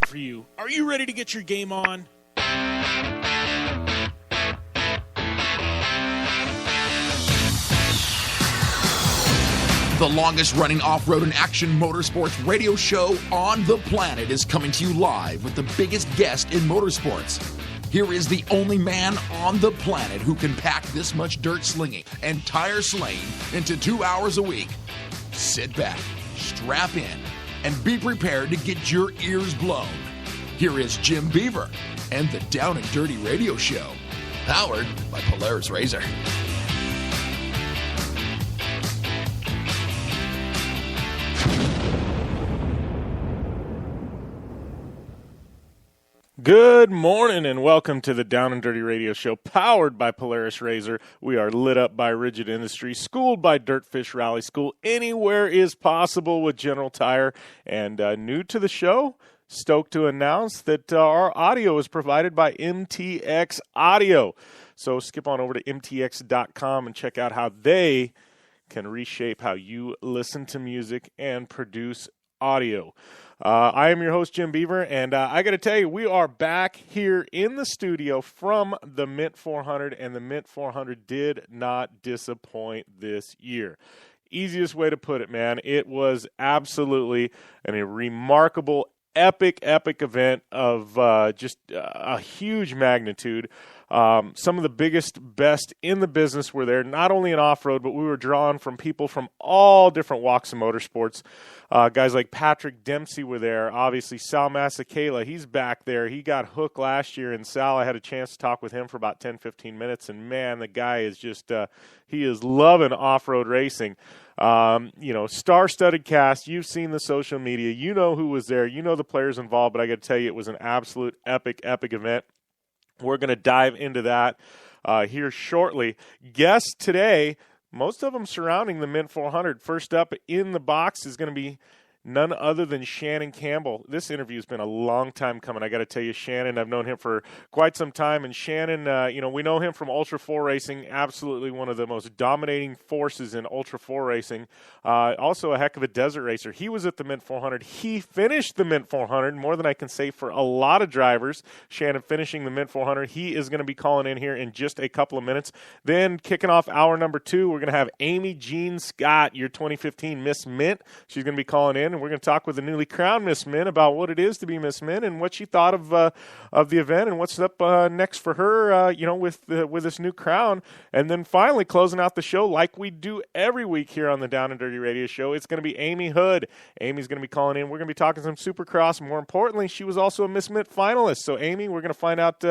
for you. Are you ready to get your game on? The longest-running off-road and action motorsports radio show on the planet is coming to you live with the biggest guest in motorsports. Here is the only man on the planet who can pack this much dirt slinging and tire slaying into 2 hours a week. Sit back, strap in, and be prepared to get your ears blown. Here is Jim Beaver and the Down and Dirty Radio Show, powered by Polaris Razor. Good morning and welcome to the Down and Dirty Radio Show, powered by Polaris Razor. We are lit up by Rigid Industry, schooled by Dirtfish Rally School. Anywhere is possible with General Tire. And new to the show, stoked to announce that our audio is provided by MTX Audio. So skip on over to mtx.com and check out how they can reshape how you listen to music and produce audio. I am your host, Jim Beaver, and I got to tell you, we are back here in the studio from the Mint 400, and the Mint 400 did not disappoint this year. Easiest way to put it, man. It was absolutely a remarkable, epic event of just a huge magnitude. Some of the biggest, best in the business were there, not only in off-road, but we were drawn from people from all different walks of motorsports. Guys like Patrick Dempsey were there. Obviously, Sal Masekela, he's back there. He got hooked last year, and Sal, I had a chance to talk with him for about 10, 15 minutes, and man, the guy is just, he is loving off-road racing. Star-studded cast. You've seen the social media. You know who was there. You know the players involved, but I got to tell you, it was an absolute epic event. We're going to dive into that here shortly. Guests today, most of them surrounding the Mint 400. First up in the box is going to be none other than Shannon Campbell. This interview has been a long time coming. I got to tell you, Shannon, I've known him for quite some time. And Shannon, we know him from Ultra 4 racing, absolutely one of the most dominating forces in Ultra 4 racing. Also a heck of a desert racer. He was at the Mint 400. He finished the Mint 400, more than I can say for a lot of drivers. Shannon finishing the Mint 400. He is going to be calling in here in just a couple of minutes. Then kicking off hour number 2, we're going to have Amy Jean Scott, your 2015 Miss Mint. She's going to be calling in. And we're going to talk with the newly crowned Miss Mint about what it is to be Miss Mint and what she thought of the event and what's up next for her, with this new crown. And then finally closing out the show like we do every week here on the Down and Dirty Radio Show, it's going to be Ami Houde. Amy's going to be calling in. We're going to be talking some Supercross. More importantly, she was also a Miss Mint finalist. So Amy, we're going to find out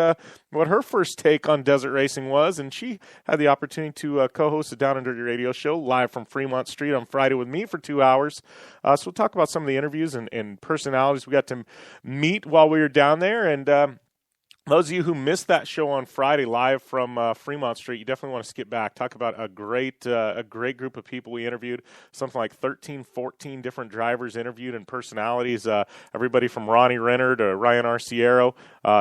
what her first take on desert racing was. And she had the opportunity to co-host the Down and Dirty Radio Show live from Fremont Street on Friday with me for 2 hours. So we'll talk about some of the interviews and personalities we got to meet while we were down there. And those of you who missed that show on Friday live from Fremont Street, you definitely want to skip back. Talk about a great group of people we interviewed, something like 13, 14 different drivers interviewed and personalities, everybody from Ronnie Renner to Ryan Arciero.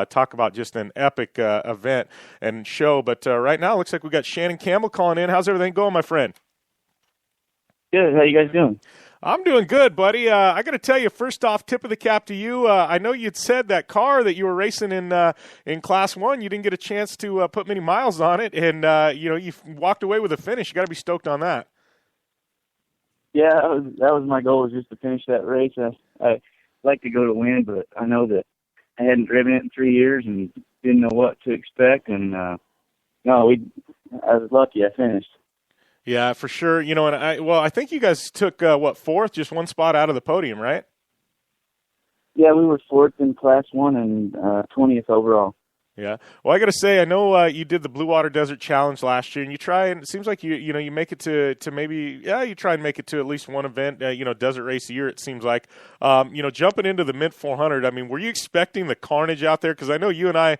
Talk about just an epic event and show. But right now it looks like we got Shannon Campbell calling in. How's everything going, my friend? Good. How you guys doing? I'm doing good, buddy. I got to tell you, first off, tip of the cap to you. I know you'd said that car that you were racing in Class 1, you didn't get a chance to put many miles on it, and you walked away with a finish. You got to be stoked on that. Yeah, that was my goal, was just to finish that race. I like to go to win, but I know that I hadn't driven it in 3 years and didn't know what to expect. And I was lucky. I finished. Yeah, for sure. I think you guys took, fourth, just one spot out of the podium, right? Yeah, we were fourth in Class 1 and 20th overall. Yeah. Well, I got to say, I know you did the Blue Water Desert Challenge last year, and you try, and it seems like you make it to maybe, you try and make it to at least one event, desert race a year, it seems like. Jumping into the Mint 400, I mean, were you expecting the carnage out there? Because I know you and I,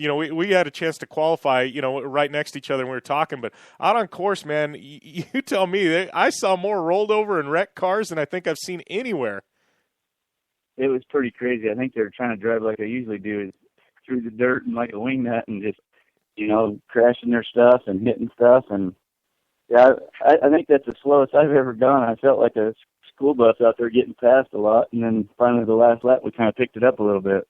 we had a chance to qualify, right next to each other, and we were talking, but out on course, man, you tell me, I saw more rolled over and wrecked cars than I think I've seen anywhere. It was pretty crazy. I think they were trying to drive like I usually do, through the dirt and like a wingnut and just, crashing their stuff and hitting stuff. And yeah, I think that's the slowest I've ever gone. I felt like a school bus out there getting passed a lot, and then finally the last lap we kind of picked it up a little bit.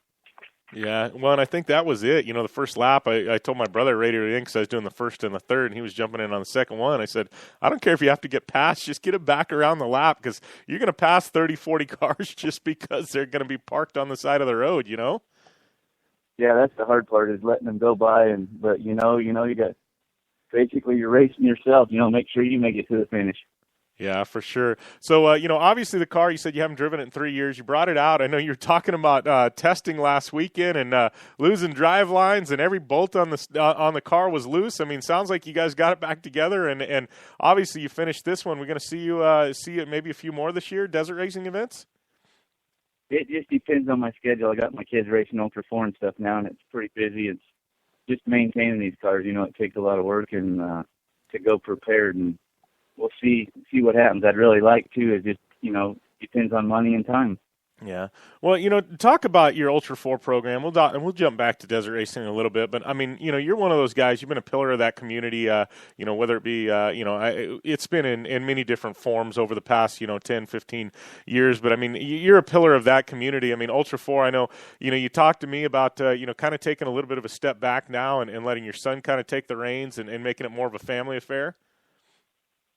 Yeah, well, and I think that was it. The first lap, I told my brother I radioed it in because I was doing the first and the third, and he was jumping in on the second one. I said, I don't care if you have to get past, just get it back around the lap because you're going to pass 30, 40 cars just because they're going to be parked on the side of the road, Yeah, that's the hard part is letting them go by, but you got basically you're racing yourself. Make sure you make it to the finish. Yeah, for sure. So, obviously the car, you said you haven't driven it in 3 years. You brought it out. I know you were talking about testing last weekend and losing drive lines, and every bolt on the car was loose. I mean, sounds like you guys got it back together, and obviously you finished this one. We're going to see you see it maybe a few more this year, desert racing events? It just depends on my schedule. I got my kids racing Ultra 4 and stuff now, and it's pretty busy. It's just maintaining these cars. It takes a lot of work and to go prepared, and we'll see what happens. I'd really like to. It just, depends on money and time. Yeah. Well, talk about your Ultra 4 program. We'll jump back to desert racing in a little bit. But, I mean, you're one of those guys. You've been a pillar of that community, whether it be, it's been in many different forms over the past, 10, 15 years. But, I mean, you're a pillar of that community. I mean, Ultra 4, I know, you talked to me about, kind of taking a little bit of a step back now and letting your son kind of take the reins and making it more of a family affair.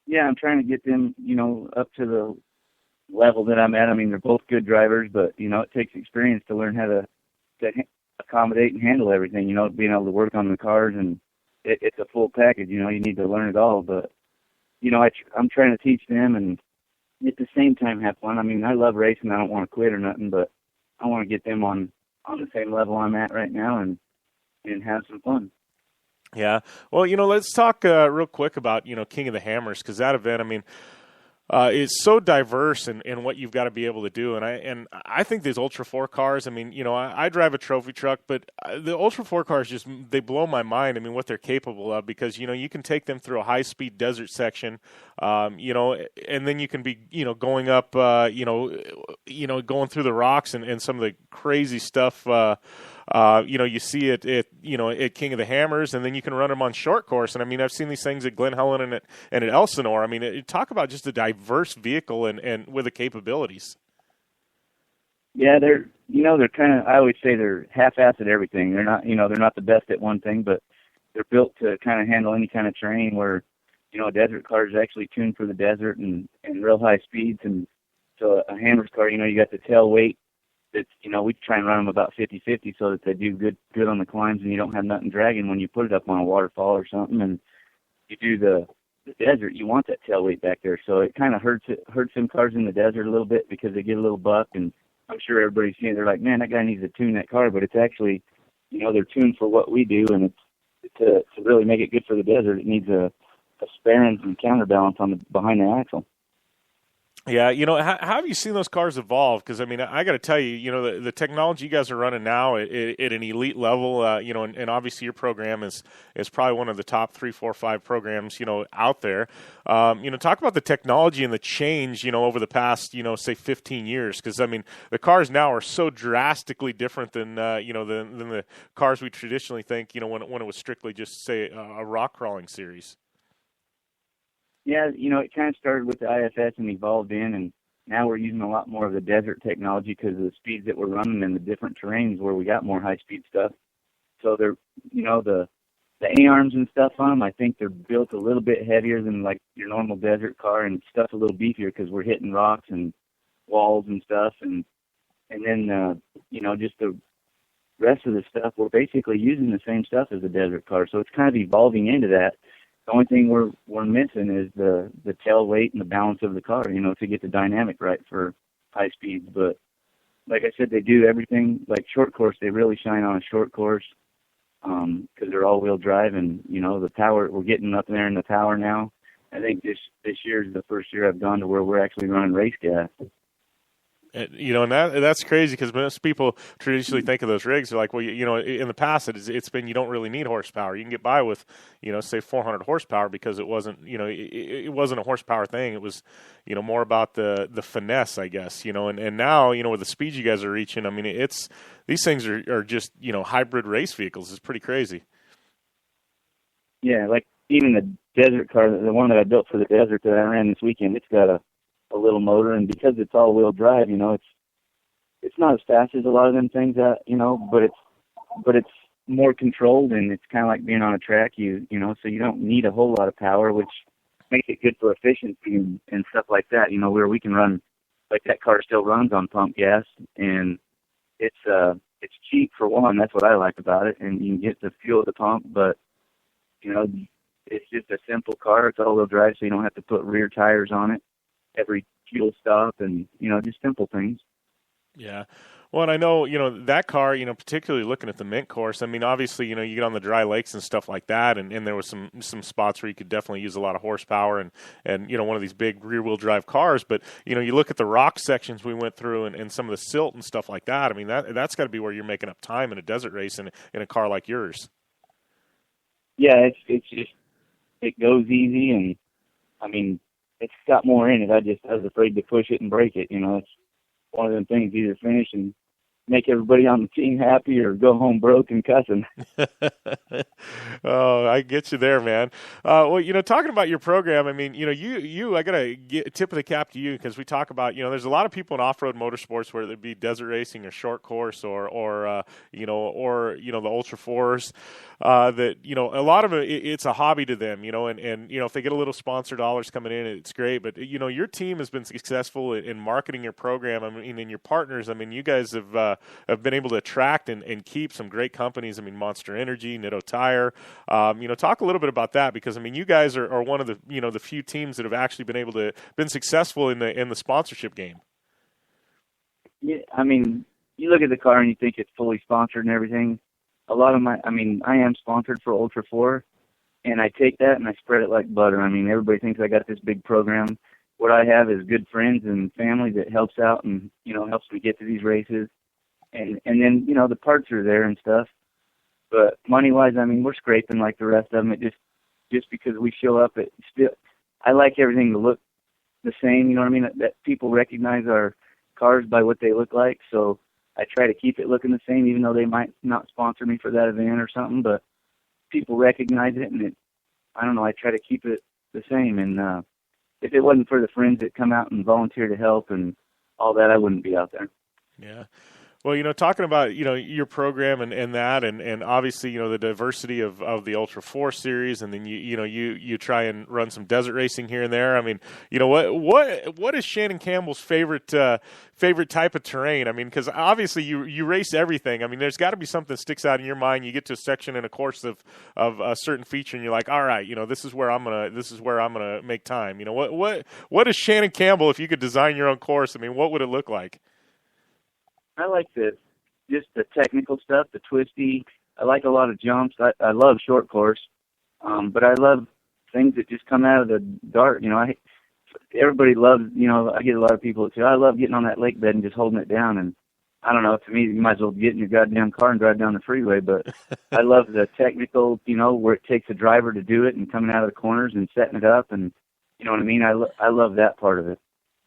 Yeah, I'm trying to get them, up to the level that I'm at. I mean, they're both good drivers, but, it takes experience to learn how to accommodate and handle everything, being able to work on the cars, and it's a full package, you need to learn it all. But, I'm trying to teach them and at the same time have fun. I mean, I love racing. I don't want to quit or nothing, but I want to get them on the same level I'm at right now and have some fun. Yeah. Well, let's talk real quick about, King of the Hammers, because that event, I mean, is so diverse in what you've got to be able to do. And I think these Ultra 4 cars, I mean, I drive a trophy truck, but the Ultra 4 cars they blow my mind. I mean, what they're capable of, because, you can take them through a high-speed desert section, and then you can be, going up, going through the rocks and some of the crazy stuff, you see it at King of the Hammers, and then you can run them on short course. And I mean, I've seen these things at Glen Helen and at Elsinore. I mean, talk about just a diverse vehicle and with the capabilities. Yeah, they're kind of, I always say they're half-assed at everything. They're not, they're not the best at one thing, but they're built to kind of handle any kind of terrain where, a desert car is actually tuned for the desert and real high speeds. And so a Hammers car, you got the tail weight. It's, we try and run them about 50-50 so that they do good on the climbs and you don't have nothing dragging when you put it up on a waterfall or something. And you do the desert, you want that tail weight back there. So it kind of hurts some cars in the desert a little bit because they get a little buck. And I'm sure everybody's seeing it. They're like, man, that guy needs to tune that car. But it's actually, they're tuned for what we do. And it's to really make it good for the desert, it needs a spare and counterbalance behind the axle. Yeah, how have you seen those cars evolve? Because, I mean, I got to tell you, the technology you guys are running now at an elite level, and obviously your program is probably one of the top 3, 4, 5 programs, out there. Talk about the technology and the change, over the past, say 15 years. Because, I mean, the cars now are so drastically different than the cars we traditionally think, when it was strictly just, say, a rock crawling series. Yeah, it kind of started with the IFS and evolved in, and now we're using a lot more of the desert technology because of the speeds that we're running and the different terrains where we got more high-speed stuff. So they're, the A-arms and stuff on them, I think they're built a little bit heavier than like your normal desert car, and stuff's a little beefier because we're hitting rocks and walls and stuff, and then, just the rest of the stuff, we're basically using the same stuff as a desert car. So it's kind of evolving into that. The only thing we're missing is the tail weight and the balance of the car, to get the dynamic right for high speeds. But like I said, they do everything. Like short course, they really shine on a short course because they're all-wheel drive, and the power. We're getting up there in the power now. I think this year is the first year I've gone to where we're actually running race gas. And that's crazy because most people traditionally think of those rigs. They're like, well, in the past it's been you don't really need horsepower. You can get by with, say 400 horsepower because it wasn't, it wasn't a horsepower thing. It was, more about the finesse, I guess. And now, with the speed you guys are reaching, I mean, these things are just hybrid race vehicles. It's pretty crazy. Yeah, like even the desert car, the one that I built for the desert that I ran this weekend, it's got a a little motor, and because it's all-wheel drive, you know, it's not as fast as a lot of them things that, you know, but it's more controlled, and it's kind of like being on a track, you know, so you don't need a whole lot of power, which makes it good for efficiency and stuff like that, you know, where we can run, like that car still runs on pump gas, and it's cheap for one. That's what I like about it, and you can get the fuel at the pump, but, you know, it's just a simple car. It's all-wheel drive, so you don't have to put rear tires on it every fuel stop, and, you know, just simple things. Yeah. Well, and I know, you know, that car, you know, particularly looking at the Mint course, I mean, obviously, you know, you get on the dry lakes and stuff like that, and there was some spots where you could definitely use a lot of horsepower and you know, one of these big rear-wheel drive cars. But, you know, you look at the rock sections we went through and some of the silt and stuff like that, I mean, that's got to be where you're making up time in a desert race in a car like yours. Yeah, it's just, it goes easy, and, I mean, it's got more in it. I was afraid to push it and break it, you know. It's one of them things, either finish and make everybody on the team happy or go home broke and cussing. Oh, I get you there, man. Well, you know, talking about your program, I mean, you know, I got to get a tip of the cap to you, because we talk about, you know, there's a lot of people in off-road motorsports, whether it be desert racing or short course or you know, the Ultra Fours, that, you know, a lot of it's a hobby to them, you know, and, you know, if they get a little sponsor dollars coming in, it's great. But, you know, your team has been successful in marketing your program. I mean, and your partners, I mean, you guys have been able to attract and keep some great companies. I mean, Monster Energy, Nitto Tire. You know, talk a little bit about that, because I mean, you guys are one of the, you know, the few teams that have actually been successful in the sponsorship game. Yeah, I mean, you look at the car and you think it's fully sponsored and everything. A lot of I am sponsored for Ultra 4, and I take that and I spread it like butter. I mean, everybody thinks I got this big program. What I have is good friends and family that helps out and, you know, helps me get to these races. And then, you know, the parts are there and stuff. But money-wise, I mean, we're scraping like the rest of them. It just because we show up, I like everything to look the same, you know what I mean? That people recognize our cars by what they look like. So I try to keep it looking the same, even though they might not sponsor me for that event or something. But people recognize it, and I don't know, I try to keep it the same. And if it wasn't for the friends that come out and volunteer to help and all that, I wouldn't be out there. Yeah. Well, you know, talking about, you know, your program and that, and obviously, you know, the diversity of the Ultra 4 series, and then you try and run some desert racing here and there. I mean, you know, what is Shannon Campbell's favorite type of terrain? I mean, because obviously you race everything. I mean, there's got to be something that sticks out in your mind. You get to a section in a course of a certain feature, and you're like, all right, you know, this is where I'm gonna make time. You know, what is Shannon Campbell? If you could design your own course, I mean, what would it look like? I like just the technical stuff, the twisty. I like a lot of jumps. I love short course, but I love things that just come out of the dark. You know, everybody loves, you know, I get a lot of people that say, I love getting on that lake bed and just holding it down. And I don't know, to me, you might as well get in your goddamn car and drive down the freeway. But I love the technical, you know, where it takes a driver to do it and coming out of the corners and setting it up. And you know what I mean? I love that part of it.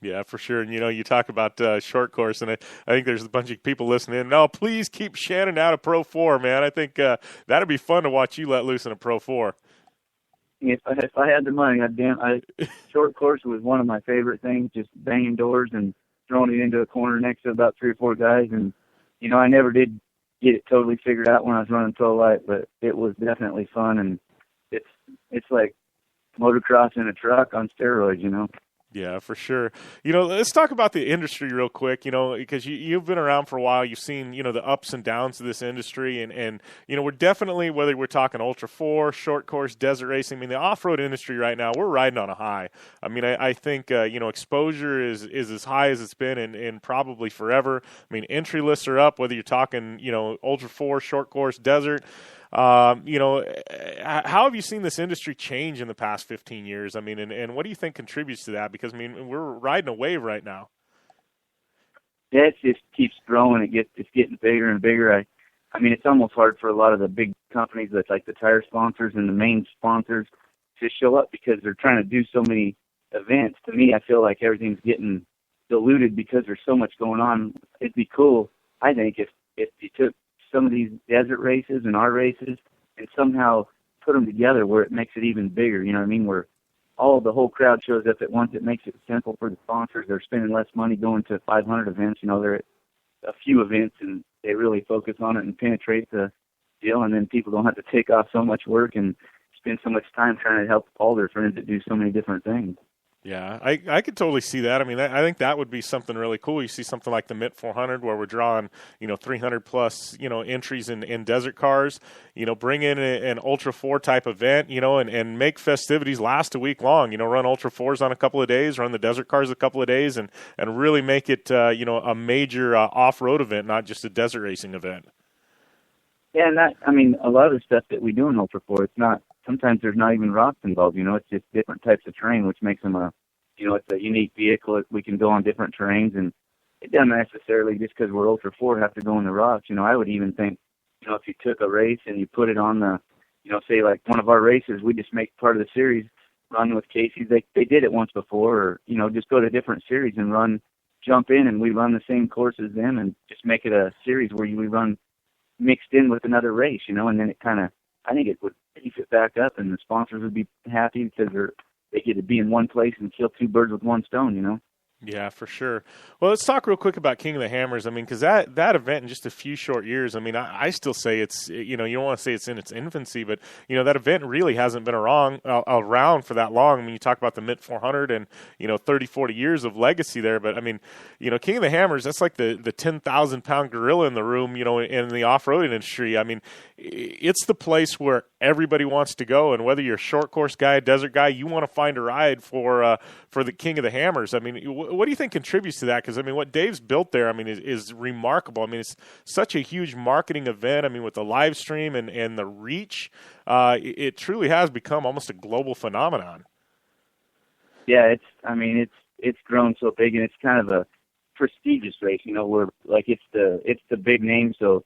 Yeah, for sure. And, you know, you talk about short course, and I think there's a bunch of people listening. No, please keep Shannon out of Pro 4, man. I think that'd be fun to watch you let loose in a Pro 4. If I had the money, short course was one of my favorite things, just banging doors and throwing it into a corner next to about 3 or 4 guys. And, you know, I never did get it totally figured out when I was running Pro Light, but it was definitely fun. And it's like motocross in a truck on steroids, you know. Yeah, for sure. You know, let's talk about the industry real quick, you know, because you've been around for a while. You've seen, you know, the ups and downs of this industry. And you know, we're definitely, whether we're talking Ultra 4, short course, desert racing, I mean, the off-road industry right now, we're riding on a high. I mean, I think, you know, exposure is as high as it's been in probably forever. I mean, entry lists are up, whether you're talking, you know, Ultra 4, short course, desert. You know, how have you seen this industry change in the past 15 years? I mean, and what do you think contributes to that? Because, I mean, we're riding a wave right now. Yeah, it just keeps growing. It's getting bigger and bigger. I mean, it's almost hard for a lot of the big companies that's like the tire sponsors and the main sponsors to show up because they're trying to do so many events. To me, I feel like everything's getting diluted because there's so much going on. It'd be cool, I think, if you took some of these desert races and our races and somehow put them together where it makes it even bigger, you know what I mean, where the whole crowd shows up at once. It makes it simple for the sponsors. They're spending less money going to 500 events. You know, they're at a few events, and they really focus on it and penetrate the deal, and then people don't have to take off so much work and spend so much time trying to help all their friends that do so many different things. Yeah, I could totally see that. I mean, I think that would be something really cool. You see something like the Mint 400 where we're drawing, 300 plus, entries in desert cars, bring in an Ultra 4 type event, and make festivities last a week long, run Ultra 4s on a couple of days, run the desert cars a couple of days, and really make it, a major off-road event, not just a desert racing event. Yeah, and a lot of the stuff that we do in Ultra 4, it's not, sometimes there's not even rocks involved, it's just different types of terrain, which makes them it's a unique vehicle. We can go on different terrains, and it doesn't necessarily, just because we're Ultra 4, have to go in the rocks. I would even think, if you took a race and you put it on the, say like one of our races, we just make part of the series, run with Casey's. They did it once before, or, just go to different series and jump in, and we run the same course as them and just make it a series where we run mixed in with another race, and then it kind of, I think it would beef it back up, and the sponsors would be happy because they get to be in one place and kill two birds with one stone, Yeah, for sure. Well, let's talk real quick about King of the Hammers. I mean, because that event in just a few short years, I mean, I still say it's, you don't want to say it's in its infancy, but, that event really hasn't been around for that long. I mean, you talk about the Mint 400 and, 30, 40 years of legacy there. But, I mean, King of the Hammers, that's like the 10,000-pound gorilla in the room, in the off-road industry. I mean, it's the place where everybody wants to go. And whether you're a short course guy, a desert guy, you want to find a ride for the King of the Hammers. I mean, what do you think contributes to that? Because, I mean, what Dave's built there, I mean, is remarkable. I mean, it's such a huge marketing event. I mean, with the live stream and the reach, it truly has become almost a global phenomenon. Yeah, it's grown so big, and it's kind of a prestigious race, where like it's the big name. So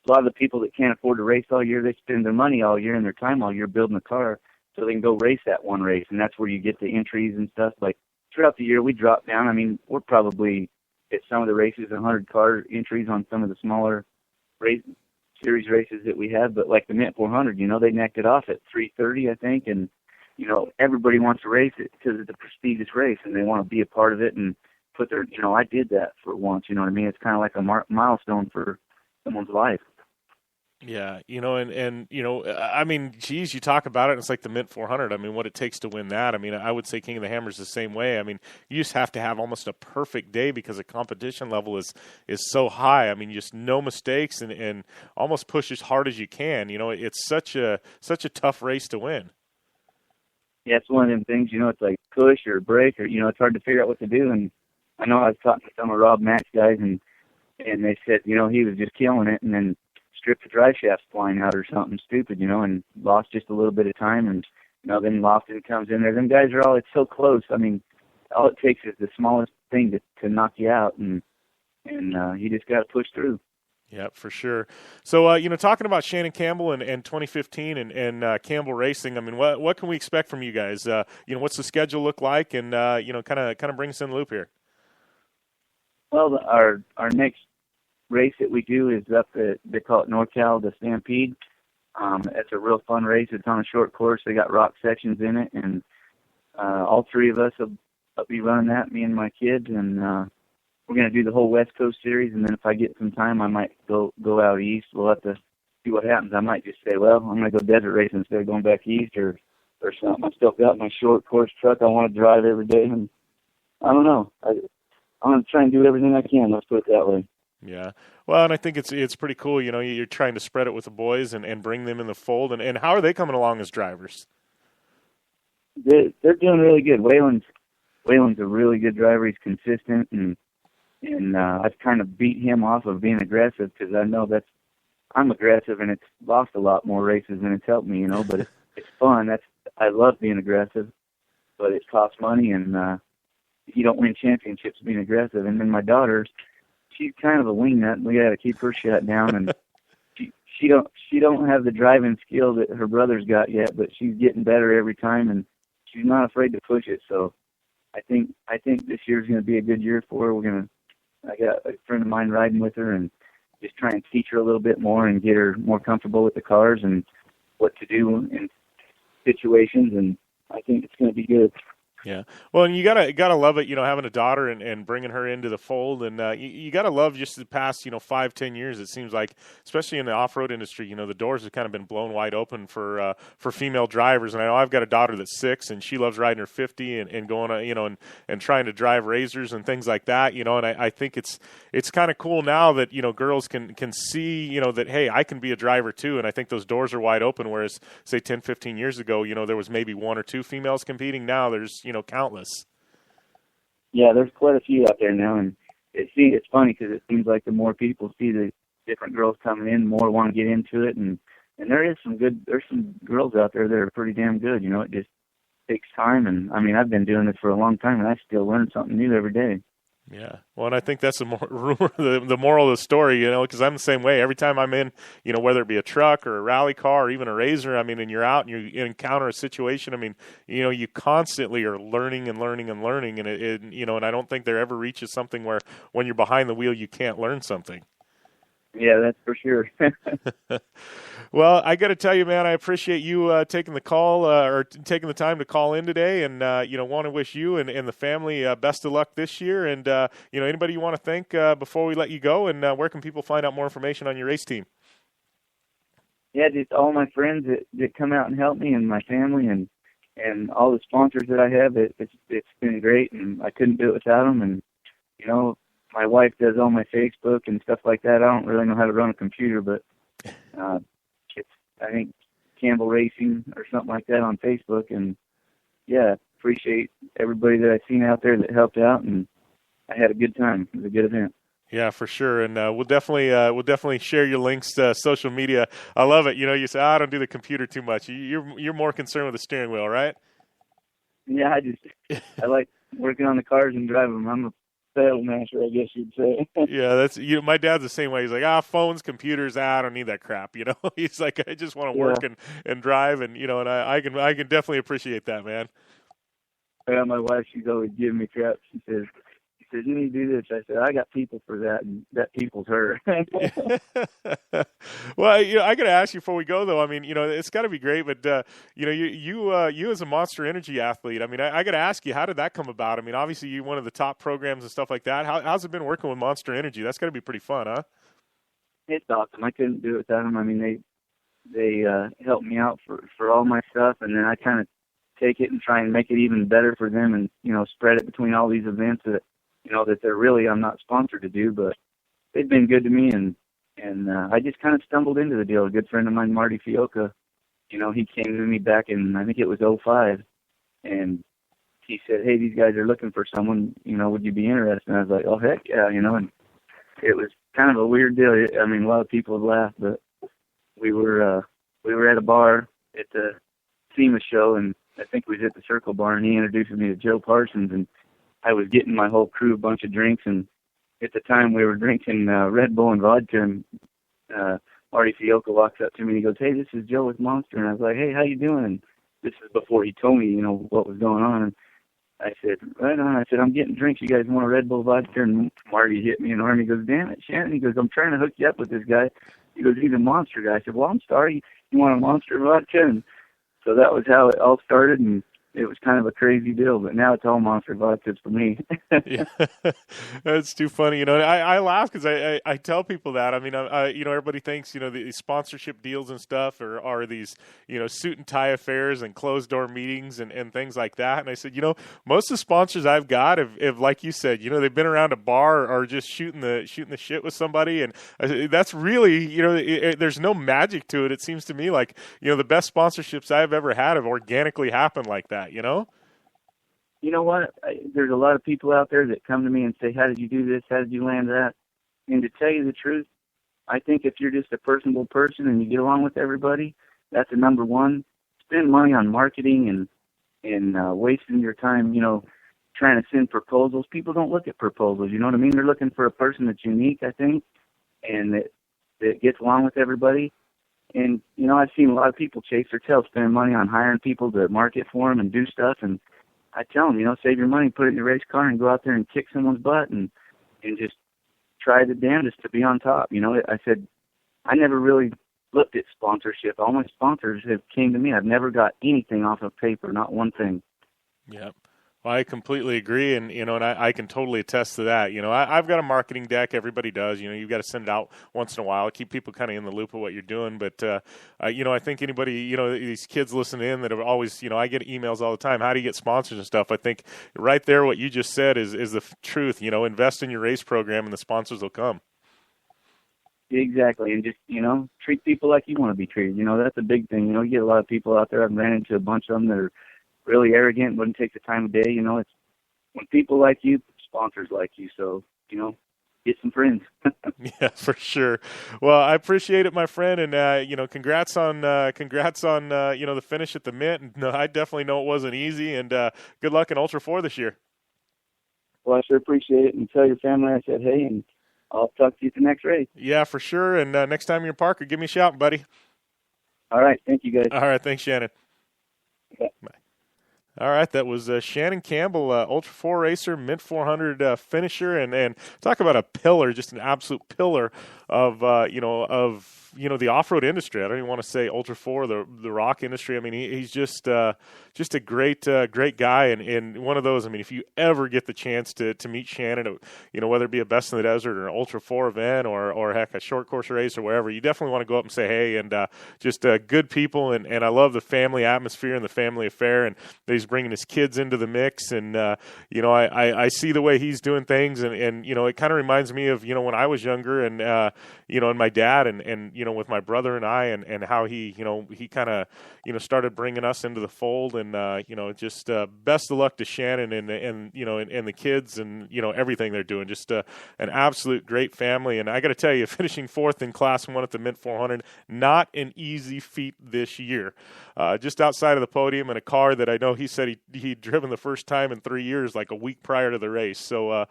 a lot of the people that can't afford to race all year, they spend their money all year and their time all year building a car so they can go race that one race, and that's where you get the entries and stuff. Like throughout the year, we drop down. I mean, we're probably at some of the races 100 car entries on some of the smaller series races that we have, but like the Mint 400, they necked it off at 330, I think, and everybody wants to race it because it's a prestigious race, and they want to be a part of it and put their, I did that for once, you know what I mean? It's kind of like a milestone for someone's life. Yeah, I mean, geez, you talk about it, and it's like the Mint 400. I mean, what it takes to win that. I mean, I would say King of the Hammers the same way. I mean, you just have to have almost a perfect day because the competition level is so high. I mean, just no mistakes and almost push as hard as you can. It's such a tough race to win. Yeah, it's one of them things, it's like push or break or, it's hard to figure out what to do. And I know I was talking to some of Rob Mack's guys, and they said, he was just killing it, and then stripped the drive shafts flying out or something stupid, and lost just a little bit of time, and, then Lofton comes in there. Them guys are all, it's so close. I mean, all it takes is the smallest thing to knock you out, and you just got to push through. Yeah, for sure. So, talking about Shannon Campbell and 2015 and Campbell Racing, I mean, what can we expect from you guys? What's the schedule look like, and kind of bring us in the loop here. Well, our next race that we do is up at, they call it NorCal, the Stampede. It's a real fun race. It's on a short course. They got rock sections in it, and all three of us will be running that, me and my kids, and we're going to do the whole West Coast series, and then if I get some time, I might go out east. We'll have to see what happens. I might just say, well, I'm going to go desert racing instead of going back east or something. I still got my short course truck I want to drive every day, and I don't know. I'm going to try and do everything I can. Let's put it that way. Yeah. Well, and I think it's pretty cool. You're trying to spread it with the boys and bring them in the fold. And how are they coming along as drivers? They're doing really good. Waylon's a really good driver. He's consistent, and I've kind of beat him off of being aggressive because I know I'm aggressive, and it's lost a lot more races than it's helped me, but it's fun. I love being aggressive, but it costs money, and you don't win championships being aggressive. And then my daughter, she's kind of a wingnut, and we got to keep her shut down. And she don't have the driving skill that her brother's got yet, but she's getting better every time, and she's not afraid to push it. So I think this year's going to be a good year for her. I got a friend of mine riding with her, and just try and teach her a little bit more and get her more comfortable with the cars and what to do in situations. And I think it's going to be good. Yeah. Well, and you gotta love it, having a daughter and bringing her into the fold, and you gotta love just the past, 5-10 years. It seems like, especially in the off-road industry, the doors have kind of been blown wide open for female drivers. And I know I've got a daughter that's 6, and she loves riding her 50 and going, and trying to drive razors and things like that, And I think it's kind of cool now that girls can see, that hey, I can be a driver too. And I think those doors are wide open. Whereas, say 10, 15 years ago, there was maybe 1 or 2 females competing. Now there's countless. Yeah, there's quite a few out there now, and it's funny because it seems like the more people see the different girls coming in, the more want to get into it, and there's some girls out there that are pretty damn good. It just takes time, and I mean, I've been doing this for a long time, and I still learn something new every day. Yeah. Well, and I think that's the moral of the story, because I'm the same way. Every time I'm in, whether it be a truck or a rally car or even a razor, I mean, and you're out and you encounter a situation, I mean, you constantly are learning and learning and learning. And and I don't think there ever reaches something where when you're behind the wheel, you can't learn something. Yeah, that's for sure. Well, I got to tell you, man, I appreciate you taking the call or taking the time to call in today, and want to wish you and the family best of luck this year. And anybody you want to thank before we let you go, and where can people find out more information on your race team? Yeah, just all my friends that come out and help me, and my family, and all the sponsors that I have. It's been great, and I couldn't do it without them. And my wife does all my Facebook and stuff like that. I don't really know how to run a computer, but I think Campbell Racing or something like that on Facebook. And yeah, appreciate everybody that I've seen out there that helped out, and I had a good time. It was a good event. Yeah, for sure, and we'll definitely share your links to social media. I love it. You say, I don't do the computer too much. You're more concerned with the steering wheel, right? Yeah, I like working on the cars and driving them. I'm a pedal master, I guess you'd say. Yeah, that's my dad's the same way. He's like, phones, computers, I don't need that crap. He's like, I just want to work and drive, and and I can definitely appreciate that, man. Yeah, my wife, she's always giving me crap. She says, you need to do this. I said, I got people for that, and that people's her. Well, I got to ask you before we go, though. I mean, it's got to be great, but you as a Monster Energy athlete, I mean, I got to ask you, how did that come about? I mean, obviously, you're one of the top programs and stuff like that. How's it been working with Monster Energy? That's got to be pretty fun, huh? It's awesome. I couldn't do it without them. I mean, they helped me out for all my stuff, and then I kind of take it and try and make it even better for them, and spread it between all these events that I'm not sponsored to do, but they've been good to me, and I just kind of stumbled into the deal. A good friend of mine, Marty Fiocca, he came to me back in, I think it was 2005, and he said, hey, these guys are looking for someone, would you be interested? And I was like, oh, heck yeah, and it was kind of a weird deal. I mean, a lot of people have laughed, but we were at a bar at the SEMA show, and I think we was at the Circle Bar, and he introduced me to Joe Parsons, and I was getting my whole crew a bunch of drinks, and at the time we were drinking Red Bull and vodka, and Marty Fiocca walks up to me and he goes, hey, this is Joe with Monster. And I was like, hey, how you doing? And this is before he told me, what was going on. And I said, right on. I said, I'm getting drinks. You guys want a Red Bull vodka? And Marty hit me in the arm. He goes, damn it, Shannon. He goes, I'm trying to hook you up with this guy. He goes, he's a Monster guy. I said, well, I'm sorry. You want a Monster vodka? And so that was how it all started, and it was kind of a crazy deal, but now it's all Monster vodkas for me. Yeah, that's too funny. I laugh because I tell people that. I mean, everybody thinks, the sponsorship deals and stuff are these, suit and tie affairs and closed door meetings and things like that. And I said, most of the sponsors I've got have like you said, they've been around a bar or just shooting the shit with somebody. And that's really, there's no magic to it. It seems to me like, the best sponsorships I've ever had have organically happened like that. You know what? There's a lot of people out there that come to me and say, how did you do this? How did you land that? And to tell you the truth, I think if you're just a personable person and you get along with everybody, that's the number one. Spend money on marketing and wasting your time, trying to send proposals. People don't look at proposals, you know what I mean? They're looking for a person that's unique, I think, and that gets along with everybody. And, I've seen a lot of people chase their tail, spending money on hiring people to market for them and do stuff. And I tell them, save your money, put it in your race car and go out there and kick someone's butt and just try the damnedest to be on top. I said, I never really looked at sponsorship. All my sponsors have came to me. I've never got anything off of paper, not one thing. Yeah. Well, I completely agree, and and I can totally attest to that. I've got a marketing deck. Everybody does. You've got to send it out once in a while, keep people kind of in the loop of what you're doing. But I think anybody, these kids listening in that have always, I get emails all the time. How do you get sponsors and stuff? I think right there, what you just said is the truth. Invest in your race program, and the sponsors will come. Exactly, and just treat people like you want to be treated. That's a big thing. You get a lot of people out there. I've ran into a bunch of them that are really arrogant, wouldn't take the time of day. It's when people like you, sponsors like you. So, get some friends. Yeah, for sure. Well, I appreciate it, my friend. And, congrats on the finish at the Mint. And, I definitely know it wasn't easy, and good luck in Ultra 4 this year. Well, I sure appreciate it. And tell your family I said, hey, and I'll talk to you at the next race. Yeah, for sure. And next time you're in Parker, give me a shout, buddy. All right. Thank you, guys. All right. Thanks, Shannon. Okay. Bye. All right, that was Shannon Campbell, Ultra 4 racer, Mint 400 finisher, and talk about a pillar, just an absolute pillar of the off-road industry. I don't even want to say Ultra 4, the rock industry. I mean, he's just a great guy, and one of those. I mean, if you ever get the chance to meet Shannon, whether it be a Best in the Desert or an Ultra 4 event or heck, a short course race or wherever, you definitely want to go up and say hey, and just good people, and I love the family atmosphere and the family affair, and he's bringing his kids into the mix, and I see the way he's doing things, and it kind of reminds me of when I was younger, and and my dad, and with my brother and I, and how he kind of started bringing us into the fold, and just best of luck to Shannon and the kids, and everything they're doing. Just an absolute great family, and I got to tell you, finishing fourth in Class 1 at the Mint 400, not an easy feat this year. Just outside of the podium in a car that I know he said he'd driven the first time in 3 years, like a week prior to the race. So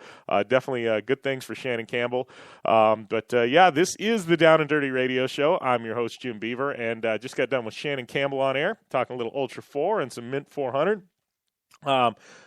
definitely good things for Shannon Campbell. But this is the Down and Dirty Radio Show. I'm your host, Jim Beaver, and just got done with Shannon Campbell on air, talking a little Ultra 4 and some Mint 400.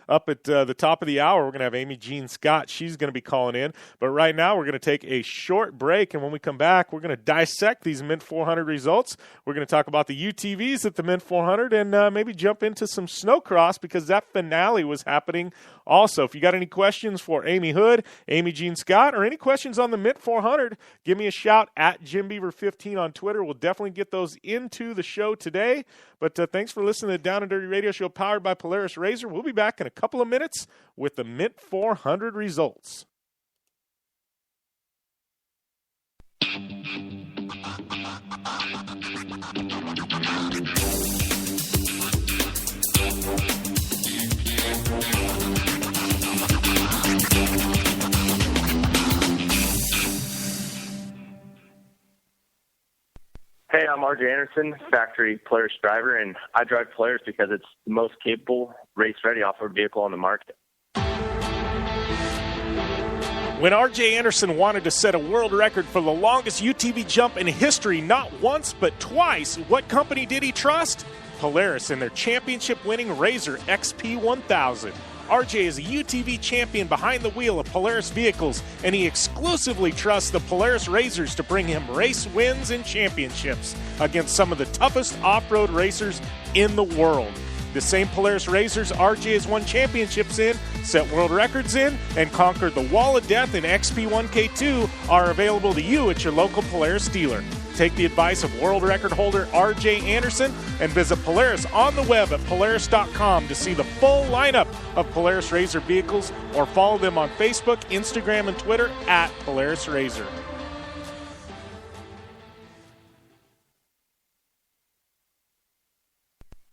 Up at the top of the hour, we're going to have Amy Jean Scott. She's going to be calling in. But right now, we're going to take a short break. And when we come back, we're going to dissect these Mint 400 results. We're going to talk about the UTVs at the Mint 400 and maybe jump into some snowcross because that finale was happening also. If you got any questions for Ami Houde, Amy Jean Scott, or any questions on the Mint 400, give me a shout at JimBeaver15 on Twitter. We'll definitely get those into the show today. But thanks for listening to the Down and Dirty Radio Show powered by Polaris Razor. We'll be back in a couple of minutes with the Mint 400 results. Hey, I'm RJ Anderson, factory Polaris driver, and I drive Polaris because it's the most capable, race-ready off-road vehicle on the market. When R.J. Anderson wanted to set a world record for the longest UTV jump in history, not once but twice, what company did he trust? Polaris and their championship-winning Razor XP 1000. R.J. is a UTV champion behind the wheel of Polaris vehicles, and he exclusively trusts the Polaris Razors to bring him race wins and championships against some of the toughest off-road racers in the world. The same Polaris Razors R.J. has won championships in, set world records in, and conquered the Wall of Death in XP1K2 are available to you at your local Polaris dealer. Take the advice of world record holder R.J. Anderson and visit Polaris on the web at Polaris.com to see the full lineup of Polaris Razor vehicles, or follow them on Facebook, Instagram, and Twitter at Polaris Razor.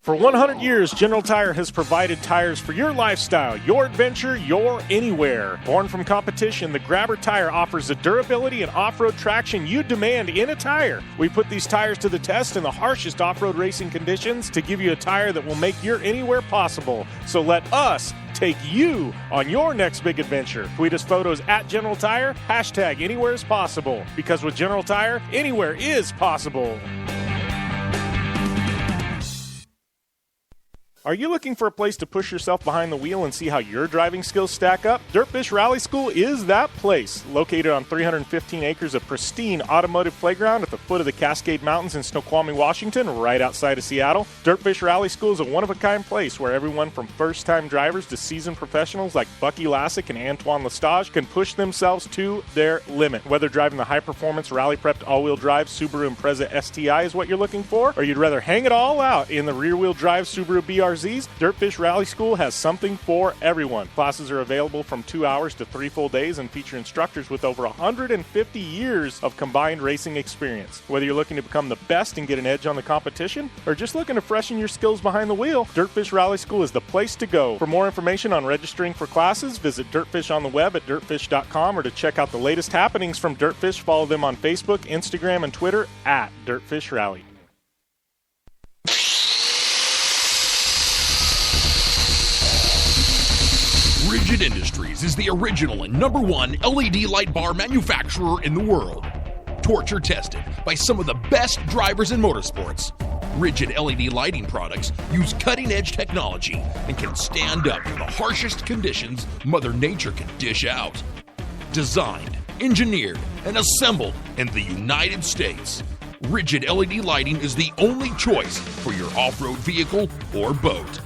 For 100 years, General Tire has provided tires for your lifestyle, your adventure, your anywhere. Born from competition, the Grabber tire offers the durability and off-road traction you demand in a tire. We put these tires to the test in the harshest off-road racing conditions to give you a tire that will make your anywhere possible. So let us take you on your next big adventure. Tweet us photos at General Tire, hashtag anywhere is possible. Because with General Tire, anywhere is possible. Are you looking for a place to push yourself behind the wheel and see how your driving skills stack up? Dirtfish Rally School is that place. Located on 315 acres of pristine automotive playground at the foot of the Cascade Mountains in Snoqualmie, Washington, right outside of Seattle, Dirtfish Rally School is a one-of-a-kind place where everyone from first-time drivers to seasoned professionals like Bucky Lassick and Antoine Lestage can push themselves to their limit. Whether driving the high-performance rally-prepped all-wheel drive Subaru Impreza STI is what you're looking for, or you'd rather hang it all out in the rear-wheel drive Subaru BRZs, Dirtfish Rally School has something for everyone. Classes are available from 2 hours to 3 full days and feature instructors with over 150 years of combined racing experience. Whether you're looking to become the best and get an edge on the competition, or just looking to freshen your skills behind the wheel, Dirtfish Rally School is the place to go. For more information on registering for classes, visit Dirtfish on the web at dirtfish.com, or to check out the latest happenings from Dirtfish, follow them on Facebook, Instagram, and Twitter at Dirtfish Rally. Rigid Industries is the original and #1 LED light bar manufacturer in the world. Torture tested by some of the best drivers in motorsports. Rigid LED lighting products use cutting-edge technology and can stand up to the harshest conditions Mother Nature can dish out. Designed, engineered, and assembled in the United States, Rigid LED lighting is the only choice for your off-road vehicle or boat.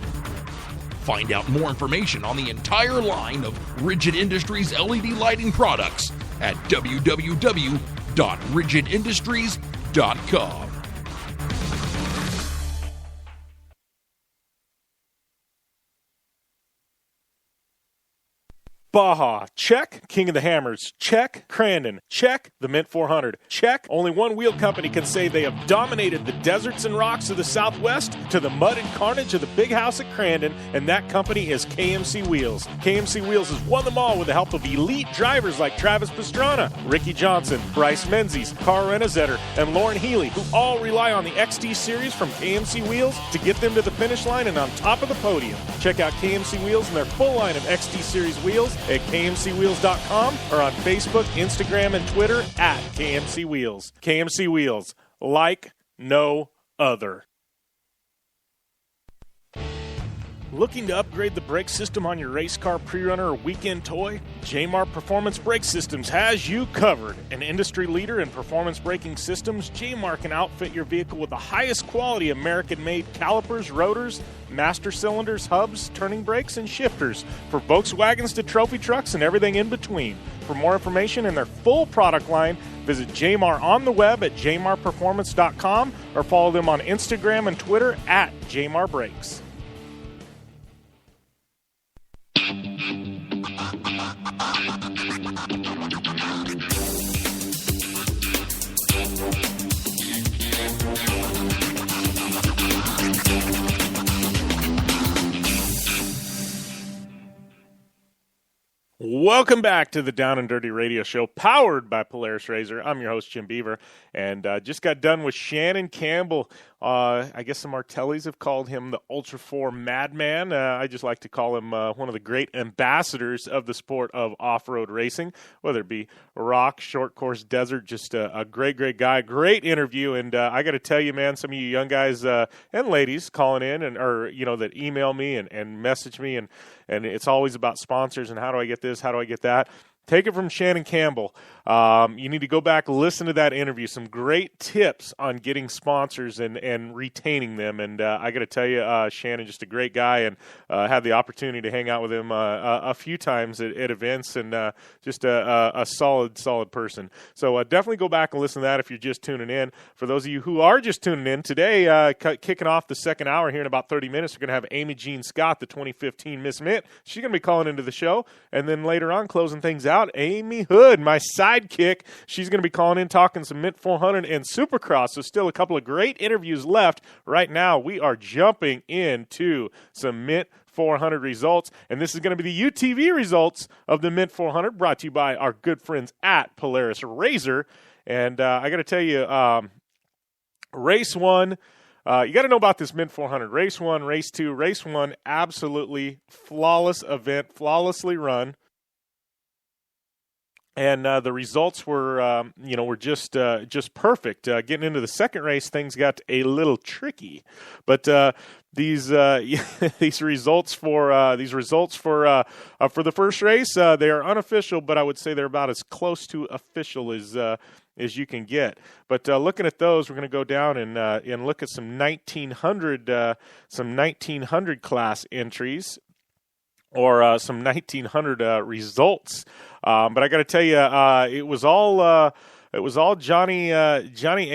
Find out more information on the entire line of Rigid Industries LED lighting products at www.rigidindustries.com. Baja, check. King of the Hammers, check. Crandon, check. The Mint 400, check. Only one wheel company can say they have dominated the deserts and rocks of the Southwest to the mud and carnage of the big house at Crandon, and that company is KMC Wheels. KMC Wheels has won them all with the help of elite drivers like Travis Pastrana, Ricky Johnson, Bryce Menzies, Carl Renazetter, and Lauren Healy, who all rely on the XT Series from KMC Wheels to get them to the finish line and on top of the podium. Check out KMC Wheels and their full line of XT Series wheels at kmcwheels.com, or on Facebook, Instagram, and Twitter at KMC Wheels. KMC Wheels, like no other. Looking to upgrade the brake system on your race car, pre-runner, or weekend toy? J-Mar Performance Brake Systems has you covered. An industry leader in performance braking systems, J-Mar can outfit your vehicle with the highest quality American-made calipers, rotors, master cylinders, hubs, turning brakes, and shifters for Volkswagens to trophy trucks and everything in between. For more information and their full product line, visit J-Mar on the web at jmarperformance.com, or follow them on Instagram and Twitter at J-Mar Brakes. Welcome back to the Down and Dirty Radio Show, powered by Polaris Razor. I'm your host, Jim Beaver, and just got done with Shannon Campbell. I guess some Martellis have called him the Ultra 4 Madman. I just like to call him one of the great ambassadors of the sport of off-road racing, whether it be rock, short course, desert, just a great, great guy. Great interview, and I got to tell you, man, some of you young guys and ladies calling in that email me and message me, and it's always about sponsors and how do I get this, how do I get that. Take it from Shannon Campbell. You need to go back and listen to that interview. Some great tips on getting sponsors and retaining them. And I got to tell you, Shannon, just a great guy, and had the opportunity to hang out with him a few times at events, and just a solid person. So definitely go back and listen to that if you're just tuning in. For those of you who are just tuning in today, kicking off the second hour here in about 30 minutes, we're going to have Amy Jean Scott, the 2015 Miss Mint. She's going to be calling into the show. And then later on, closing things out, Ami Houde, my sidekick. She's going to be calling in, talking some Mint 400 and Supercross. So still a couple of great interviews left. Right now, we are jumping into some Mint 400 results, and this is going to be the UTV results of the Mint 400, brought to you by our good friends at Polaris Razor. And I got to tell you, race one, you got to know about this Mint 400. Race one, race two, race one, absolutely flawless event, flawlessly run. And the results were, were just perfect. Getting into the second race, things got a little tricky, but these these results for the first race, they are unofficial, but I would say they're about as close to official as you can get. But looking at those, we're going to go down and look at some 1900 class entries, or some 1900 results. But I got to tell you, it was all Johnny Angle, Johnny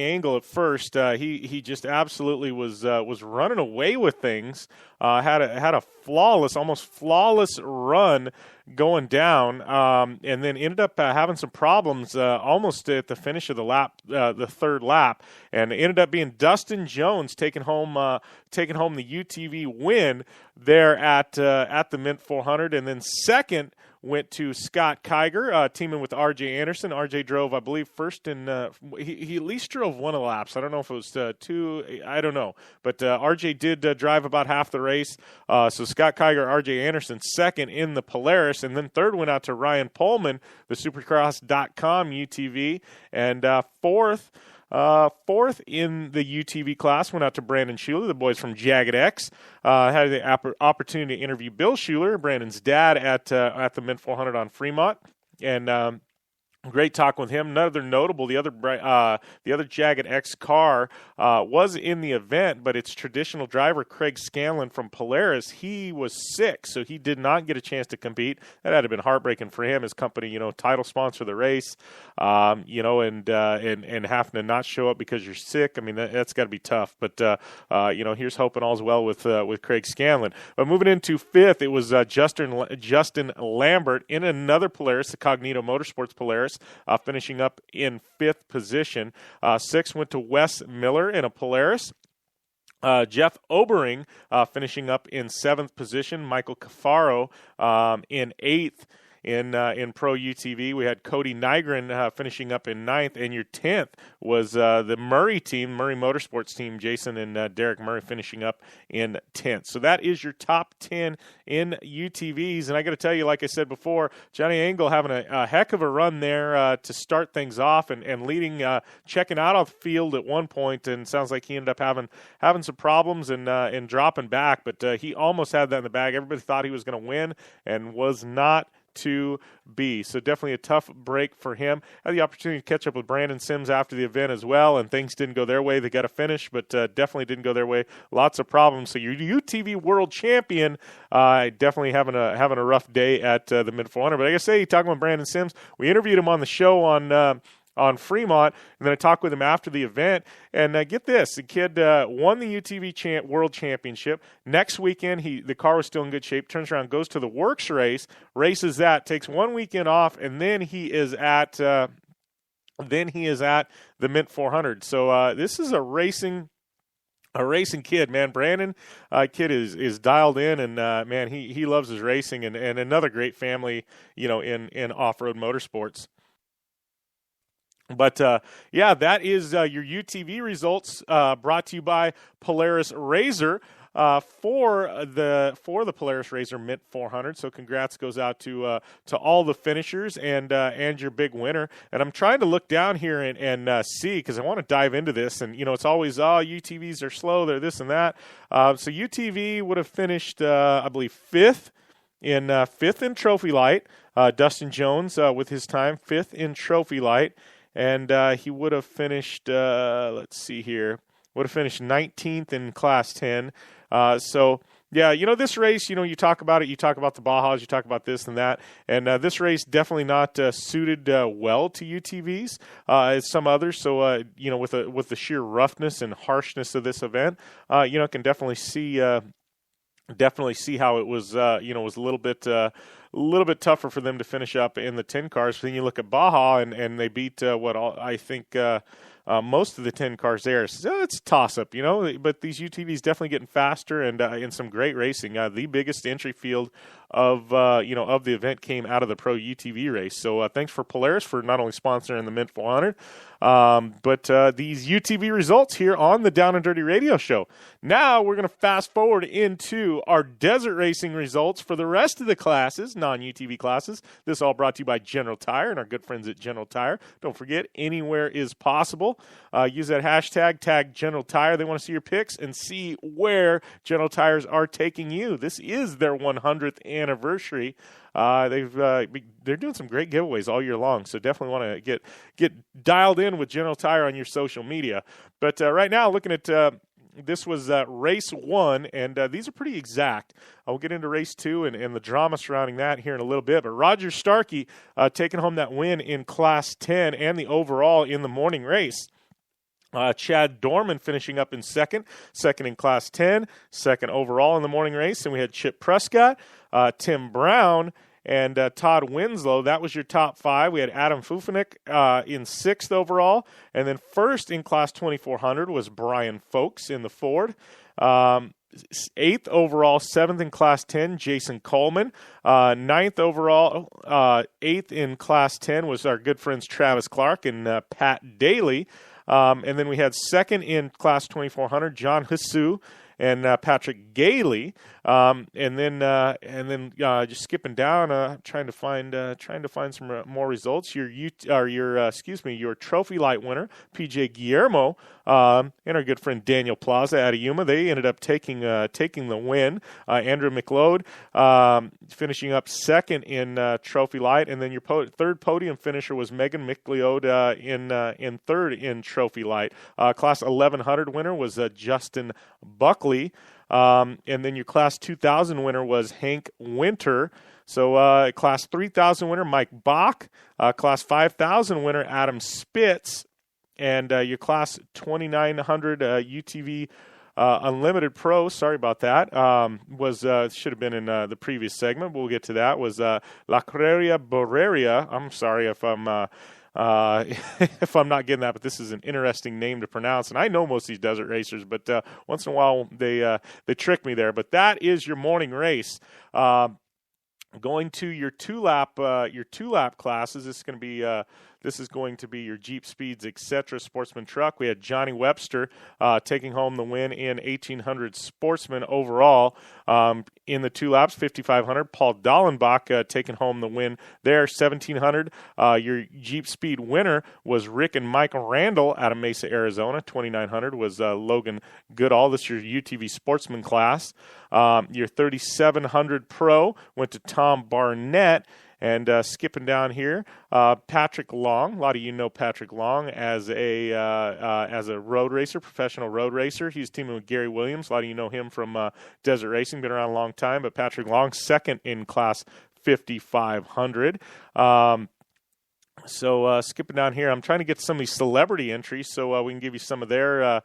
Angle at first. He just absolutely was running away with things. Had a almost flawless run going down, and then ended up having some problems almost at the finish of the lap, the third lap, and it ended up being Dustin Jones taking home the UTV win there at the Mint 400, and then second went to Scott Kiger, teaming with R.J. Anderson. R.J. drove, I believe, first in he at least drove one of the laps. I don't know if it was two. I don't know. But R.J. did drive about half the race. So Scott Kiger, R.J. Anderson, second in the Polaris. And then third went out to Ryan Pullman, the Supercross.com UTV. And fourth in the UTV class went out to Brandon Schuler, the boys from Jagged X. Had the opportunity to interview Bill Schuler, Brandon's dad, at the Mint 400 on Fremont, and great talk with him. Another notable, the other Jagged X car was in the event, but its traditional driver, Craig Scanlon from Polaris, he was sick, so he did not get a chance to compete. That had to have been heartbreaking for him. His company, title sponsor the race, and having to not show up because you're sick. I mean, that's got to be tough. But here's hoping all's well with Craig Scanlon. But moving into fifth, it was Justin Lambert in another Polaris, the Cognito Motorsports Polaris. Finishing up in fifth position. Sixth went to Wes Miller in a Polaris. Jeff Obering finishing up in seventh position. Michael Cafaro in eighth. In Pro UTV, we had Cody Nygren finishing up in ninth, and your 10th was the Murray team, Murray Motorsports team, Jason and Derek Murray finishing up in 10th. So that is your top 10 in UTVs, and I got to tell you, like I said before, Johnny Angle having a heck of a run there to start things off, and leading, checking out of the field at one point, and sounds like he ended up having some problems and dropping back, but he almost had that in the bag. Everybody thought he was going to win, and was not to be. So definitely a tough break for him. Had the opportunity to catch up with Brandon Sims after the event as well, and things didn't go their way. They got a finish, but definitely didn't go their way. Lots of problems. So your UTV world champion definitely having a rough day at the Mid 400. But like I say, talking with Brandon Sims, we interviewed him on the show on Fremont, and then I talked with him after the event, and get this, the kid won the UTV World Championship. Next weekend, the car was still in good shape, turns around, goes to the Works race, races that, takes 1 weekend off, and then he is at the Mint 400. So this is a racing kid, man. Brandon, kid is dialed in, and man, he loves his racing, and another great family, in off-road motorsports. But, that is your UTV results brought to you by Polaris Razor for the Polaris Razor Mint 400. So congrats goes out to all the finishers and your big winner. And I'm trying to look down here and see, because I want to dive into this. And, it's always, UTVs are slow, they're this and that. So UTV would have finished, I believe, fifth in Trophy Light. Dustin Jones with his time, fifth in Trophy Light. And he would have finished, let's see here, would have finished 19th in Class 10. So, yeah, this race, you talk about it, you talk about the Bajas, you talk about this and that, and this race definitely not suited well to UTVs as some others. So, with the sheer roughness and harshness of this event, can definitely see how it was, was a little bit tougher for them to finish up in the 10 cars. But then you look at Baja, and they beat most of the 10 cars there. So it's a toss-up, but these UTVs definitely getting faster and in some great racing. The biggest entry field of the event came out of the Pro UTV race. So thanks for Polaris for not only sponsoring the Mint 400, but these UTV results here on the Down and Dirty Radio Show. Now we're going to fast forward into our desert racing results for the rest of the classes, non-UTV classes. This all brought to you by General Tire and our good friends at General Tire. Don't forget, anywhere is possible. Use that hashtag, tag General Tire. They want to see your pics and see where General Tires are taking you. This is their 100th anniversary. They're doing some great giveaways all year long, so definitely want to get dialed in with General Tire on your social media. But right now, looking at this was race 1, and these are pretty exact. I'll get into race 2 and the drama surrounding that here in a little bit. But Roger Starkey taking home that win in Class 10 and the overall in the morning race. Chad Dorman finishing up in second in Class 10, second overall in the morning race. And we had Chip Prescott, Tim Brown, and Todd Winslow. That was your top 5. We had Adam Fufanik in 6th overall. And then first in Class 2400 was Brian Folks in the Ford. 8th overall, 7th in Class 10, Jason Coleman. 9th overall, 8th in Class 10 was our good friends Travis Clark and Pat Daly. And then we had second in Class 2400, John Hasu and Patrick Gailey, and then just skipping down, trying to find some more results. Your trophy light winner, PJ Guillermo, and our good friend Daniel Plaza out of Yuma. They ended up taking the win. Andrew McLeod finishing up second in trophy light, and then your third podium finisher was Megan McLeod in third in trophy light. Class 1100 winner was Justin Buckley. And then your Class 2000 winner was Hank Winter. So Class 3000 winner, Mike Bach. Class 5000 winner, Adam Spitz. And your Class 2900 UTV Unlimited Pro, sorry about that, should have been in the previous segment, but we'll get to that, was La Carrera Borreria. I'm sorry if I'm if I'm not getting that, but this is an interesting name to pronounce. And I know most of these desert racers, but once in a while they trick me there. But that is your morning race. Going to your two lap classes. This is going to be your Jeep Speeds, etc. Sportsman Truck. We had Johnny Webster taking home the win in 1800 Sportsman overall in the 2 laps, 5500. Paul Dallenbach taking home the win there, 1700. Your Jeep Speed winner was Rick and Mike Randall out of Mesa, Arizona. 2900 was Logan Goodall. This is your UTV Sportsman class. Your 3700 Pro went to Tom Barnett. And skipping down here, Patrick Long. A lot of you know Patrick Long as a road racer, professional road racer. He's teaming with Gary Williams. A lot of you know him from desert racing, been around a long time. But Patrick Long, second in Class 5500. So skipping down here, I'm trying to get some of these celebrity entries so we can give you some of their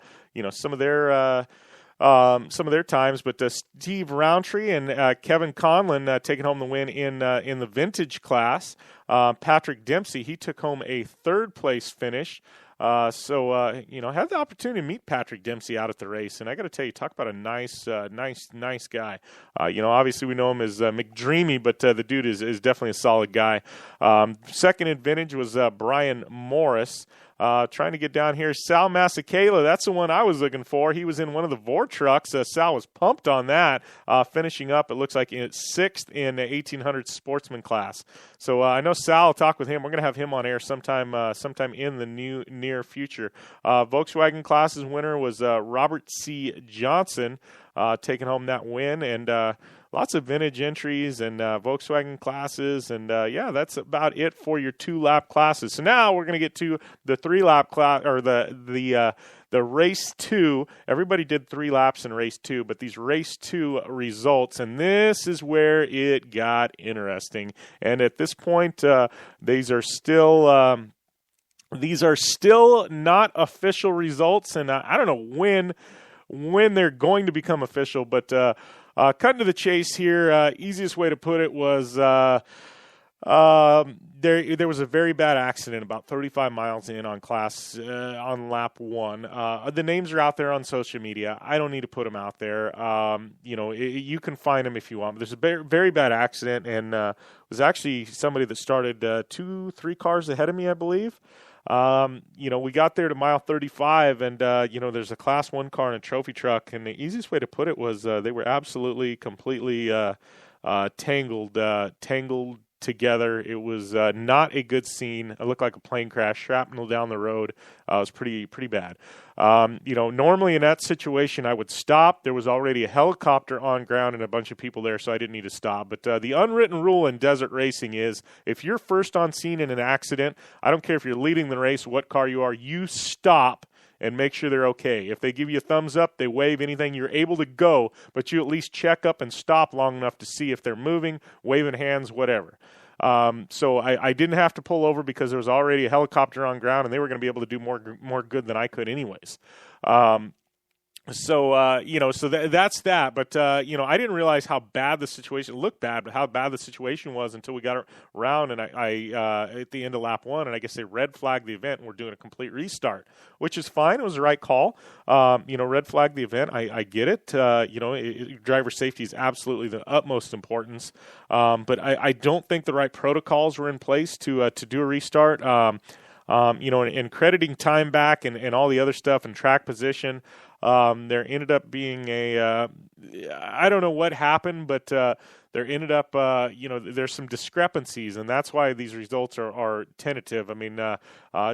times, but Steve Roundtree and Kevin Conlon taking home the win in the vintage class. Patrick Dempsey, he took home a third place finish. I had the opportunity to meet Patrick Dempsey out at the race, and I got to tell you, talk about a nice guy. Obviously we know him as McDreamy, but the dude is definitely a solid guy. Second in vintage was Brian Morris. Trying to get down here, Sal Masakela, that's the one I was looking for. He was in one of the Vor trucks. Sal was pumped on that, finishing up, it looks like, in 6th in the 1800 Sportsman class. So I know Sal, I'll talk with him. We're going to have him on air sometime in the near future. Volkswagen class's winner was Robert C. Johnson, taking home that win, and lots of vintage entries and Volkswagen classes, and that's about it for your 2-lap classes. So now we're going to get to the 3-lap class, or the race 2. Everybody did 3 laps in race 2, but these race 2 results, and this is where it got interesting. And at this point, these are still not official results, and I don't know when they're going to become official, but cutting to the chase here, easiest way to put it was There was a very bad accident about 35 miles in on on lap 1. The names are out there on social media. I don't need to put them out there. You can find them if you want. But there's a very, very bad accident, and it was actually somebody that started 2-3 cars ahead of me, I believe. We got there to mile 35, and there's a Class 1 car and a trophy truck, and the easiest way to put it was they were absolutely, completely tangled together. It was not a good scene. It looked like a plane crash, shrapnel down the road. It was pretty bad. Normally in that situation, I would stop. There was already a helicopter on ground and a bunch of people there, so I didn't need to stop. But the unwritten rule in desert racing is if you're first on scene in an accident, I don't care if you're leading the race, what car you are, you stop and make sure they're okay. If they give you a thumbs up, they wave, anything, you're able to go, but you at least check up and stop long enough to see if they're moving, waving hands, whatever. So I didn't have to pull over because there was already a helicopter on ground, and they were going to be able to do more good than I could anyways. That's that. But, I didn't realize how bad the situation looked bad, but how bad the situation was until we got around and I at the end of lap 1, and I guess they red flagged the event and we're doing a complete restart, which is fine. It was the right call. Red flag the event. I get it. Driver safety is absolutely the utmost importance. But I don't think the right protocols were in place to do a restart. And crediting time back and all the other stuff and track position, there ended up being I don't know what happened, but there ended up, there's some discrepancies, and that's why these results are tentative. I mean,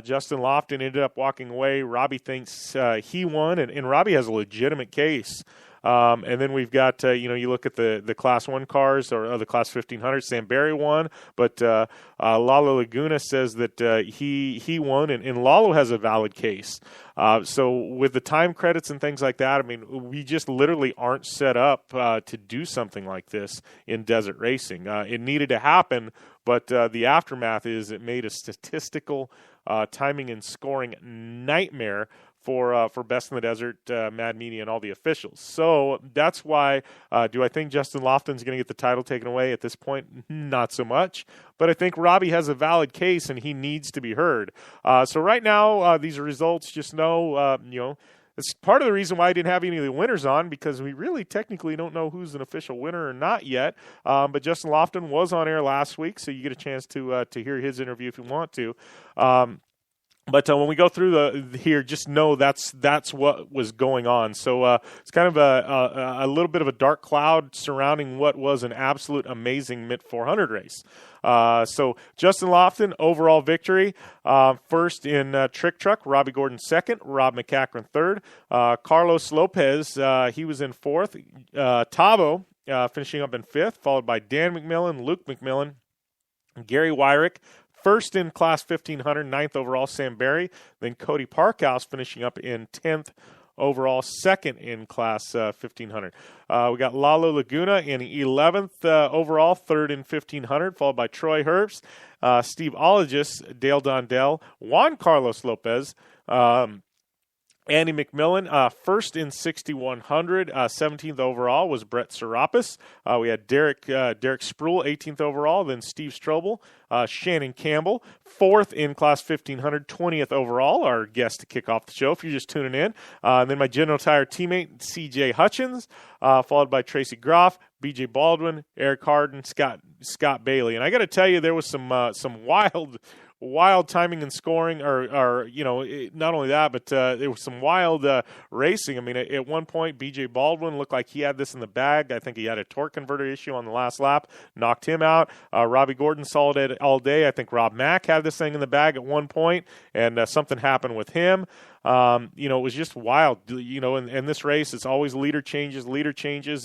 Justin Lofton ended up walking away. Robbie thinks he won, and Robbie has a legitimate case. And then we've got, you look at the Class 1 cars or the Class 1500, Sam Barry won, but Lalo Laguna says that he won, and Lalo has a valid case. So with the time credits and things like that, I mean, we just literally aren't set up to do something like this in desert racing. It needed to happen, but the aftermath is it made a statistical timing and scoring nightmare for Best in the Desert, Mad Media, and all the officials. So that's why, do I think Justin Lofton's going to get the title taken away at this point? Not so much. But I think Robbie has a valid case, and he needs to be heard. So right now, these results, just know, it's part of the reason why I didn't have any of the winners on, because we really technically don't know who's an official winner or not yet. But Justin Lofton was on air last week, so you get a chance to hear his interview if you want to. But when we go through here, just know that's what was going on. So it's kind of a little bit of a dark cloud surrounding what was an absolute amazing Mid 400 race. So Justin Lofton, overall victory. First in Trick Truck, Robbie Gordon second, Rob McCachran third. Carlos Lopez, he was in fourth. Tavo finishing up in fifth, followed by Dan McMillan, Luke McMillan, Gary Wyrick. First in Class 1500, ninth overall, Sam Barry. Then Cody Parkhouse finishing up in 10th overall, second in Class 1500. We got Lalo Laguna in 11th overall, third in 1500, followed by Troy Herbst, Steve Ologis, Dale Dondell, Juan Carlos Lopez, Andy McMillan, first in 6,100, 17th overall was Brett Serapis. We had Derek Spruill, 18th overall, then Steve Strobel, Shannon Campbell, fourth in Class 1500, 20th overall, our guest to kick off the show if you're just tuning in. And then my General Tire teammate, C.J. Hutchins, followed by Tracy Groff, B.J. Baldwin, Eric Harden, Scott Bailey. And I got to tell you, there was some wild timing and scoring, or not only that, but there was some wild racing. I mean, at one point, B.J. Baldwin looked like he had this in the bag. I think he had a torque converter issue on the last lap, knocked him out. Robbie Gordon solid it all day. I think Rob Mack had this thing in the bag at one point, and something happened with him. It was just wild. In this race, it's always leader changes,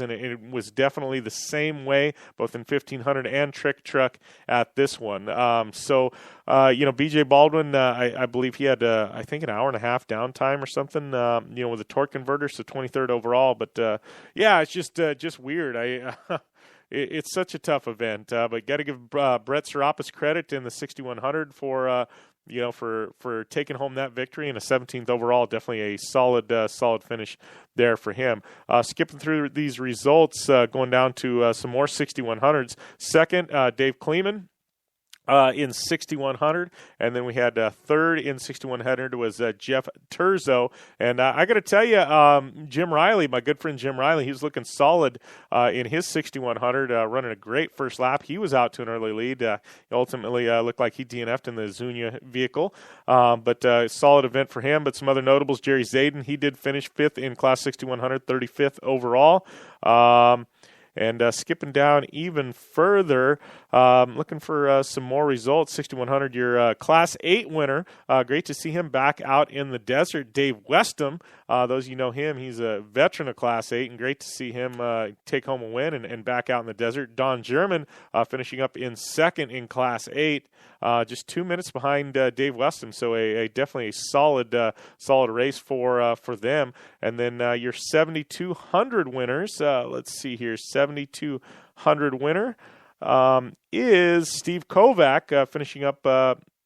and it was definitely the same way, both in 1500 and Trick Truck at this one. B.J. Baldwin, I believe he had, I think, an hour and a half downtime or something, with a torque converter, so 23rd overall. But, it's just weird. It's such a tough event, but got to give Brett Serapis credit in the 6,100 for taking home that victory, and a 17th overall. Definitely a solid finish there for him. Skipping through these results, going down to some more 6,100s. Second, Dave Kleeman. in 6,100, and then we had third in 6,100 was Jeff Terzo. And I got to tell you, Jim Riley, my good friend Jim Riley, he was looking solid in his 6,100, running a great first lap. He was out to an early lead. He ultimately looked like he DNF'd in the Zunia vehicle, but solid event for him. But some other notables, Jerry Zayden, he did finish 5th in Class 6,100, 35th overall. And skipping down even further, looking for some more results. 6,100, your Class 8 winner. Great to see him back out in the desert. Dave Westham, those of you know him, he's a veteran of Class 8, and great to see him take home a win and back out in the desert. Don German finishing up in 2nd in Class 8. Just 2 minutes behind Dave Westham, so a definitely a solid race for them. And then your 7,200 winners. Let's see here, 7,200 winner is Steve Kovac, finishing up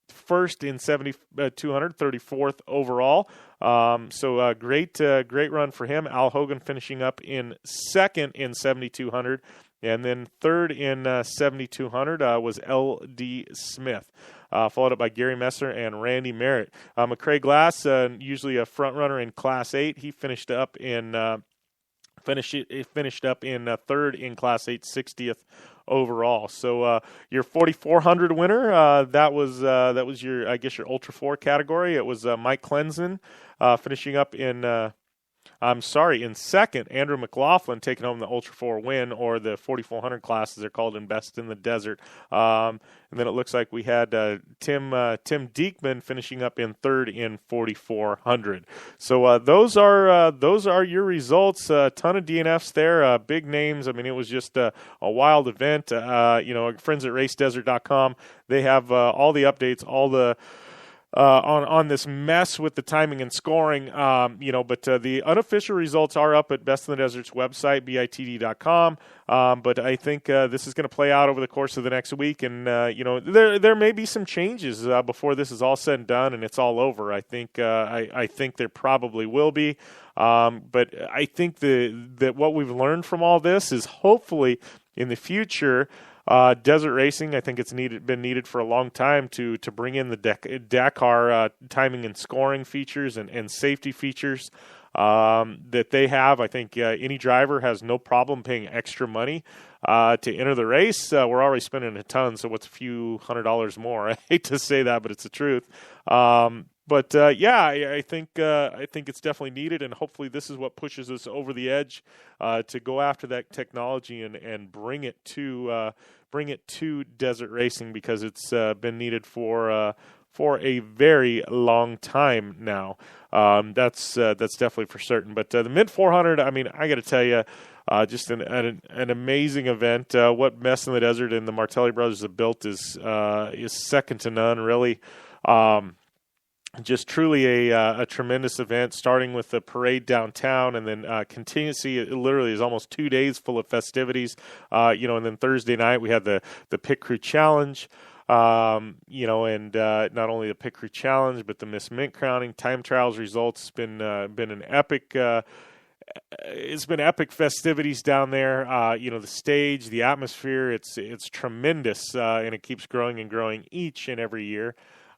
first in 7,200, 34th overall. So great run for him. Al Hogan finishing up in 2nd in 7,200. And then third in 7,200 was L.D. Smith, followed up by Gary Messer and Randy Merritt. McCrae Glass, usually a front runner in Class 8, he finished up in third in Class 8, 60th overall. So your 4,400 winner, that was your, I guess, your Ultra 4 category. It was Mike Clenson finishing up in. in 2nd, Andrew McLaughlin taking home the Ultra 4 win, or the 4,400 class, as they're called in Best in the Desert. And then it looks like we had Tim Diekman finishing up in 3rd in 4,400. So those are your results. A ton of DNFs there, big names. I mean, it was just a wild event. Friends at RaceDesert.com, they have all the updates, all the on this mess with the timing and scoring, but the unofficial results are up at Best in the Desert's website, bitd.com. But I think this is going to play out over the course of the next week, and there may be some changes before this is all said and done and it's all over. I think I think there probably will be, but I think that what we've learned from all this is hopefully in the future. Desert racing, I think it's been needed for a long time to bring in the Dakar timing and scoring features and safety features that they have. I think any driver has no problem paying extra money to enter the race. We're already spending a ton, so what's a few $100 more? I hate to say that, but it's the truth. I think it's definitely needed, and hopefully this is what pushes us over the edge to go after that technology and bring it to desert racing, because it's been needed for a very long time now. That's definitely for certain. But the mid 400, I mean, I got to tell you, just an amazing event. What Best in the Desert and the Martelli brothers have built is second to none, really. Just truly a tremendous event, starting with the parade downtown, and then continuously, it literally is almost 2 days full of festivities. And then Thursday night we had the Pit Crew Challenge, and not only the Pit Crew Challenge, but the Miss Mint crowning, time trials results. It's been an epic. It's been epic festivities down there. The stage, the atmosphere, it's tremendous, and it keeps growing and growing each and every year.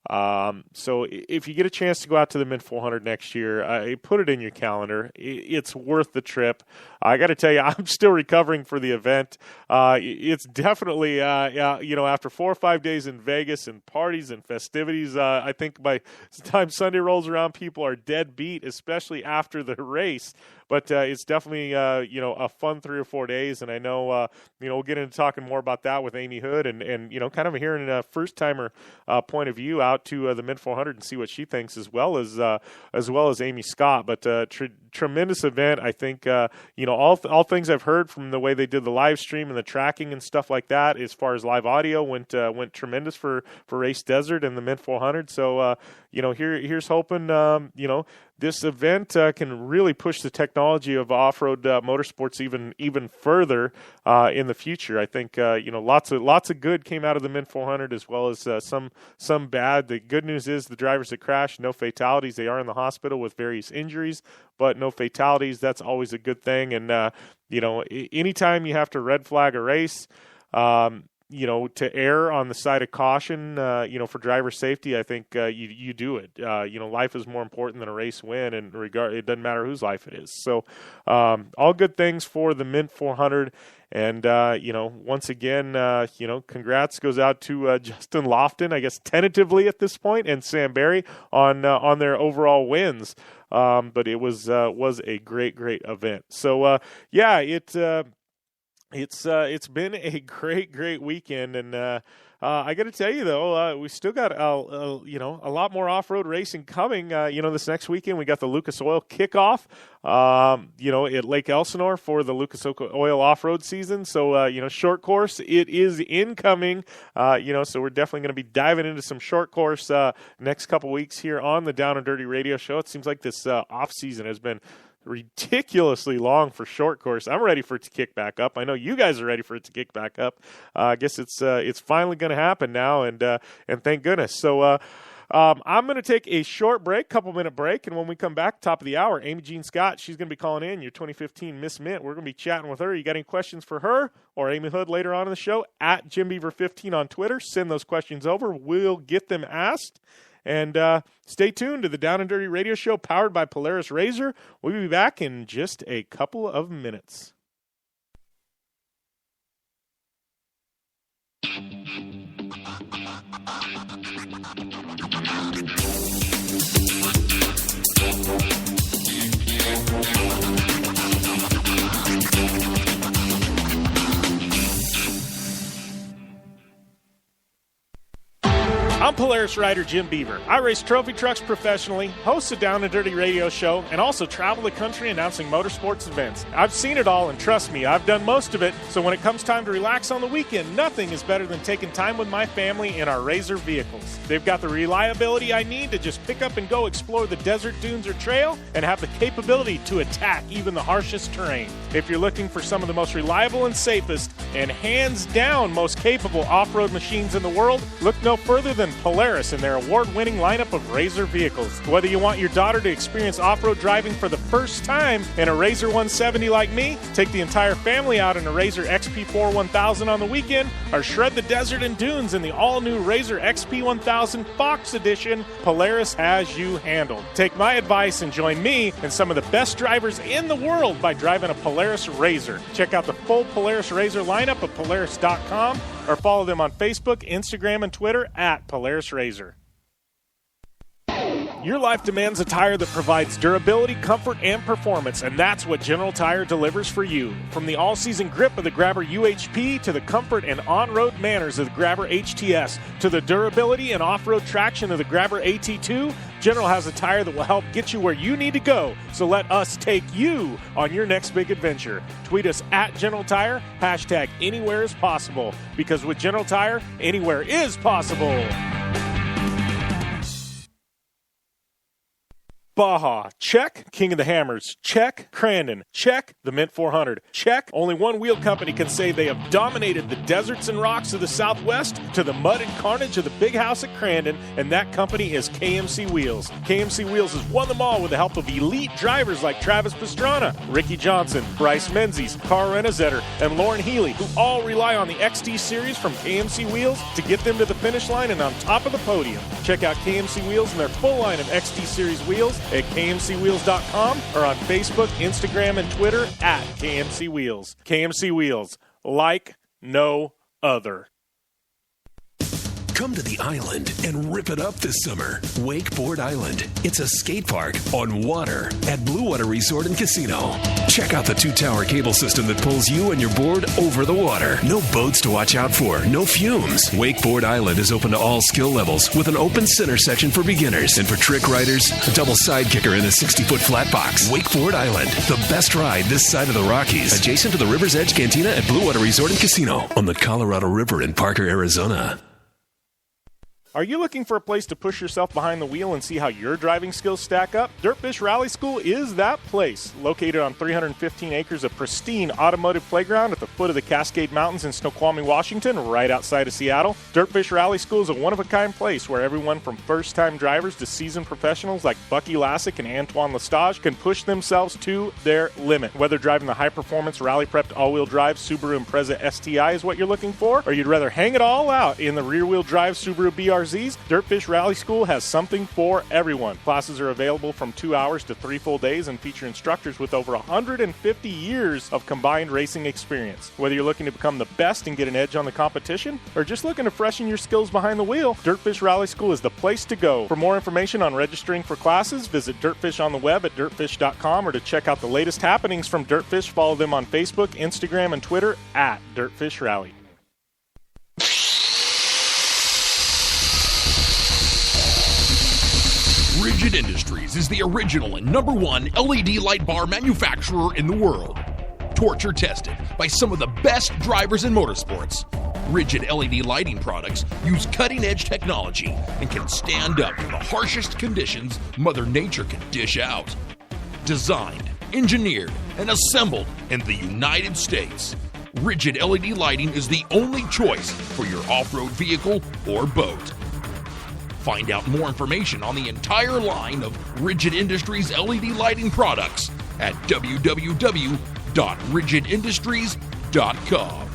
So if you get a chance to go out to the Mid 400 next year, put it in your calendar. It's worth the trip. I got to tell you, I'm still recovering for the event. It's definitely, after 4 or 5 days in Vegas and parties and festivities, I think by the time Sunday rolls around, people are dead beat, especially after the race. But it's definitely, a fun 3 or 4 days. And I know, we'll get into talking more about that with Ami Houde and kind of hearing a first-timer point of view out to the Mid 400 and see what she thinks, as well as Amy Scott. But tremendous event. I think, all things I've heard from the way they did the live stream and the tracking and stuff like that, as far as live audio, went tremendous for Race Desert and the Mid 400. So, here's hoping, this event can really push the technology of off-road motorsports even further in the future. I think lots of good came out of the Mid 400, as well as some bad. The good news is the drivers that crashed, no fatalities. They are in the hospital with various injuries, but no fatalities. That's always a good thing. And anytime you have to red flag a race, to err on the side of caution, for driver safety, I think you do it. Life is more important than a race win, and it doesn't matter whose life it is. So all good things for the Mint 400. And, once again, congrats goes out to Justin Lofton, I guess tentatively at this point, and Sam Barry on their overall wins. But it was a great event. So, it's been a great weekend, and I got to tell you though, we still got a lot more off-road racing coming. This next weekend we got the Lucas Oil kickoff, at Lake Elsinore for the Lucas Oil off-road season. So short course, it is incoming. So we're definitely going to be diving into some short course next couple weeks here on the Down and Dirty Radio Show. It seems like this off season has been ridiculously long for short course. I'm ready for it to kick back up. I know you guys are ready for it to kick back up. I guess it's finally going to happen now, and thank goodness. So I'm going to take a short break, couple-minute break, and when we come back, top of the hour, Amy Jean Scott, she's going to be calling in, your 2015 Miss Mint. We're going to be chatting with her. You got any questions for her or Ami Houde later on in the show? At JimBeaver15 on Twitter. Send those questions over. We'll get them asked. And stay tuned to the Down and Dirty Radio Show powered by Polaris Razor. We'll be back in just a couple of minutes. I'm Polaris rider Jim Beaver. I race trophy trucks professionally, host a Down and Dirty radio show, and also travel the country announcing motorsports events. I've seen it all, and trust me, I've done most of it, so when it comes time to relax on the weekend, nothing is better than taking time with my family in our Razor vehicles. They've got the reliability I need to just pick up and go explore the desert, dunes, or trail, and have the capability to attack even the harshest terrain. If you're looking for some of the most reliable and safest, and hands down most capable off-road machines in the world, look no further than Polaris and their award-winning lineup of Razor vehicles. Whether you want your daughter to experience off-road driving for the first time in a Razor 170 like me, take the entire family out in a Razor XP4 1000 on the weekend, or shred the desert and dunes in the all-new Razor XP 1000 Fox Edition, Polaris has you handled. Take my advice and join me and some of the best drivers in the world by driving a Polaris Razor. Check out the full Polaris Razor lineup at Polaris.com or follow them on Facebook, Instagram, and Twitter at Polaris Razor. Your life demands a tire that provides durability, comfort, and performance, and that's what General Tire delivers for you. From the all-season grip of the Grabber UHP to the comfort and on-road manners of the Grabber HTS to the durability and off-road traction of the Grabber AT2, General has a tire that will help get you where you need to go. So let us take you on your next big adventure. Tweet us at General Tire, hashtag anywhere is possible, because with General Tire, anywhere is possible. Baja, check. King of the Hammers, check. Crandon, check. The Mint 400, check. Only one wheel company can say they have dominated the deserts and rocks of the Southwest to the mud and carnage of the big house at Crandon, and that company is KMC Wheels. KMC Wheels has won them all with the help of elite drivers like Travis Pastrana, Ricky Johnson, Bryce Menzies, Carl Renazetter, and Lauren Healy, who all rely on the XD Series from KMC Wheels to get them to the finish line and on top of the podium. Check out KMC Wheels and their full line of XD Series wheels at KMCWheels.com or on Facebook, Instagram, and Twitter at KMC Wheels. KMC Wheels, like no other. Come to the island and rip it up this summer. Wakeboard Island. It's a skate park on water at Blue Water Resort and Casino. Check out the 2-tower cable system that pulls you and your board over the water. No boats to watch out for. No fumes. Wakeboard Island is open to all skill levels with an open center section for beginners. And for trick riders, a double side kicker and a 60-foot flat box. Wakeboard Island. The best ride this side of the Rockies. Adjacent to the River's Edge Cantina at Blue Water Resort and Casino on the Colorado River in Parker, Arizona. Are you looking for a place to push yourself behind the wheel and see how your driving skills stack up? Dirtfish Rally School is that place. Located on 315 acres of pristine automotive playground at the foot of the Cascade Mountains in Snoqualmie, Washington, right outside of Seattle, Dirtfish Rally School is a one-of-a-kind place where everyone from first-time drivers to seasoned professionals like Bucky Lassick and Antoine Lestage can push themselves to their limit. Whether driving the high-performance, rally-prepped all-wheel drive Subaru Impreza STI is what you're looking for, or you'd rather hang it all out in the rear-wheel drive Subaru BRZs, Dirtfish Rally School has something for everyone. Classes are available from 2 hours to 3 full days and feature instructors with over 150 years of combined racing experience. Whether you're looking to become the best and get an edge on the competition, or just looking to freshen your skills behind the wheel, Dirtfish Rally School is the place to go. For more information on registering for classes, visit Dirtfish on the web at dirtfish.com, or to check out the latest happenings from Dirtfish, follow them on Facebook, Instagram, and Twitter at Dirtfish Rally. Rigid Industries is the original and #1 LED light bar manufacturer in the world. Torture tested by some of the best drivers in motorsports. Rigid LED lighting products use cutting-edge technology and can stand up to the harshest conditions Mother Nature can dish out. Designed, engineered, and assembled in the United States, Rigid LED lighting is the only choice for your off-road vehicle or boat. Find out more information on the entire line of Rigid Industries LED lighting products at www.rigidindustries.com.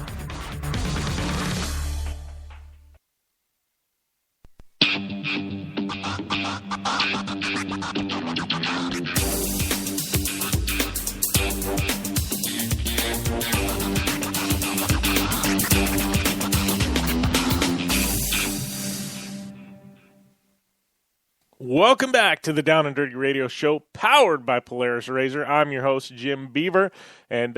Welcome back to the Down and Dirty Radio Show, powered by Polaris Razor. I'm your host, Jim Beaver. And,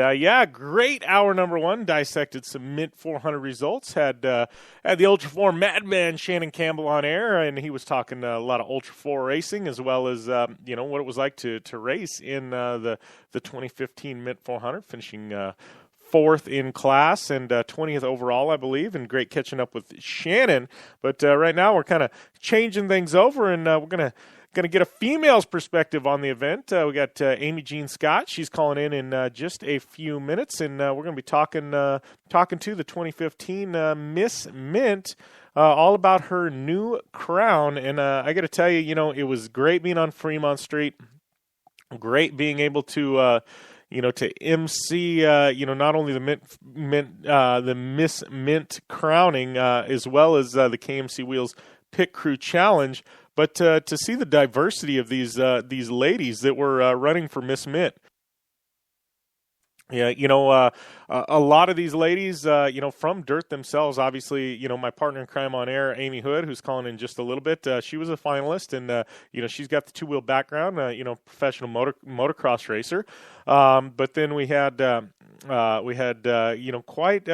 great hour number one. Dissected some mid-400 results. Had the Ultra 4 madman Shannon Campbell on air, and he was talking a lot of Ultra 4 racing, as well as, what it was like to race in the 2015 mid-400, finishing fourth in class and 20th overall, I believe, and great catching up with Shannon. But right now we're kind of changing things over, and we're gonna get a female's perspective on the event. We got Amy Jean Scott. She's calling in just a few minutes, and we're going to be talking to the 2015 Miss Mint. All about her new crown. And I got to tell you, it was great being on Fremont Street. Great being able to MC, not only the Miss Mint crowning, as well as the KMC Wheels Pit Crew Challenge, but to see the diversity of these ladies that were running for Miss Mint. Yeah, a lot of these ladies, from dirt themselves, obviously, my partner in crime on air, Ami Houde, who's calling in just a little bit, she was a finalist, and, she's got the two-wheel background, professional motocross racer. But then we had quite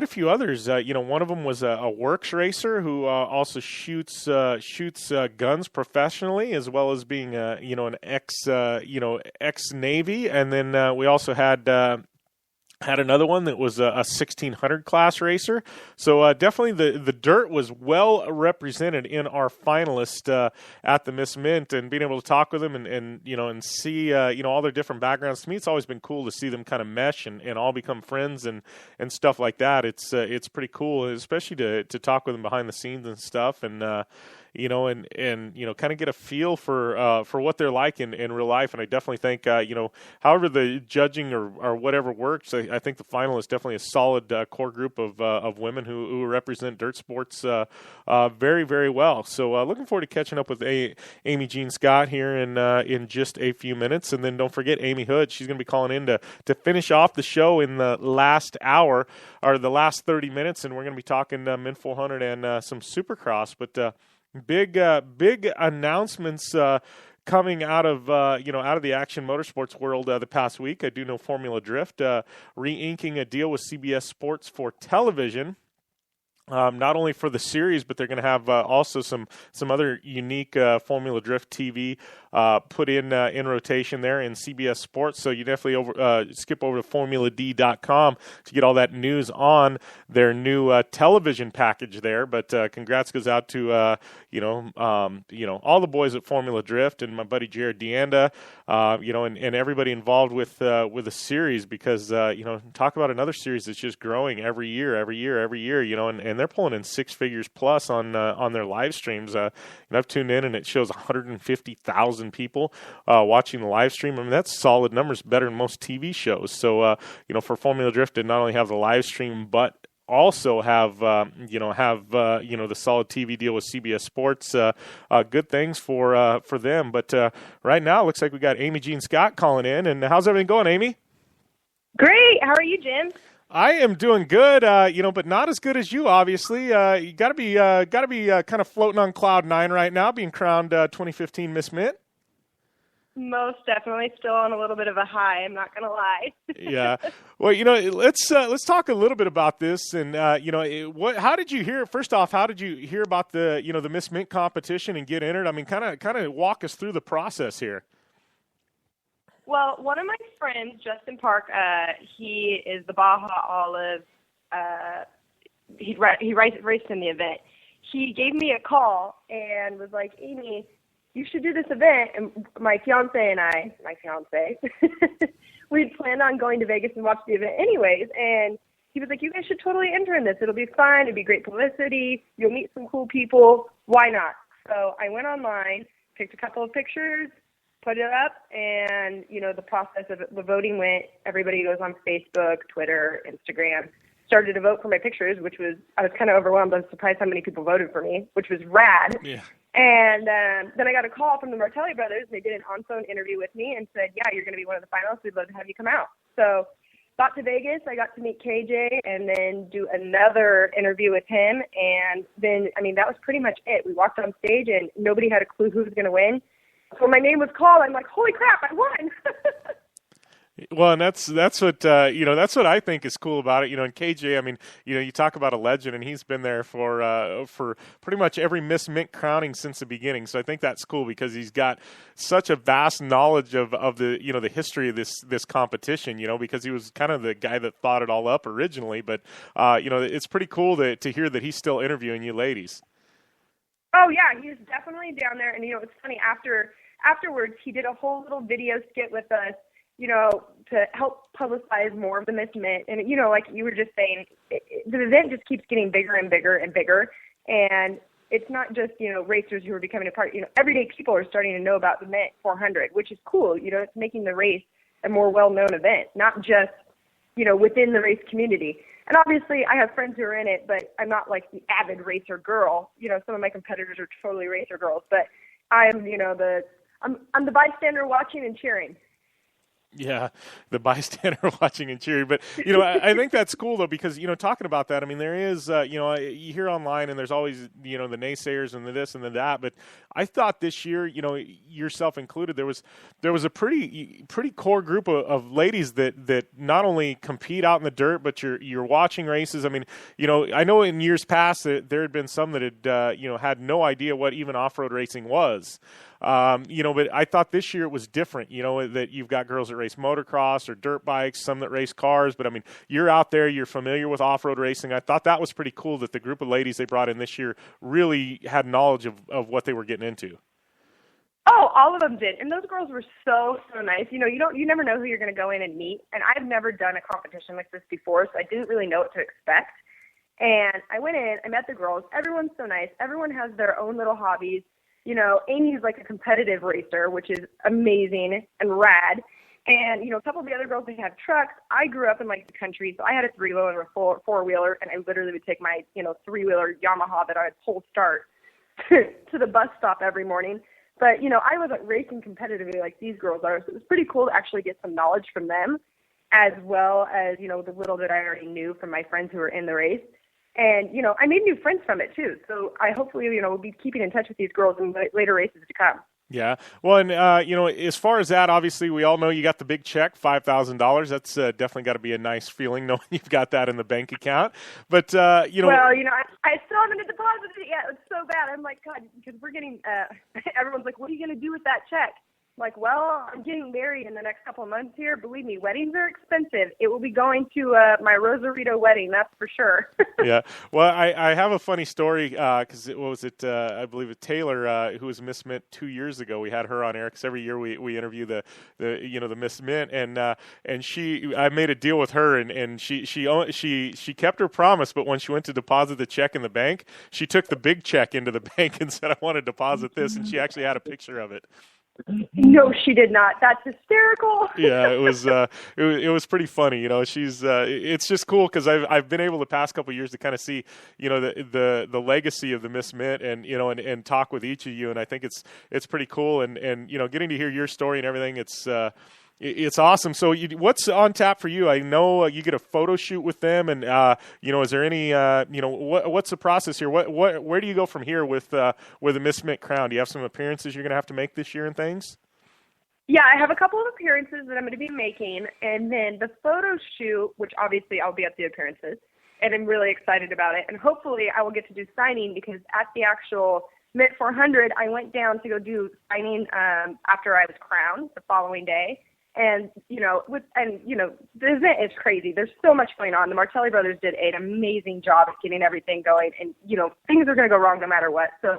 a few others. One of them was a works racer who also shoots guns professionally, as well as being an ex-Navy. And then we also had another one that was a 1600 class racer. So definitely the dirt was well represented in our finalists at the Miss Mint, and being able to talk with them and see all their different backgrounds. To me, it's always been cool to see them kind of mesh and all become friends and stuff like that. It's pretty cool, especially to talk with them behind the scenes and stuff, and kind of get a feel for what they're like in real life. And I definitely think, however the judging or whatever works, I think the final is definitely a solid core group of women who represent dirt sports very, very well. So looking forward to catching up with Amy Jean Scott here in just a few minutes. And then don't forget Ami Houde. She's going to be calling in to finish off the show in the last hour or the last 30 minutes. And we're going to be talking Min 400 and some Supercross. But big announcements coming out of the action motorsports world the past week. I do know Formula Drift re-inking a deal with CBS Sports for television. Not only for the series, but they're going to have also some other unique Formula Drift TV put in rotation there in CBS Sports. So you definitely skip over to FormulaD.com to get all that news on their new television package there. But congrats goes out to all the boys at Formula Drift and my buddy Jared Deanda, and everybody involved with the series, because talk about another series that's just growing every year, and they're pulling in six figures plus on their live streams. I've tuned in and it shows 150,000 people watching the live stream. I mean, that's solid numbers, better than most TV shows. So for Formula Drift to not only have the live stream but also have the solid TV deal with CBS Sports, good things for them. But right now, it looks like we got Amy Jean Scott calling in. And how's everything going, Amy? Great. How are you, Jim? I am doing good, but not as good as you. Obviously, you got to be kind of floating on cloud nine right now, being crowned 2015 Miss Mint. Most definitely, still on a little bit of a high. I'm not going to lie. Yeah. Well, let's talk a little bit about this. And how did you hear? First off, how did you hear about the Miss Mint competition and get entered? I mean, kind of walk us through the process here. Well, one of my friends, Justin Park, he is the Baja Olive. He raced in the event. He gave me a call and was like, Amy, you should do this event. And my fiance, we'd planned on going to Vegas and watch the event anyways. And he was like, you guys should totally enter in this. It'll be fun. It'll be great publicity. You'll meet some cool people. Why not? So I went online, picked a couple of pictures, put it up, and, the process of the voting went, everybody goes on Facebook, Twitter, Instagram, started to vote for my pictures, I was kind of overwhelmed. I was surprised how many people voted for me, which was rad. Yeah. And then I got a call from the Martelli brothers, and they did an on-phone interview with me and said, yeah, you're going to be one of the finalists. We'd love to have you come out. So got to Vegas. I got to meet KJ and then do another interview with him. And then, that was pretty much it. We walked on stage, and nobody had a clue who was going to win. So my name was called. I'm like, holy crap, I won. Well, and that's what I think is cool about it. And KJ, you talk about a legend, and he's been there for pretty much every Miss Mint crowning since the beginning. So I think that's cool because he's got such a vast knowledge of the the history of this competition. Because he was kind of the guy that thought it all up originally. But it's pretty cool to hear that he's still interviewing you ladies. Oh yeah, he's definitely down there. And it's funny, afterwards he did a whole little video skit with us, to help publicize more of the Miss Mint. And, like you were just saying, the event just keeps getting bigger and bigger and bigger. And it's not just, racers who are becoming a part. Everyday people are starting to know about the Mint 400, which is cool. It's making the race a more well-known event, not just, within the race community. And obviously I have friends who are in it, but I'm not like the avid racer girl. Some of my competitors are totally racer girls, but I'm, I'm the bystander watching and cheering. Yeah, the bystander watching and cheering. But, I think that's cool, though, because, talking about that, there is, you hear online and there's always, the naysayers and the this and the that. But I thought this year, yourself included, there was a pretty core group of ladies that not only compete out in the dirt, but you're watching races. I know in years past that there had been some that had, had no idea what even off-road racing was. But I thought this year it was different, that you've got girls that race motocross or dirt bikes, some that race cars. But, you're out there, you're familiar with off-road racing. I thought that was pretty cool that the group of ladies they brought in this year really had knowledge of what they were getting into. Oh, all of them did. And those girls were so nice. You never know who you're going to go in and meet. And I've never done a competition like this before, so I didn't really know what to expect. And I went in, I met the girls. Everyone's so nice. Everyone has their own little hobbies. Amy's like a competitive racer, which is amazing and rad. And, a couple of the other girls, they have trucks. I grew up in the country, so I had a 3-wheeler and a 4-wheeler, and I literally would take my, 3-wheeler Yamaha that I would pull start to the bus stop every morning. But, I wasn't racing competitively like these girls are, so it was pretty cool to actually get some knowledge from them, as well as, the little that I already knew from my friends who were in the race. And, I made new friends from it, too. So I hopefully, will be keeping in touch with these girls in later races to come. Yeah. Well, and, as far as that, obviously, we all know you got the big check, $5,000. That's definitely got to be a nice feeling knowing you've got that in the bank account. But, Well, I still haven't deposited it yet. It's so bad. I'm like, God, because we're getting, everyone's like, what are you going to do with that check? I'm like, well, I'm getting married in the next couple of months here. Believe me, weddings are expensive. It will be going to my Rosarito wedding, that's for sure. Yeah. Well, I have a funny story because I believe it Taylor, who was Miss Mint 2 years ago. We had her on air because every year we interview the Miss Mint, and I made a deal with her, and she kept her promise, but when she went to deposit the check in the bank, she took the big check into the bank and said, I want to deposit this, and she actually had a picture of it. No, she did not. That's hysterical. Yeah, it was pretty funny. She's it's just cool because I've been able the past couple of years to kind of see the legacy of the Miss Mint and talk with each of you, and I think it's pretty cool and getting to hear your story and everything. It's awesome. So what's on tap for you? I know you get a photo shoot with them, and is there any what's the process here? Where do you go from here with the Miss Mint crown? Do you have some appearances you're going to have to make this year and things? Yeah, I have a couple of appearances that I'm going to be making, and then the photo shoot, which obviously I'll be at the appearances, and I'm really excited about it. And hopefully I will get to do signing because at the actual Mint 400, I went down to go do signing after I was crowned the following day. And, the event is crazy. There's so much going on. The Martelli brothers did an amazing job at getting everything going. And, things are going to go wrong no matter what. So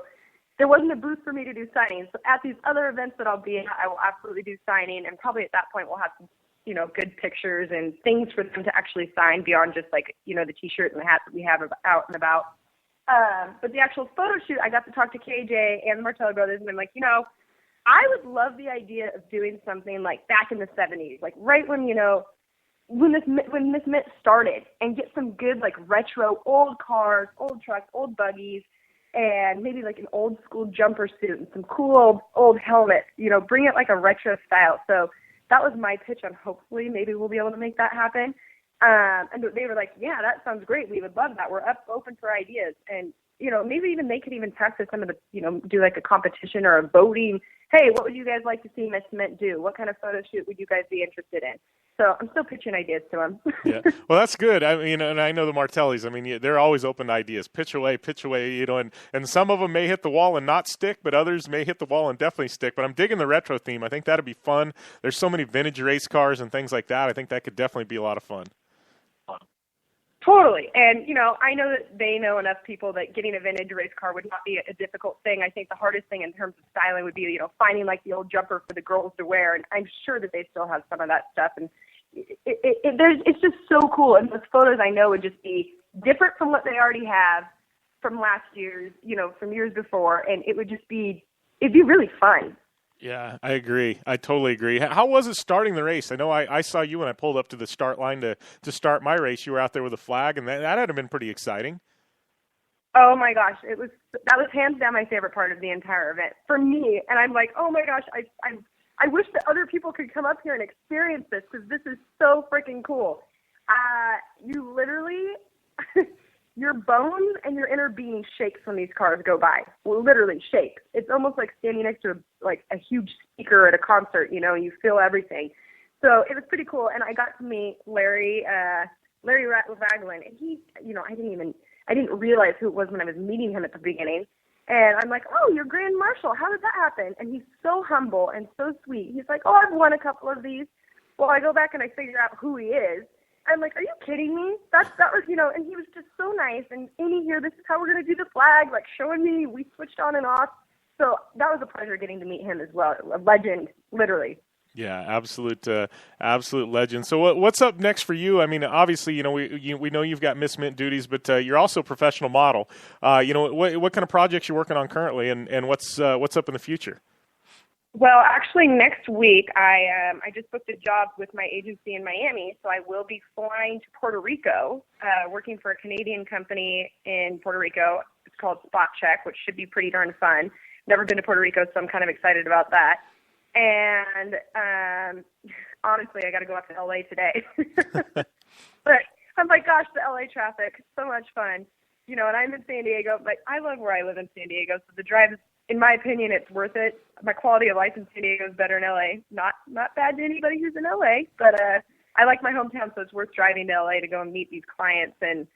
there wasn't a booth for me to do signings. So at these other events that I'll be at, I will absolutely do signing. And probably at that point we'll have some, good pictures and things for them to actually sign beyond just like, the T-shirt and the hat that we have out and about. But the actual photo shoot, I got to talk to KJ and the Martelli brothers. And I'm like, I would love the idea of doing something like back in the 70s, like right when Miss Mint started, and get some good like retro old cars, old trucks, old buggies, and maybe like an old school jumper suit and some cool old helmets. Bring it like a retro style. So that was my pitch on hopefully maybe we'll be able to make that happen. And they were like, yeah, that sounds great. We would love that. We're open for ideas. And maybe even they could even test some of the, do like a competition or a voting. Hey, what would you guys like to see Miss Mint do? What kind of photo shoot would you guys be interested in? So I'm still pitching ideas to them. Yeah, well, that's good. I mean, and I know the Martellis. I mean, they're always open to ideas. Pitch away, and some of them may hit the wall and not stick, but others may hit the wall and definitely stick. But I'm digging the retro theme. I think that'd be fun. There's so many vintage race cars and things like that. I think that could definitely be a lot of fun. Totally. And, I know that they know enough people that getting a vintage race car would not be a difficult thing. I think the hardest thing in terms of styling would be, finding like the old jumper for the girls to wear. And I'm sure that they still have some of that stuff. And it's just so cool. And those photos I know would just be different from what they already have from last year's, from years before. And it'd be really fun. Yeah, I agree. I totally agree. How was it starting the race? I know I saw you when I pulled up to the start line to start my race. You were out there with a flag, and that had been pretty exciting. Oh, my gosh. That was hands down my favorite part of the entire event for me. And I'm like, oh, my gosh, I wish that other people could come up here and experience this because this is so freaking cool. You literally – your bones and your inner being shakes when these cars go by. Well, literally shakes. It's almost like standing next to a huge speaker at a concert, you feel everything. So it was pretty cool. And I got to meet Larry Ragland, and he, I didn't realize who it was when I was meeting him at the beginning. And I'm like, oh, you're Grand Marshal. How did that happen? And he's so humble and so sweet. He's like, oh, I've won a couple of these. Well, I go back and I figure out who he is. I'm like, are you kidding me? That was, and he was just so nice. And Amy here, this is how we're going to do the flag, like showing me. We switched on and off. So that was a pleasure getting to meet him as well. A legend, literally. Yeah, absolute legend. So what's up next for you? I mean, obviously, we know you've got Miss Mint duties, but you're also a professional model. What kind of projects you're working on currently, and what's up in the future? Well, actually, next week I just booked a job with my agency in Miami, so I will be flying to Puerto Rico, working for a Canadian company in Puerto Rico. It's called Spot Check, which should be pretty darn fun. Never been to Puerto Rico, so I'm kind of excited about that. And honestly, I got to go out to LA today. But I'm like, gosh, the LA traffic, so much fun. And I'm in San Diego, but I love where I live in San Diego, so the drive is in my opinion, it's worth it. My quality of life in San Diego is better in LA. Not bad to anybody who's in LA, but I like my hometown, so it's worth driving to LA to go and meet these clients. And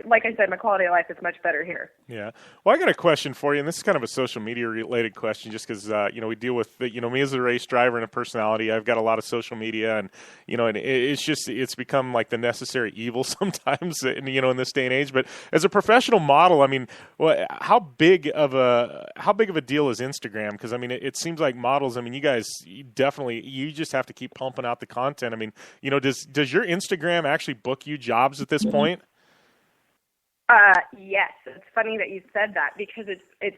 like I said, my quality of life is much better here. Yeah. Well, I got a question for you, and this is kind of a social media related question, just because we deal with me as a race driver and a personality. I've got a lot of social media, and and it's become like the necessary evil sometimes, in this day and age. But as a professional model, I mean, how big of a deal is Instagram? Because I mean, it seems like models. I mean, you guys you just have to keep pumping out the content. I mean, does your Instagram actually book you jobs at this point? Yes, it's funny that you said that, because it's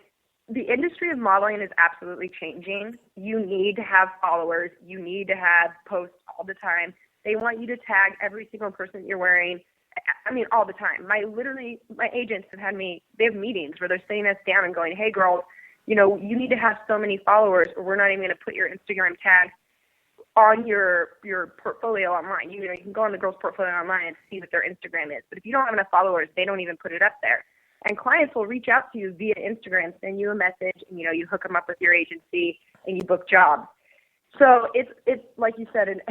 the industry of modeling is absolutely changing. You need to have followers. You need to have posts all the time. They want you to tag every single person you're wearing. I mean, all the time. My agents have they have meetings where they're sitting us down and going, hey girl, you need to have so many followers, or we're not even going to put your Instagram tag on your portfolio online. You can go on the girl's portfolio online and see what their Instagram is. But if you don't have enough followers, they don't even put it up there. And clients will reach out to you via Instagram, send you a message, and you hook them up with your agency and you book jobs. So it's like you said, and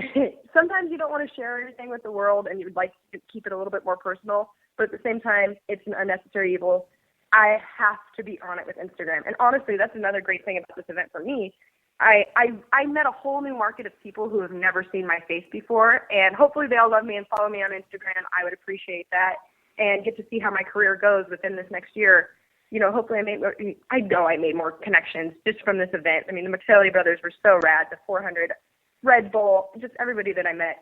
sometimes you don't want to share everything with the world, and you would like to keep it a little bit more personal. But at the same time, it's an unnecessary evil. I have to be on it with Instagram. And honestly, that's another great thing about this event for me. I met a whole new market of people who have never seen my face before, and hopefully they all love me and follow me on Instagram. I would appreciate that, and get to see how my career goes within this next year. Hopefully I made more connections just from this event. I mean, the McSally brothers were so rad, the 400, Red Bull, just everybody that I met.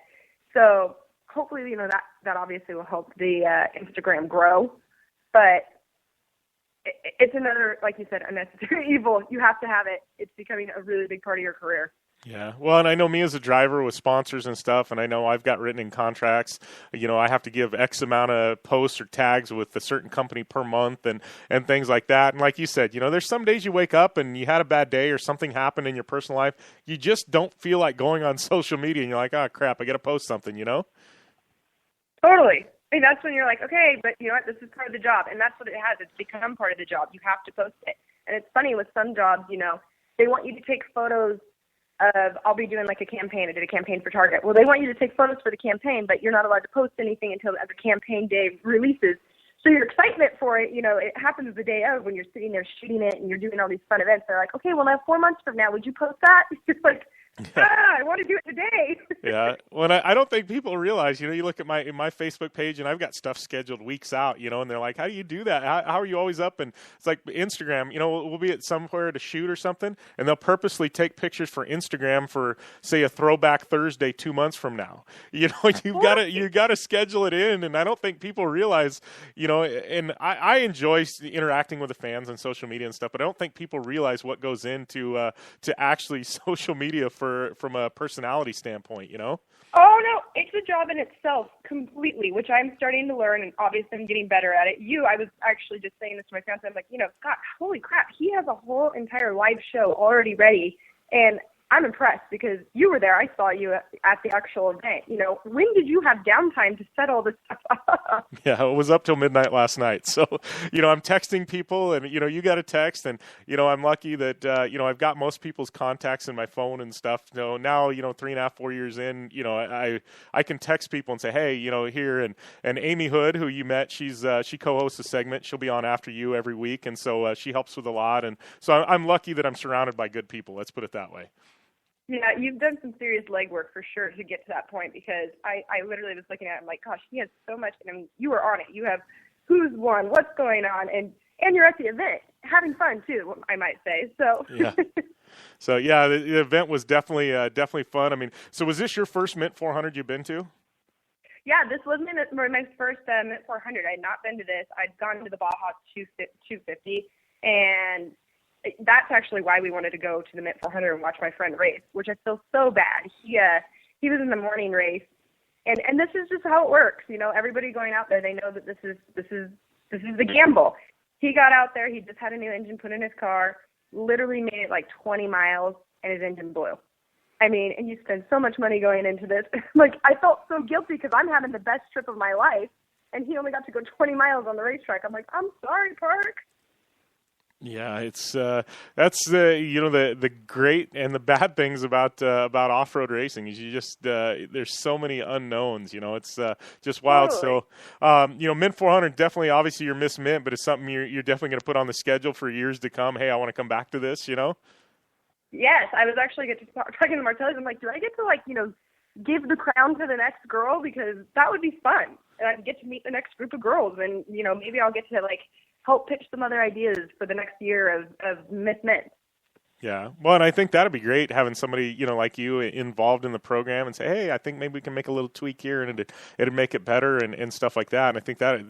So hopefully, that obviously will help the Instagram grow, but it's another, like you said, unnecessary evil. You have to have it. It's becoming a really big part of your career. Yeah. Well, and I know me as a driver with sponsors and stuff, and I know I've got written in contracts, I have to give X amount of posts or tags with a certain company per month and things like that. And like you said, there's some days you wake up and you had a bad day or something happened in your personal life. You just don't feel like going on social media, and you're like, oh, crap, I got to post something, Totally. And that's when you're like, okay, but you know what, this is part of the job. And that's what it has. It's become part of the job. You have to post it. And it's funny with some jobs, they want you to take photos of, I'll be doing like a campaign. I did a campaign for Target. Well, they want you to take photos for the campaign, but you're not allowed to post anything until the campaign day releases. So your excitement for it, it happens the day of when you're sitting there shooting it and you're doing all these fun events. They're like, okay, well, now 4 months from now, would you post that? It's like, I want to do it today. Yeah. Well, I don't think people realize, you look at my Facebook page and I've got stuff scheduled weeks out, and they're like, how do you do that? How are you always up? And it's like Instagram, we'll be at somewhere to shoot or something, and they'll purposely take pictures for Instagram for, say, a throwback Thursday 2 months from now. You got to schedule it in. And I don't think people realize, and I enjoy interacting with the fans on social media and stuff, but I don't think people realize what goes into to actually social media from a personality standpoint, Oh, no, it's a job in itself completely, which I'm starting to learn, and obviously I'm getting better at it. I was actually just saying this to my fiance. I'm like, God, holy crap, he has a whole entire live show already ready, and I'm impressed because you were there. I saw you at the actual event. When did you have downtime to set all this stuff up? Yeah, it was up till midnight last night. So, I'm texting people, and, you got a text, and, I'm lucky that, I've got most people's contacts in my phone and stuff. Now, 3.5, 4 years in, I can text people and say, hey, here, and Ami Houde, who you met, she co-hosts a segment. She'll be on after you every week, and so she helps with a lot. And so I'm lucky that I'm surrounded by good people. Let's put it that way. Yeah, you've done some serious legwork for sure to get to that point, because I literally was looking at it, I'm like, gosh, he has so much. I mean, you were on it. You have who's won, what's going on, and you're at the event, having fun too, I might say. So yeah. So yeah, the event was definitely fun. I mean, so was this your first Mint 400 you've been to? Yeah, this was my first Mint 400. I had not been to this. I'd gone to the Baja 250, and that's actually why we wanted to go to the Mint 400 and watch my friend race, which I feel so bad. He was in the morning race, and this is just how it works. Everybody going out there, they know that this is the gamble. He got out there, he just had a new engine put in his car, literally made it like 20 miles, and his engine blew. I mean, and you spend so much money going into this. Like, I felt so guilty because I'm having the best trip of my life, and he only got to go 20 miles on the racetrack. I'm like, I'm sorry, Park. Yeah, it's that's the great and the bad things about off-road racing is you just there's so many unknowns. It's just wild. Totally. So Mint 400 definitely, obviously you're Miss Mint, but it's something you're definitely going to put on the schedule for years to come. Hey, I want to come back to this. Yes, I was actually talking to Martellis. I'm like, do I get to give the crown to the next girl, because that would be fun, and I'd get to meet the next group of girls, and maybe I'll get to help pitch some other ideas for the next year of Miss Mint. Yeah, well, and I think that'd be great having somebody like you involved in the program and say, hey, I think maybe we can make a little tweak here and it'd make it better and stuff like that. And I think that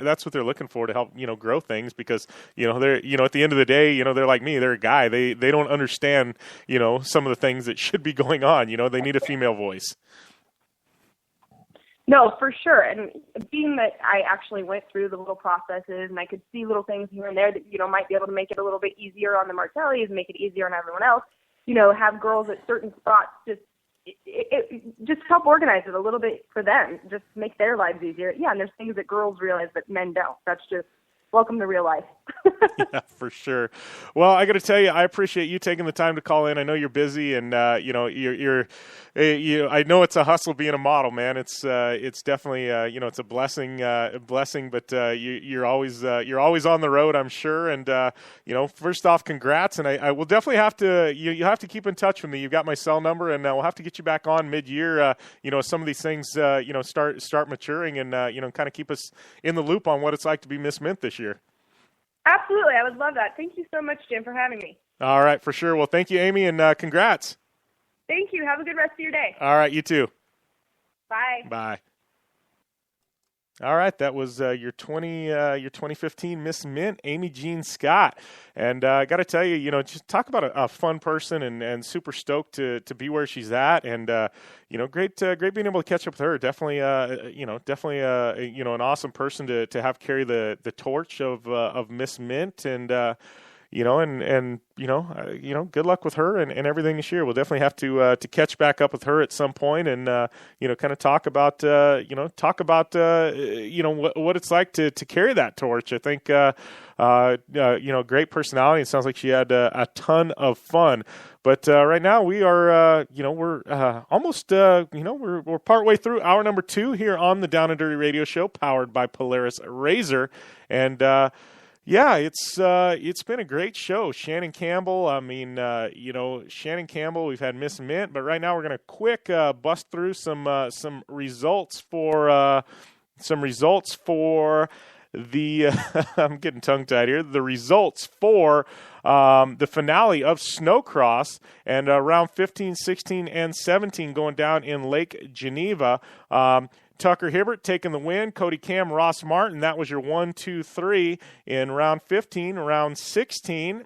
that's what they're looking for to help grow things, because they're at the end of the day they're like me, they're a guy, they don't understand some of the things that should be going on. They need a female voice. No, for sure. And being that I actually went through the little processes and I could see little things here and there that, might be able to make it a little bit easier on the Martellis, make it easier on everyone else, have girls at certain spots, just help organize it a little bit for them, just make their lives easier. Yeah, and there's things that girls realize that men don't. That's just welcome to real life. Yeah, for sure. Well, I got to tell you, I appreciate you taking the time to call in. I know you're busy, and you're I know it's a hustle being a model, man. It's definitely it's a blessing, but you're always on the road, I'm sure. And first off, congrats, and I will definitely have to you have to keep in touch with me. You've got my cell number, and we'll have to get you back on mid-year. Some of these things start maturing, and kind of keep us in the loop on what it's like to be Miss Mint this year. Absolutely, I would love that. Thank you so much, Jim, for having me. All right, for sure. Well, thank you, Amy, and congrats. Thank you. Have a good rest of your day. All right, you too. Bye. Bye. All right, that was your 2015 Miss Mint, Amy Jean Scott, and I got to tell you, just talk about a fun person and super stoked to be where she's at, and great being able to catch up with her. Definitely, an awesome person to have carry the torch of Miss Mint, and good luck with her and everything this year. We'll definitely have to catch back up with her at some point and kind of talk about what it's like to carry that torch. I think great personality. It sounds like she had a ton of fun. But right now we are we're almost we're partway through hour number 2 here on the Down and Dirty Radio Show, powered by Polaris Razor, and yeah, it's been a great show. Shannon Campbell, Shannon Campbell, we've had Miss Mint, but right now we're going to quick bust through some results for the I'm getting tongue-tied here. The results for the finale of Snowcross, and round 15, 16, and 17 going down in Lake Geneva. Tucker Hibbert taking the win. Cody Cam, Ross Martin. That was your 1, 2, 3 in round 15. Round 16,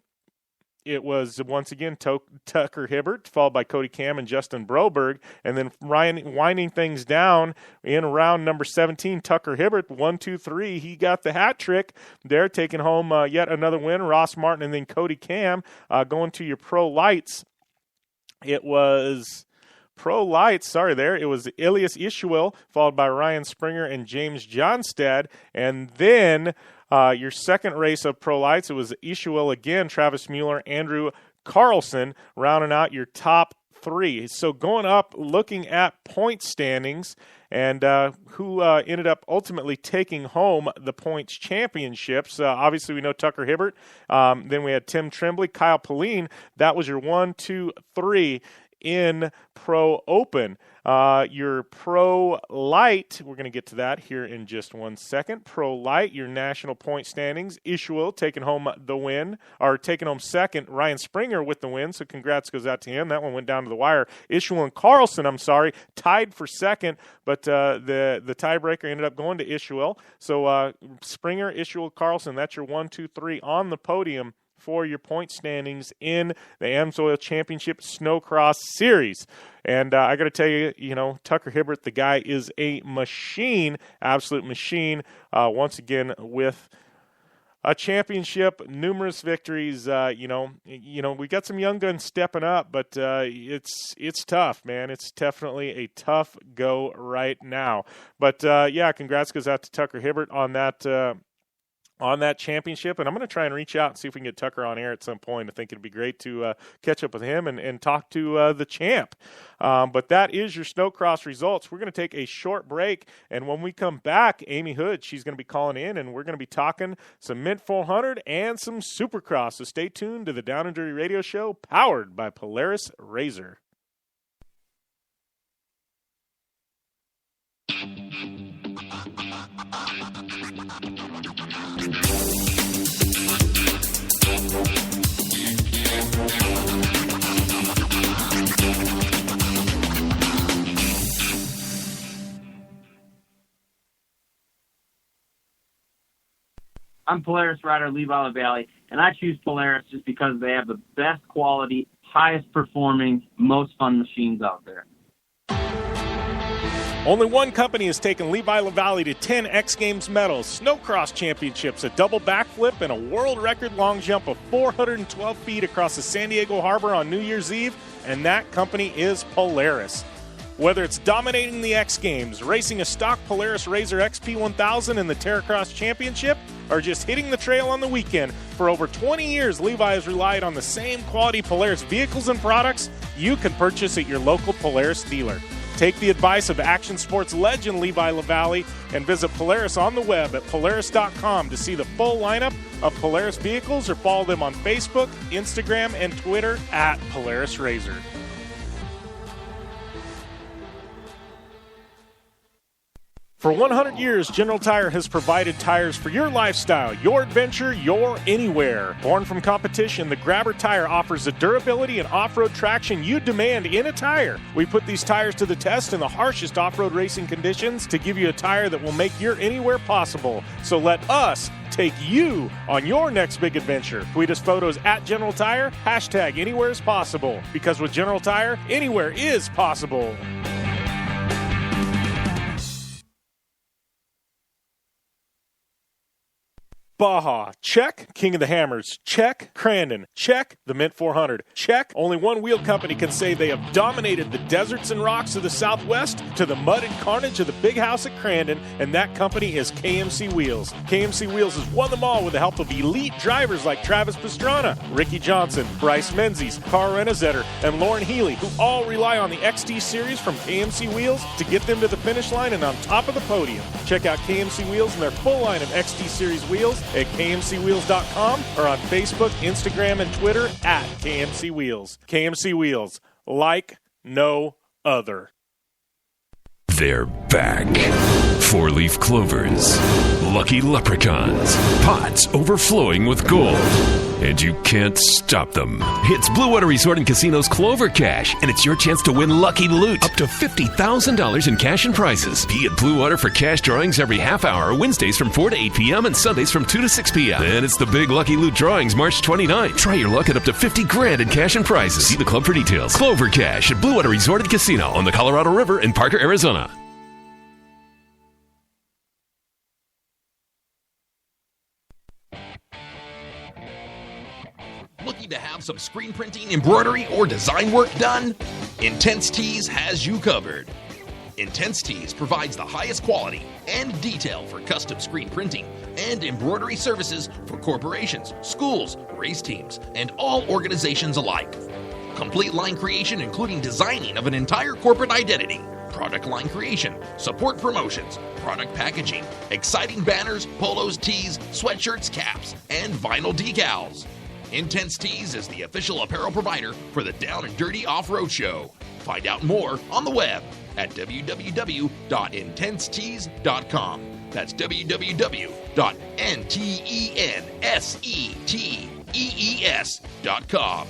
it was once again Tucker Hibbert, followed by Cody Cam and Justin Broberg. And then winding things down in round number 17, Tucker Hibbert, 1, 2, 3. He got the hat trick there, taking home yet another win. Ross Martin and then Cody Cam going to your pro lights. It was Pro Lights, it was Ilias Ishuel, followed by Ryan Springer and James Johnstad. And then your second race of Pro Lights, it was Ishuel again, Travis Mueller, Andrew Carlson, rounding out your top 3. So going up, looking at point standings, and who ended up ultimately taking home the points championships. Obviously, we know Tucker Hibbert. Then we had Tim Tremblay, Kyle Pauline. That was your 1, 2, 3 in Pro Open. Your Pro Light, we're going to get to that here in just 1 second. Pro Light, your national point standings. Ishuel taking home the win, or taking home second. Ryan Springer with the win, so congrats goes out to him. That one went down to the wire. Ishuel and Carlson, tied for second, but the tiebreaker ended up going to Ishuel. So Springer, Ishuel, Carlson, that's your 1, 2, 3 on the podium for your point standings in the AMSOIL Championship Snowcross Series. And I got to tell you, Tucker Hibbert, the guy is a machine, absolute machine, once again with a championship, numerous victories. We got some young guns stepping up, but it's tough, man. It's definitely a tough go right now. But, congrats goes out to Tucker Hibbert on that on that championship, and I'm going to try and reach out and see if we can get Tucker on air at some point. I think it'd be great to catch up with him and talk to the champ. But that is your snowcross results. We're going to take a short break, and when we come back, Ami Houde, she's going to be calling in, and we're going to be talking some Mint 400 and some Supercross. So stay tuned to the Down and Dirty Radio Show, powered by Polaris Razor. I'm Polaris rider Levi LaValle, and I choose Polaris just because they have the best quality, highest performing, most fun machines out there. Only one company has taken Levi LaValle to 10 X Games medals, snowcross championships, a double backflip, and a world record long jump of 412 feet across the San Diego Harbor on New Year's Eve, and that company is Polaris. Whether it's dominating the X Games, racing a stock Polaris Razor XP1000 in the Terracross Championship, or just hitting the trail on the weekend, for over 20 years, Levi has relied on the same quality Polaris vehicles and products you can purchase at your local Polaris dealer. Take the advice of action sports legend Levi LaValle and visit Polaris on the web at Polaris.com to see the full lineup of Polaris vehicles, or follow them on Facebook, Instagram, and Twitter at Polaris Razor. For 100 years, General Tire has provided tires for your lifestyle, your adventure, your anywhere. Born from competition, the Grabber tire offers the durability and off-road traction you demand in a tire. We put these tires to the test in the harshest off-road racing conditions to give you a tire that will make your anywhere possible. So let us take you on your next big adventure. Tweet us photos at General Tire, hashtag anywhere is possible. Because with General Tire, anywhere is possible. Baja, check. King of the Hammers, check. Crandon, check. The Mint 400, check. Only one wheel company can say they have dominated the deserts and rocks of the Southwest to the mud and carnage of the big house at Crandon, and that company is KMC Wheels. KMC Wheels has won them all with the help of elite drivers like Travis Pastrana, Ricky Johnson, Bryce Menzies, Carl Renazetter, and Lauren Healy, who all rely on the XD Series from KMC Wheels to get them to the finish line and on top of the podium. Check out KMC Wheels and their full line of XD Series wheels at KMCWheels.com or on Facebook, Instagram, and Twitter at KMC Wheels. KMC Wheels, like no other. They're back. 4-leaf clovers, lucky leprechauns, pots overflowing with gold, and you can't stop them. It's Blue Water Resort and Casino's Clover Cash, and it's your chance to win lucky loot. Up to $50,000 in cash and prizes. Be at Blue Water for cash drawings every half hour, Wednesdays from 4 to 8 p.m. and Sundays from 2 to 6 p.m. And it's the big lucky loot drawings March 29th. Try your luck at up to $50,000 in cash and prizes. See the club for details. Clover Cash at Blue Water Resort and Casino on the Colorado River in Parker, Arizona. Looking to have some screen printing, embroidery, or design work done? Intense Tees has you covered. Intense Tees provides the highest quality and detail for custom screen printing and embroidery services for corporations, schools, race teams, and all organizations alike. Complete line creation including designing of an entire corporate identity, product line creation, support promotions, product packaging, exciting banners, polos, tees, sweatshirts, caps, and vinyl decals. Intense Tees is the official apparel provider for the Down and Dirty Off-Road Show. Find out more on the web at www.intensetees.com. That's www.intensetees.com.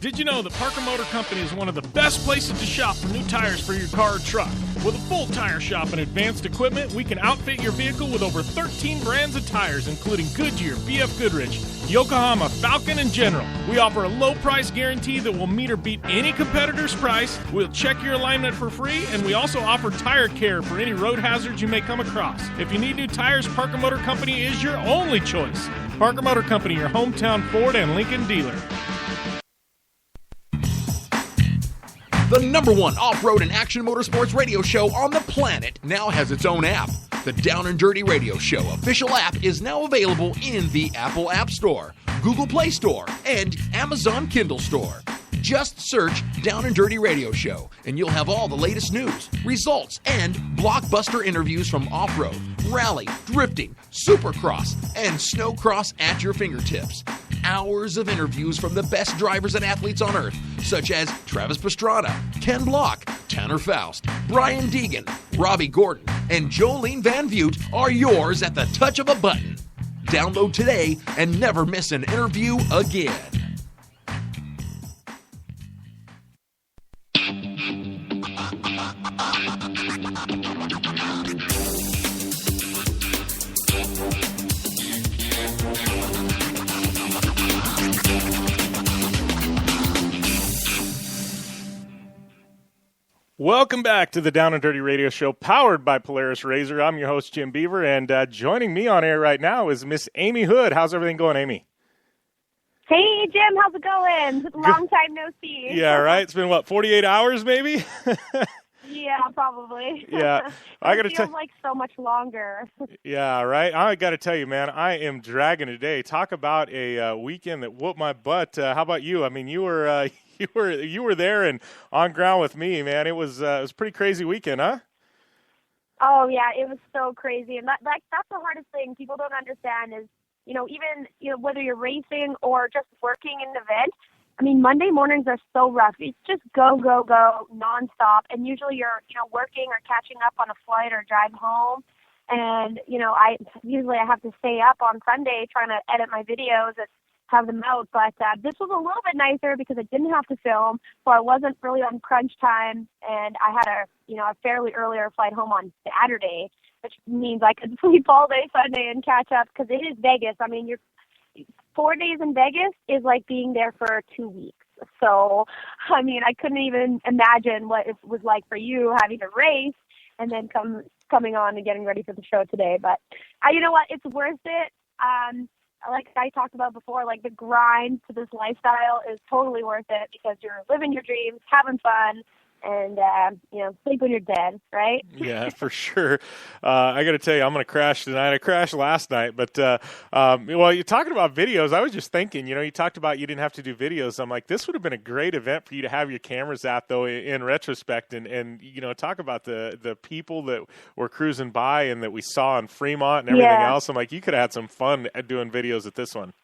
Did you know that Parker Motor Company is one of the best places to shop for new tires for your car or truck? With a full tire shop and advanced equipment, we can outfit your vehicle with over 13 brands of tires, including Goodyear, BF Goodrich, Yokohama, Falcon, and General. We offer a low price guarantee that will meet or beat any competitor's price. We'll check your alignment for free, and we also offer tire care for any road hazards you may come across. If you need new tires, Parker Motor Company is your only choice. Parker Motor Company, your hometown Ford and Lincoln dealer. The #1 off-road and action motorsports radio show on the planet now has its own app. The Down and Dirty Radio Show official app is now available in the Apple App Store, Google Play Store, and Amazon Kindle Store. Just search Down and Dirty Radio Show, and you'll have all the latest news, results, and blockbuster interviews from off-road, rally, drifting, supercross, and snowcross at your fingertips. Hours of interviews from the best drivers and athletes on Earth, such as Travis Pastrana, Ken Block, Tanner Faust, Brian Deegan, Robbie Gordon, and Jolene Van Vliet are yours at the touch of a button. Download today and never miss an interview again. Welcome back to the Down and Dirty Radio Show, powered by Polaris Razor. I'm your host, Jim Beaver, and joining me on air right now is Miss Ami Houde. How's everything going, Amy? Hey, Jim, how's it going? Long time no see. Yeah, right. It's been, 48 hours maybe? Yeah, probably. Yeah. I got to tell you. Like so much longer. Yeah, right. I got to tell you, man, I am dragging today. Talk about a weekend that whooped my butt. How about you? I mean, you were you were there and on ground with me, man. It was a pretty crazy weekend, huh? Oh yeah, it was so crazy, and that's the hardest thing people don't understand is, even whether you're racing or just working in an event. I mean, Monday mornings are so rough. It's just go, go, go, nonstop, and usually you're working or catching up on a flight or drive home. And I have to stay up on Sunday trying to edit my videos and have them out. But this was a little bit nicer because I didn't have to film, so I wasn't really on crunch time, and I had a fairly earlier flight home on Saturday, which means I could sleep all day Sunday and catch up because it is Vegas. I mean, 4 days in Vegas is like being there for 2 weeks. So, I mean, I couldn't even imagine what it was like for you having to race and then coming on and getting ready for the show today. But you know what? It's worth it. Like I talked about before, like the grind to this lifestyle is totally worth it because you're living your dreams, having fun, and sleep when you're dead, right? Yeah, for sure. I got to tell you, I'm going to crash tonight. I crashed last night, but you're talking about videos. I was just thinking, you talked about you didn't have to do videos. I'm like, this would have been a great event for you to have your cameras at, though, in retrospect, and talk about the people that were cruising by and that we saw in Fremont and everything else. I'm like, you could have had some fun doing videos at this one.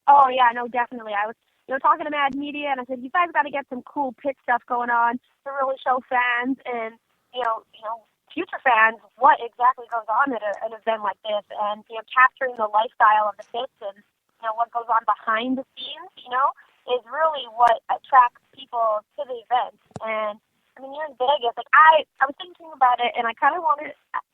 Oh yeah, no, definitely. I was talking to Mad Media, and I said, you guys got to get some cool pit stuff going on to really show fans and, future fans what exactly goes on at an event like this, and, capturing the lifestyle of the pits and, what goes on behind the scenes, is really what attracts people to the event. And, I mean, you're in Vegas. Like, I was thinking about it, and I kind of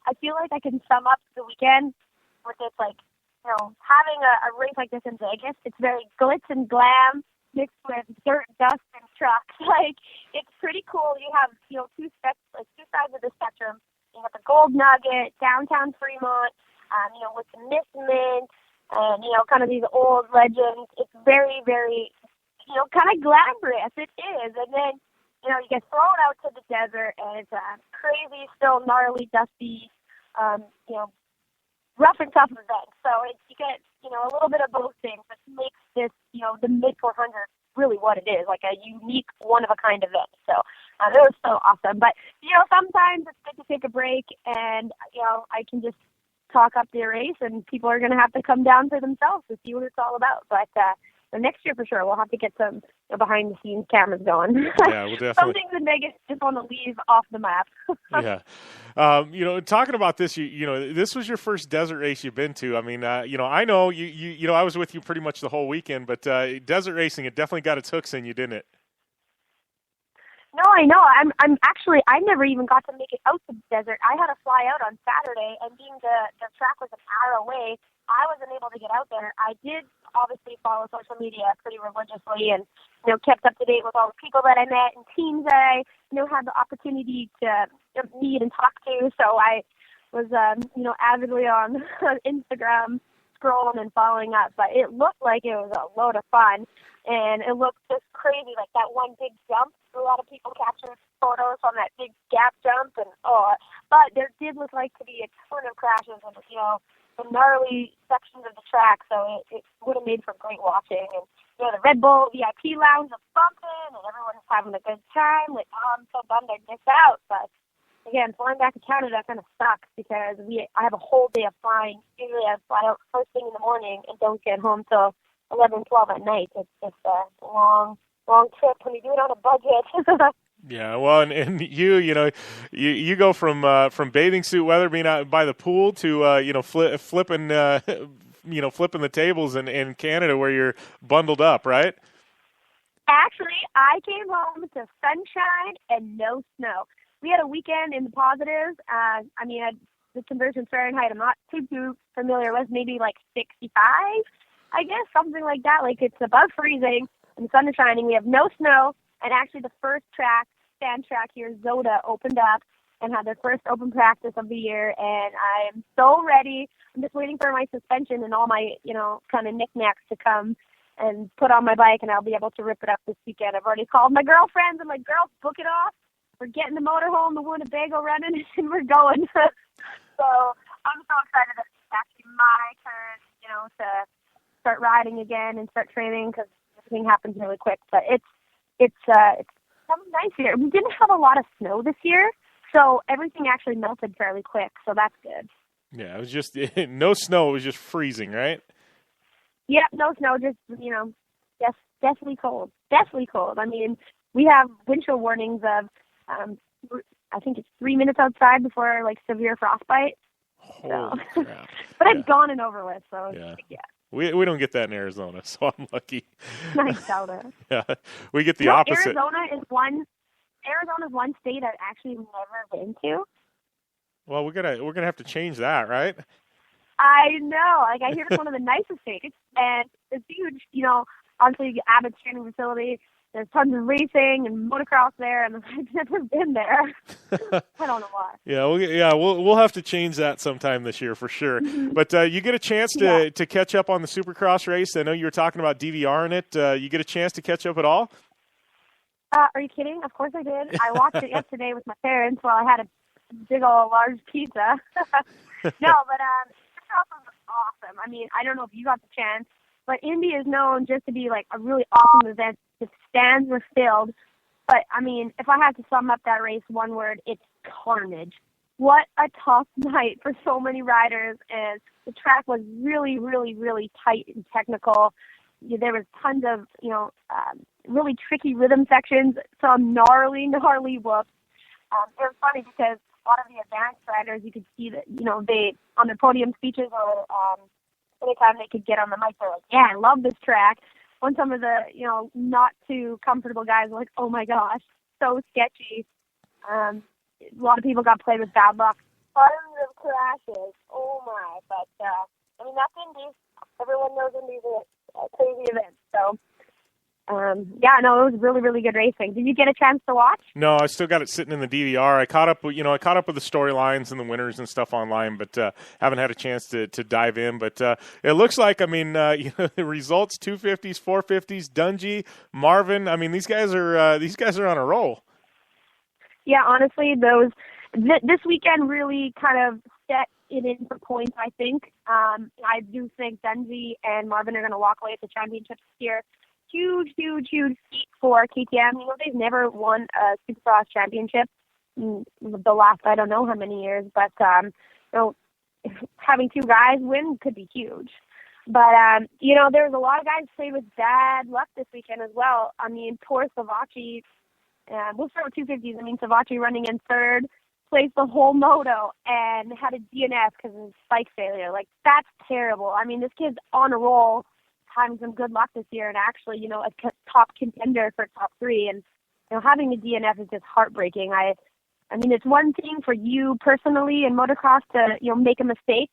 I feel like I can sum up the weekend with this, like, having a race like this in Vegas, it's very glitz and glam mixed with dirt, dust, and trucks. Like, it's pretty cool. You have, two sides of the spectrum. You have the Gold Nugget, downtown Fremont, with the Miss Mint, and, kind of these old legends. It's very, very, kind of glamorous. It is. And then, you get thrown out to the desert, and it's a crazy, still gnarly, dusty, rough and tough event. So you get, a little bit of both things, which makes this, the mid-400 really what it is, like a unique, one-of-a-kind event. So it was so awesome. But, sometimes it's good to take a break, and, I can just talk up the race, and people are going to have to come down for themselves to see what it's all about. But next year, for sure, we'll have to get some behind-the-scenes cameras going. Yeah, we'll definitely. Some things in Vegas just want to leave off the map. Yeah. Talking about this, this was your first desert race you've been to. I mean, I know you I was with you pretty much the whole weekend, but desert racing, it definitely got its hooks in you, didn't it? No, I know. I never even got to make it out to the desert. I had to fly out on Saturday, and being the track was an hour away, I wasn't able to get out there. I did obviously follow social media pretty religiously and, kept up to date with all the people that I met and teams that I, had the opportunity to meet and talk to. So I was, avidly on Instagram scrolling and following up, but it looked like it was a load of fun, and it looked just crazy, like that one big jump. A lot of people captured photos on that big gap jump, and but there did look like to be a ton of crashes and, you know, the gnarly sections of the track, so it would have made for great watching. And, you know, the Red Bull VIP lounge was bumping, and everyone was having a good time. Like, I'm so bummed I missed out, but again, flying back to Canada kind of sucks because I have a whole day of flying. Usually I fly out first thing in the morning and don't get home till 11, 12 at night. It's just a long trip when you do it on a budget. Yeah, well, and you know, you go from bathing suit weather, being out by the pool, to you know, flipping the tables in Canada where you're bundled up, right? Actually, I came home to sunshine and no snow. We had a weekend in the positives. I mean, the conversion Fahrenheit, I'm not too familiar with, maybe like 65, I guess, something like that. Like, it's above freezing and the sun is shining. We have no snow, and actually the first sand track here, Zoda, opened up and had their first open practice of the year, and I'm so ready. I'm just waiting for my suspension and all my, you know, kind of knickknacks to come and put on my bike, and I'll be able to rip it up this weekend. I've already called my girlfriends. I'm like, girls, book it off. We're getting the motorhome, the Winnebago running, and we're going. So I'm so excited that it's actually my turn, you know, to start riding again and start training, because everything happens really quick. But it's nice here. We didn't have a lot of snow this year, so everything actually melted fairly quick, so that's good. Yeah, it was just no snow. It was just freezing, right? Yeah, no snow, just, you know, deathly cold. Deathly cold. I mean, we have wind chill warnings of, I think it's 3 minutes outside before, like, severe frostbite. Holy crap. But it's gone and over with, so yeah. We don't get that in Arizona, so I'm lucky. Nice, Zelda. Yeah, we get the opposite. Arizona's one state I've actually never been to. Well, we're gonna have to change that, right? I know. Like, I hear it's one of the nicest states, and it's huge. You know, obviously Abbott's training facility. There's tons of racing and motocross there, and I've never been there. I don't know why. We'll have to change that sometime this year for sure. But you get a chance to catch up on the Supercross race. I know you were talking about DVRing it. You get a chance to catch up at all? Are you kidding? Of course I did. I watched it yesterday with my parents while I had a big old large pizza. No, but Supercross was awesome. I mean, I don't know if you got the chance, but Indy is known just to be like a really awesome event. The stands were filled. But, I mean, if I had to sum up that race one word, it's carnage. What a tough night for so many riders. And the track was really, really, really tight and technical. There was tons of, you know, really tricky rhythm sections, some gnarly whoops. It was funny because a lot of the advanced riders, you could see that, you know, they, on their podium speeches or anytime they could get on the mic, they're like, yeah, I love this track. When some of the, you know, not too comfortable guys were like, oh my gosh, so sketchy. A lot of people got played with bad luck. Tons of crashes. Oh my. But, I mean, that's Indy. Everyone knows Indy's a crazy event. So, it was really, really good racing. Did you get a chance to watch? No, I still got it sitting in the DVR. I caught up with the storylines and the winners and stuff online, but haven't had a chance to dive in. But it looks like, I mean, the results: 250s, 450s, Dungey, Marvin. I mean, these guys are on a roll. Yeah, honestly, this weekend really kind of set it in for points. I think. I do think Dungey and Marvin are going to walk away with the championships here. Huge feat for KTM. You know, they've never won a Supercross championship in the last, I don't know how many years, but, you know, having two guys win could be huge. But, you know, there's a lot of guys played with bad luck this weekend as well. I mean, poor Savacci, we'll start with 250s. I mean, Savacci running in third, placed the whole moto and had a DNF because of his spike failure. Like, that's terrible. I mean, this kid's on a roll, having some good luck this year, and actually, you know, a top contender for top three. And, you know, having the DNF is just heartbreaking. I mean, it's one thing for you personally in motocross to, you know, make a mistake.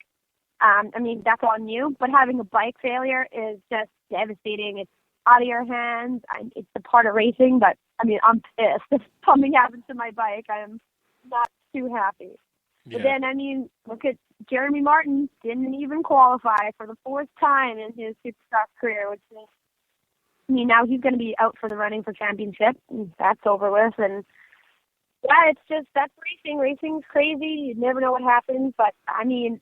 I mean, that's on you. But having a bike failure is just devastating. It's out of your hands. It's a part of racing. But, I mean, I'm pissed. If something happens to my bike, I'm not too happy. Yeah. But then, I mean, look at Jeremy Martin, didn't even qualify for the 4th time in his Supercross career, which is, I mean, now he's going to be out for the running for championship, and that's over with. And yeah, it's just, that's racing. Racing's crazy. You never know what happens. But I mean,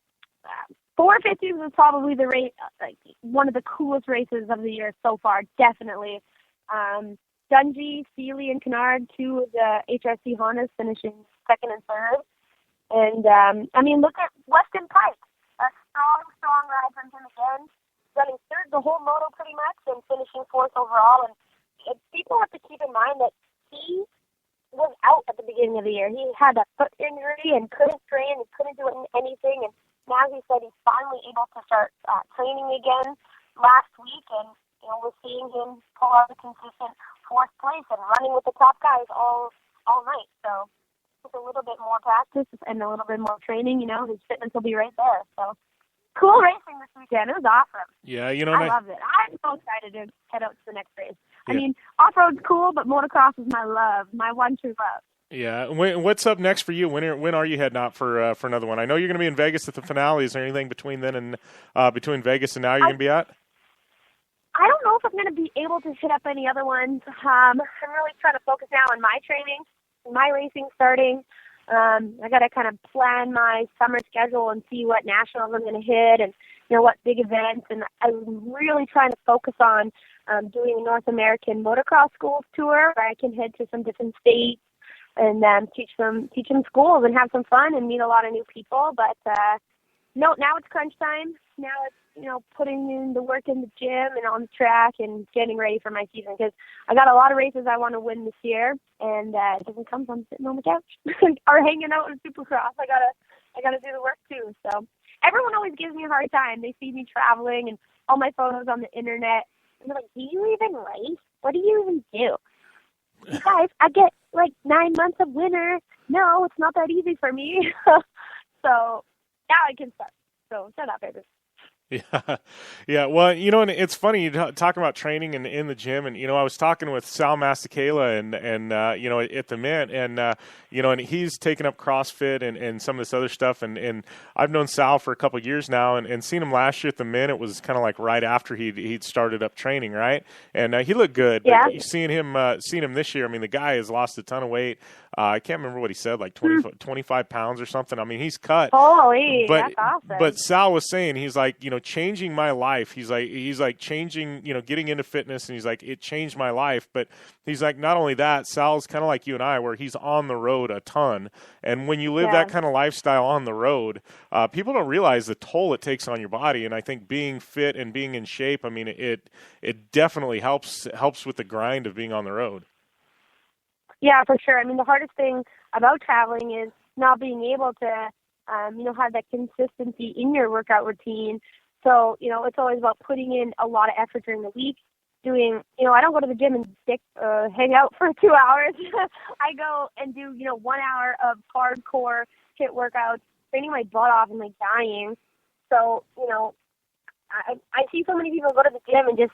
450s is probably the race, like one of the coolest races of the year so far, definitely. Dungey, Seeley, and Kennard, 2 of the HRC Hondas finishing 2nd and 3rd. And, I mean, look at Weston Pike, a strong ride from him again, running 3rd the whole moto pretty much and finishing 4th overall. And people have to keep in mind that he was out at the beginning of the year. He had a foot injury and couldn't train and couldn't do anything. And now he said he's finally able to start training again last week. And, you know, we're seeing him pull out a consistent 4th place and running with the top guys all night. So with a little bit more practice and a little bit more training, you know, his fitness will be right there. So cool racing this weekend. It was awesome. Yeah, you know, I loved it. I'm so excited to head out to the next race. Yeah. I mean, off-road's cool, but motocross is my love, my one true love. Yeah. What's up next for you? When are you heading out for another one? I know you're going to be in Vegas at the finale. Is there anything between then and between Vegas and now you're going to be at? I don't know if I'm going to be able to hit up any other ones. I'm really trying to focus now on my training, my racing starting. I got to kind of plan my summer schedule and see what nationals I'm going to hit and, you know, what big events. And I'm really trying to focus on doing a North American motocross schools tour where I can head to some different states and teach them schools and have some fun and meet a lot of new people. But no, now it's crunch time. Now it's, you know, putting in the work in the gym and on the track and getting ready for my season because I got a lot of races I want to win this year, and it doesn't come from sitting on the couch or hanging out in Supercross. I gotta do the work too. So everyone always gives me a hard time. They see me traveling and all my photos on the internet, and they're like, "Do you even race? What do you even do?" You guys, I get like 9 months of winter. No, it's not that easy for me. So now I can start. So shut up, baby. Yeah. Well, you know, and it's funny you talking about training in the gym, and you know, I was talking with Sal Masakela and you know, at the Mint, and you know, and he's taken up CrossFit and some of this other stuff, and I've known Sal for a couple of years now, and seen him last year at the Mint. It was kind of like right after he'd started up training, right? And he looked good. Yeah. But seeing him this year, I mean, the guy has lost a ton of weight. I can't remember what he said, like 25 pounds or something. I mean, he's cut. Holy, that's awesome. But Sal was saying, he's like, you know, changing my life. He's like changing, you know, getting into fitness, and he's like, it changed my life. But he's like, not only that, Sal's kind of like you and I, where he's on the road a ton. And when you live that kind of lifestyle on the road, people don't realize the toll it takes on your body. And I think being fit and being in shape, I mean, it definitely helps with the grind of being on the road. Yeah, for sure. I mean, the hardest thing about traveling is not being able to, you know, have that consistency in your workout routine. So, you know, it's always about putting in a lot of effort during the week. Doing, you know, I don't go to the gym and hang out for 2 hours. I go and do, you know, 1 hour of hardcore HIIT workouts, training my butt off and like dying. So, you know, I see so many people go to the gym and just,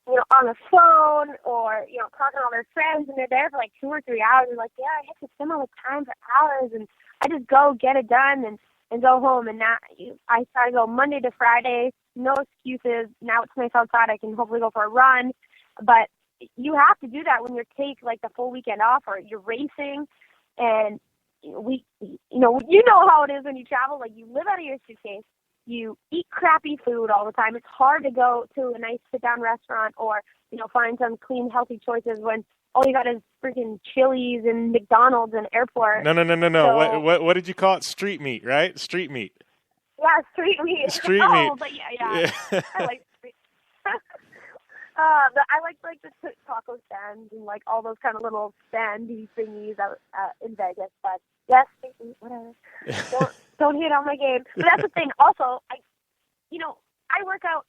you know, on the phone or, you know, talking to all their friends, and they're there for like 2 or 3 hours and like, yeah, I hit the gym all the time for hours, and I just go get it done and go home. And now I try to go Monday to Friday, no excuses. Now it's nice outside. I can hopefully go for a run. But you have to do that when you take like the full weekend off or you're racing. And you know how it is when you travel. Like, you live out of your suitcase. You eat crappy food all the time. It's hard to go to a nice sit-down restaurant or, you know, find some clean, healthy choices when all you got is freaking Chili's and McDonald's and airport. No. So, what did you call it? Street meat, right? Street meat. Yeah, street meat. Street meat. But yeah. I like street. But I like the taco stands and like all those kind of little standy thingies out in Vegas. But yes, street meat, whatever. Don't hit on my game. But that's the thing. Also, I work out,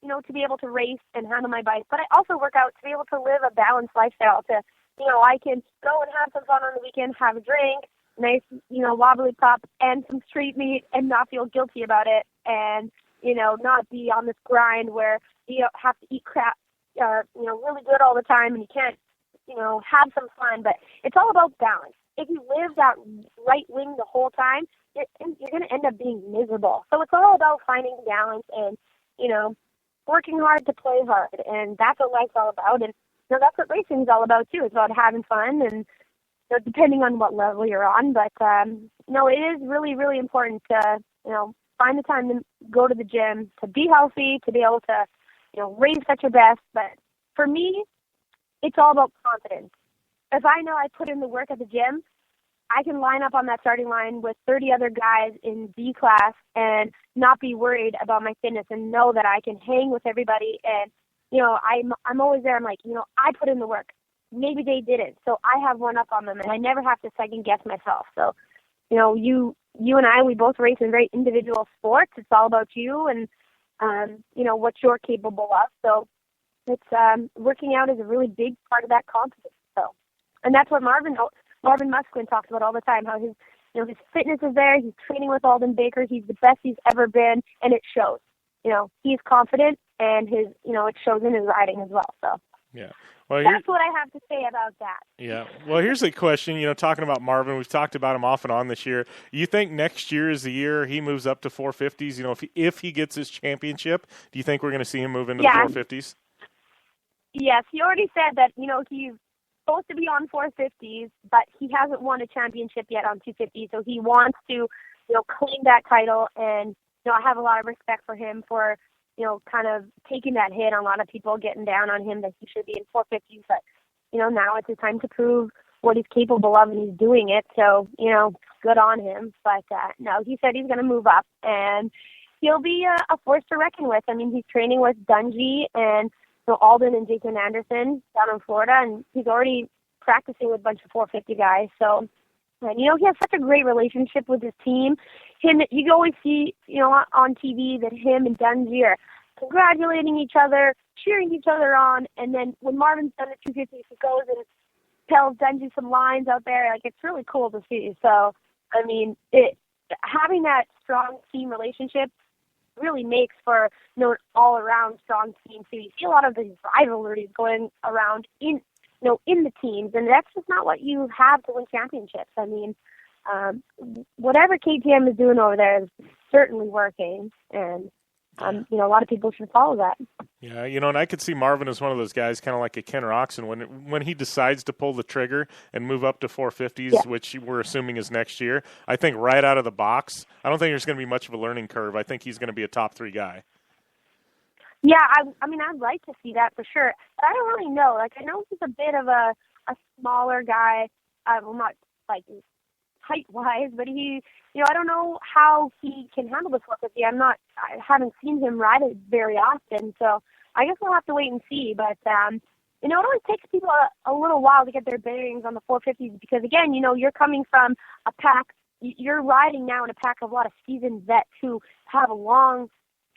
you know, to be able to race and handle my bike, but I also work out to be able to live a balanced lifestyle. To, you know, I can go and have some fun on the weekend, have a drink, nice, you know, wobbly pop and some street meat, and not feel guilty about it, and, you know, not be on this grind where you have to eat crap, you know, really good all the time, and you can't, you know, have some fun. But it's all about balance. if you live that right wing the whole time, you're going to end up being miserable. So it's all about finding balance and, working hard to play hard. And that's what life's all about. And that's what racing is all about, too. It's about having fun and depending on what level you're on. But, it is really, really important to, find the time to go to the gym, to be healthy, to be able to, race at your best. But for me, it's all about confidence. If I know I put in the work at the gym, I can line up on that starting line with 30 other guys in B class and not be worried about my fitness and know that I can hang with everybody. And, I'm always there. I'm like, I put in the work. Maybe they didn't. So I have one up on them and I never have to second guess myself. So, you and I, we both race in very individual sports. It's all about you and, what you're capable of. So it's working out is a really big part of that confidence. So, and that's what Marvin Musquin talks about all the time, how his fitness is there. He's training with Alden Baker. He's the best he's ever been, and it shows. He's confident, and it shows in his riding as well. So yeah. Well, that's what I have to say about that. Yeah. Well, here's a question, talking about Marvin, we've talked about him off and on this year. You think next year is the year he moves up to 450s? If he gets his championship, do you think we're going to see him move into the 450s? Yes. He already said that, he's supposed to be on 450s, but he hasn't won a championship yet on 250s, so he wants to, claim that title. And, I have a lot of respect for him for, kind of taking that hit on a lot of people getting down on him that he should be in 450s. But, now it's his time to prove what he's capable of, and he's doing it. So, good on him. But, no, he said he's going to move up, and he'll be a force to reckon with. I mean, he's training with Dungey and Alden and Jason Anderson down in Florida, and he's already practicing with a bunch of 450 guys. So, and, he has such a great relationship with his team. You can always see, on TV that him and Dungey are congratulating each other, cheering each other on, and then when Marvin's done at 250, he goes and tells Dungey some lines out there. Like, it's really cool to see. So, I mean, having that strong team relationship really makes for an all-around strong team. So you see a lot of these rivalries going around in the teams, and that's just not what you have to win championships. I mean, whatever KTM is doing over there is certainly working, and a lot of people should follow that. Yeah, and I could see Marvin as one of those guys, kind of like a Ken Roczen, when he decides to pull the trigger and move up to 450s, which we're assuming is next year. I think right out of the box, I don't think there's going to be much of a learning curve. I think he's going to be a top 3 guy. Yeah, I mean, I'd like to see that for sure. But I don't really know. Like, I know he's a bit of a smaller guy. Well, not like height-wise, but he, I don't know how he can handle the 450. I haven't seen him ride it very often, so I guess we'll have to wait and see. But, it always takes people a little while to get their bearings on the 450s because, again, you're coming from a pack. You're riding now in a pack of a lot of seasoned vets who have a long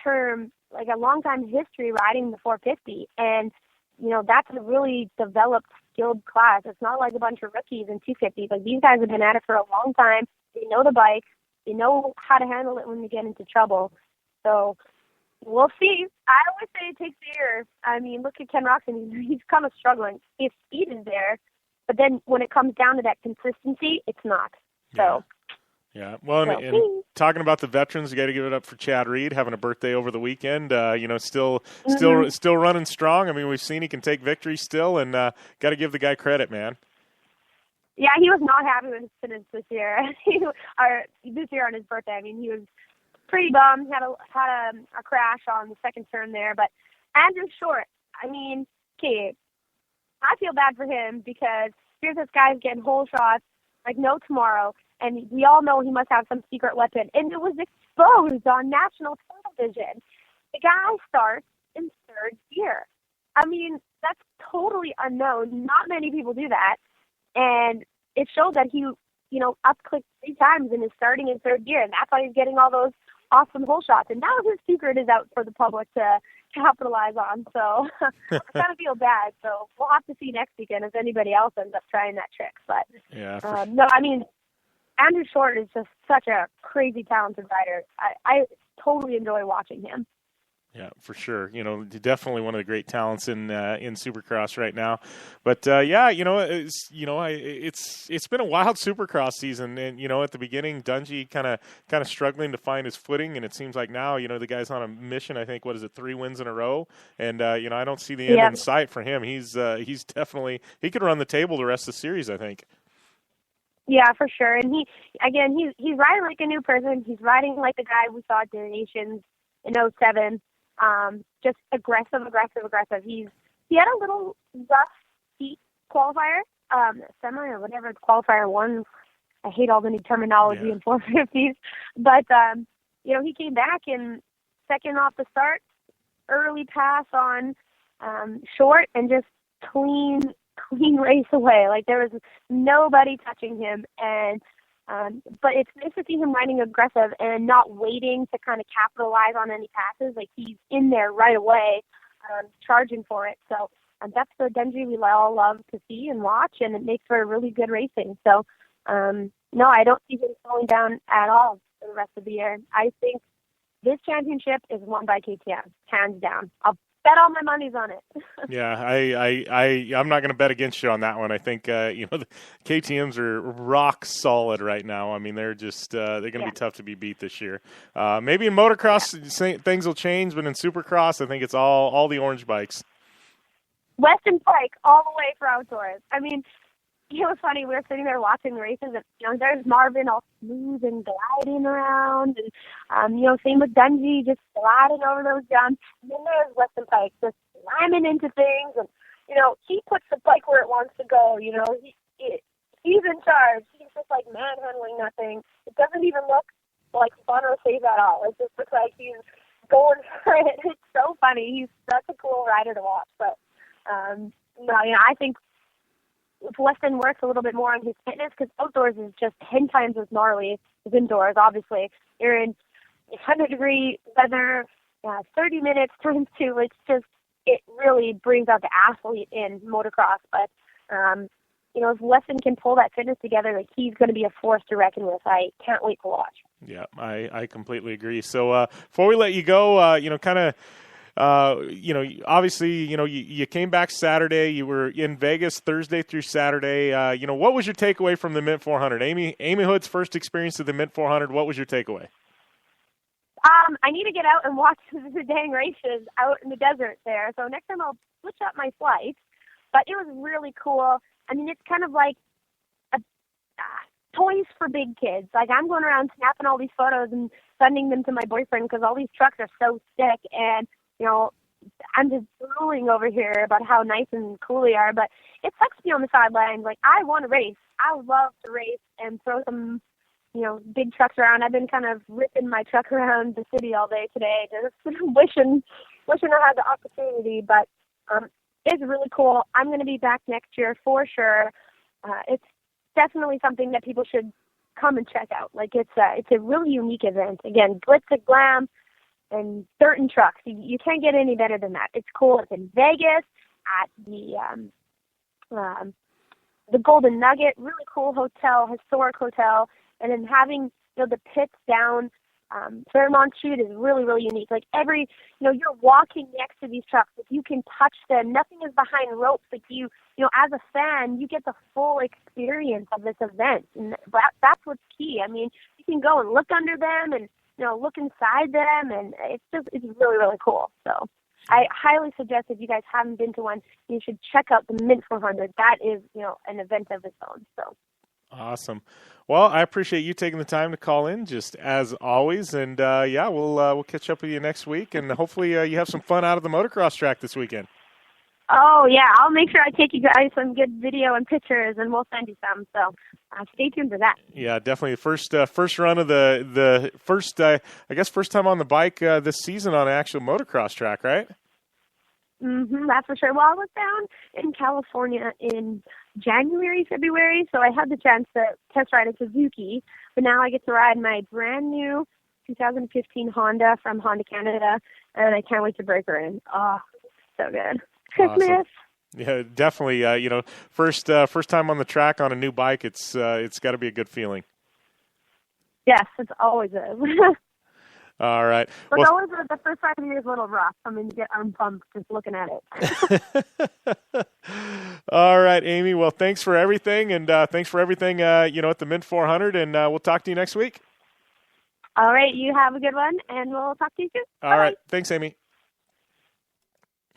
time history riding the 450. And, that's a really developed, skilled class. It's not like a bunch of rookies in 250. Like, these guys have been at it for a long time. They know the bike. They know how to handle it when they get into trouble. So we'll see. I always say it takes a year. I mean, look at Ken Roczen. He's kind of struggling. His speed is there, but then when it comes down to that consistency, it's not. So. Yeah. Well, and talking about the veterans, you got to give it up for Chad Reed having a birthday over the weekend. Still running strong. I mean, we've seen he can take victory still, and got to give the guy credit, man. Yeah, he was not happy with his finish this year. This year on his birthday, I mean, he was pretty bummed. He had a crash on the second turn there, but Andrew Short. I mean, okay, I feel bad for him because here's this guy's getting hole shots like no tomorrow. And we all know he must have some secret weapon. And it was exposed on national television. The guy starts in 3rd gear. I mean, that's totally unknown. Not many people do that. And it showed that he, up-clicked 3 times and is starting in 3rd gear. And that's why he's getting all those awesome hole shots. And now his secret is out for the public to capitalize on. So I kind of feel bad. So we'll have to see next weekend if anybody else ends up trying that trick. But no, I mean, Andrew Short is just such a crazy talented rider. I totally enjoy watching him. Yeah, for sure. Definitely one of the great talents in Supercross right now. But yeah, it's been a wild Supercross season, and at the beginning, Dungey kind of struggling to find his footing, and it seems like now, the guy's on a mission. I think 3 wins in a row, and I don't see the end in sight for him. He's definitely, he could run the table the rest of the series, I think. Yeah, for sure. And he's riding like a new person. He's riding like the guy we saw at the Nations in 2007. Just aggressive. He had a little rough heat qualifier, semi or whatever qualifier one. I hate all the new terminology in 450s, but he came back in second off the start, early pass on short, and just clean race away. Like there was nobody touching him, and but it's nice to see him riding aggressive and not waiting to kind of capitalize on any passes. Like he's in there right away, charging for it. So that's the Dungey we all love to see and watch, and it makes for really good racing. So no, I don't see him slowing down at all for the rest of the year. I think this championship is won by KTM, hands down. I'll bet all my money's on it. Yeah, I'm not going to bet against you on that one. I think the KTMs are rock solid right now. I mean, they're just they're going to be tough to be beat this year. Maybe in motocross things will change, but in Supercross, I think it's all the orange bikes. Weston Pike all the way for outdoors. I mean, it was funny. We were sitting there watching the races, and there's Marvin all smooth and gliding around, and same with Dungey just gliding over those jumps. And then there's Weston Pike just slamming into things, and he puts the bike where it wants to go. He's in charge. He's just like manhandling that thing. It doesn't even look like fun or safe at all. It just looks like he's going for it. It's so funny. He's such a cool rider to watch. But I think if Weston works a little bit more on his fitness, because outdoors is just 10 times as gnarly as indoors, obviously. You're in 100-degree weather, 30 minutes times 2. It really brings out the athlete in motocross. But, if Weston can pull that fitness together, like he's going to be a force to reckon with. I can't wait to watch. Yeah, I completely agree. So before we let you go, obviously, you came back Saturday. You were in Vegas Thursday through Saturday. What was your takeaway from the Mint 400? Ami Houde's first experience of the Mint 400. What was your takeaway? I need to get out and watch the dang races out in the desert there. So next time I'll switch up my flight. But it was really cool. I mean, it's kind of like toys for big kids. Like I'm going around snapping all these photos and sending them to my boyfriend because all these trucks are so sick, and I'm just drooling over here about how nice and cool they are, but it sucks to be on the sidelines. Like, I want to race. I would love to race and throw some, big trucks around. I've been kind of ripping my truck around the city all day today, just wishing I had the opportunity, but it's really cool. I'm going to be back next year for sure. It's definitely something that people should come and check out. Like, it's a really unique event. Again, glitz and glam, and dirt and trucks. You can't get any better than that. It's cool. It's in Vegas at the Golden Nugget, really cool hotel, historic hotel, and then having the pits down Fairmont Chute is really, really unique. Like you're walking next to these trucks. If you can touch them, nothing is behind ropes. Like as a fan, you get the full experience of this event, and that's what's key. I mean, you can go and look under them and look inside them, and it's really, really cool. So I highly suggest if you guys haven't been to one, you should check out the Mint 400. That is, an event of its own. So awesome. Well, I appreciate you taking the time to call in, just as always. And we'll catch up with you next week, and hopefully you have some fun out of the motocross track this weekend. Oh, yeah. I'll make sure I take you guys some good video and pictures, and we'll send you some. So stay tuned for that. Yeah, definitely. The first run of the first time on the bike this season on an actual motocross track, right? That's for sure. Well, I was down in California in January, February, so I had the chance to test ride a Suzuki, but now I get to ride my brand new 2015 Honda from Honda Canada, and I can't wait to break her in. Oh, so good. Christmas. Awesome. Yeah, definitely. First time on the track on a new bike, it's got to be a good feeling. Yes, it's always is. All right. But always the first 5 years a little rough. I mean, I'm pumped just looking at it. All right, Amy. Well, thanks for everything, and thanks for everything, at the Mint 400, and we'll talk to you next week. All right. You have a good one, and we'll talk to you soon. All Bye-bye. right. Thanks, Amy.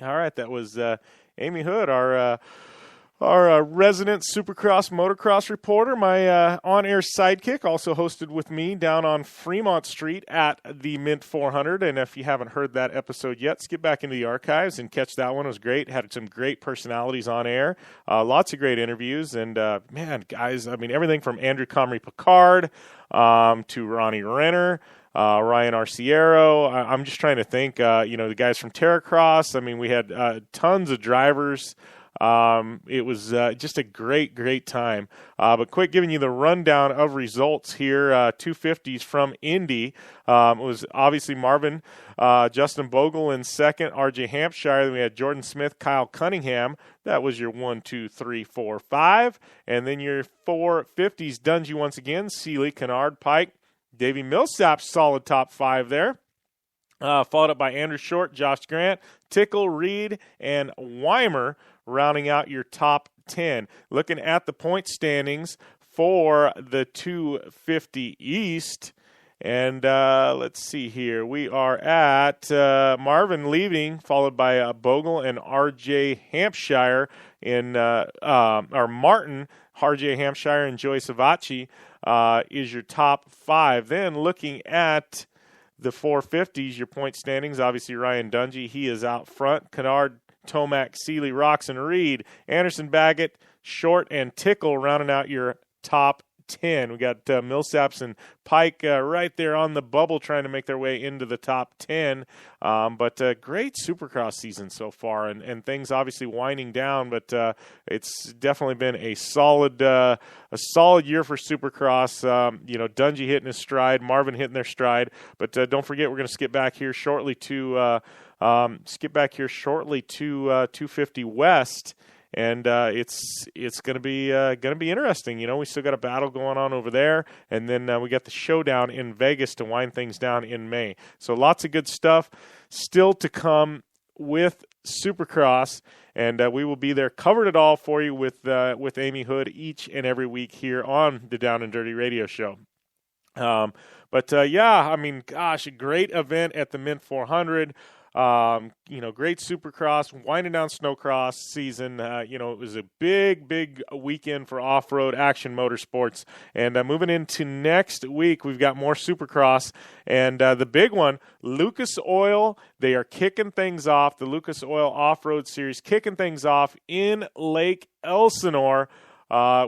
All right. That was Ami Houde, our resident Supercross motocross reporter, my on-air sidekick, also hosted with me down on Fremont Street at the Mint 400. And if you haven't heard that episode yet, skip back into the archives and catch that one. It was great. Had some great personalities on air. Lots of great interviews. And, man, guys, I mean, everything from Andrew Comrie-Picard to Ronnie Renner. Ryan Arciero. I'm just trying to think, the guys from Terracross. I mean, we had tons of drivers. It was just a great time. But quick, giving you the rundown of results here. 250s from Indy. It was obviously Marvin, Justin Bogle in second, RJ Hampshire. Then we had Jordan Smith, Kyle Cunningham. That was your 1, 2, 3, 4, 5. And then your 450s, Dungey once again, Seeley, Kennard, Pike. Davey Millsap, solid top 5 there. Followed up by Andrew Short, Josh Grant, Tickle, Reed, and Weimer, rounding out your top 10. Looking at the point standings for the 250 East. And let's see here. We are at Marvin leaving, followed by Bogle and R.J. Hampshire or Martin, R.J. Hampshire, and Joey Savacci is your top 5. Then looking at the 450s, your point standings, obviously Ryan Dungey, he is out front. Kennard, Tomac, Seeley, Roczen, Reed, Anderson, Baggett, Short, and Tickle rounding out your top 10. We got Millsaps and Pike right there on the bubble trying to make their way into the top 10. But great Supercross season so far, and things obviously winding down, but it's definitely been a solid year for Supercross. Dungey hitting his stride, Marvin hitting their stride. But don't forget, we're going to skip back here shortly to 250 West. And it's gonna be interesting. We still got a battle going on over there, and then we got the showdown in Vegas to wind things down in May. So lots of good stuff still to come with Supercross, and we will be there, covered it all for you with Ami Houde each and every week here on the Down and Dirty Radio Show. But I mean, gosh, a great event at the Mint 400. Great Supercross, winding down Snowcross season. It was a big weekend for off-road action motorsports. And moving into next week, we've got more Supercross. And the big one, Lucas Oil, they are kicking things off. The Lucas Oil Off-Road Series kicking things off in Lake Elsinore.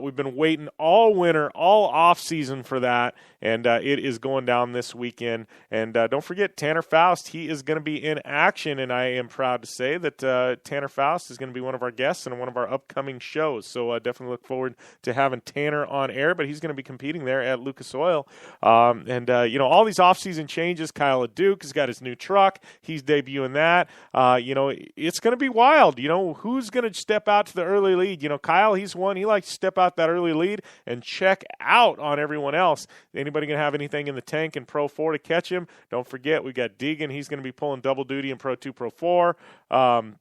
We've been waiting all winter, all off-season for that, and it is going down this weekend. And don't forget, Tanner Faust, he is going to be in action, and I am proud to say that Tanner Faust is going to be one of our guests in one of our upcoming shows. So definitely look forward to having Tanner on air, but he's going to be competing there at Lucas Oil. All these off-season changes, Kyle Duke has got his new truck. He's debuting that. It's going to be wild. Who's going to step out to the early lead? Kyle, he's one. He likes to step out that early lead and check out on everyone else. Anybody going to have anything in the tank in Pro 4 to catch him? Don't forget, we got Deegan. He's going to be pulling double duty in Pro 2, Pro 4.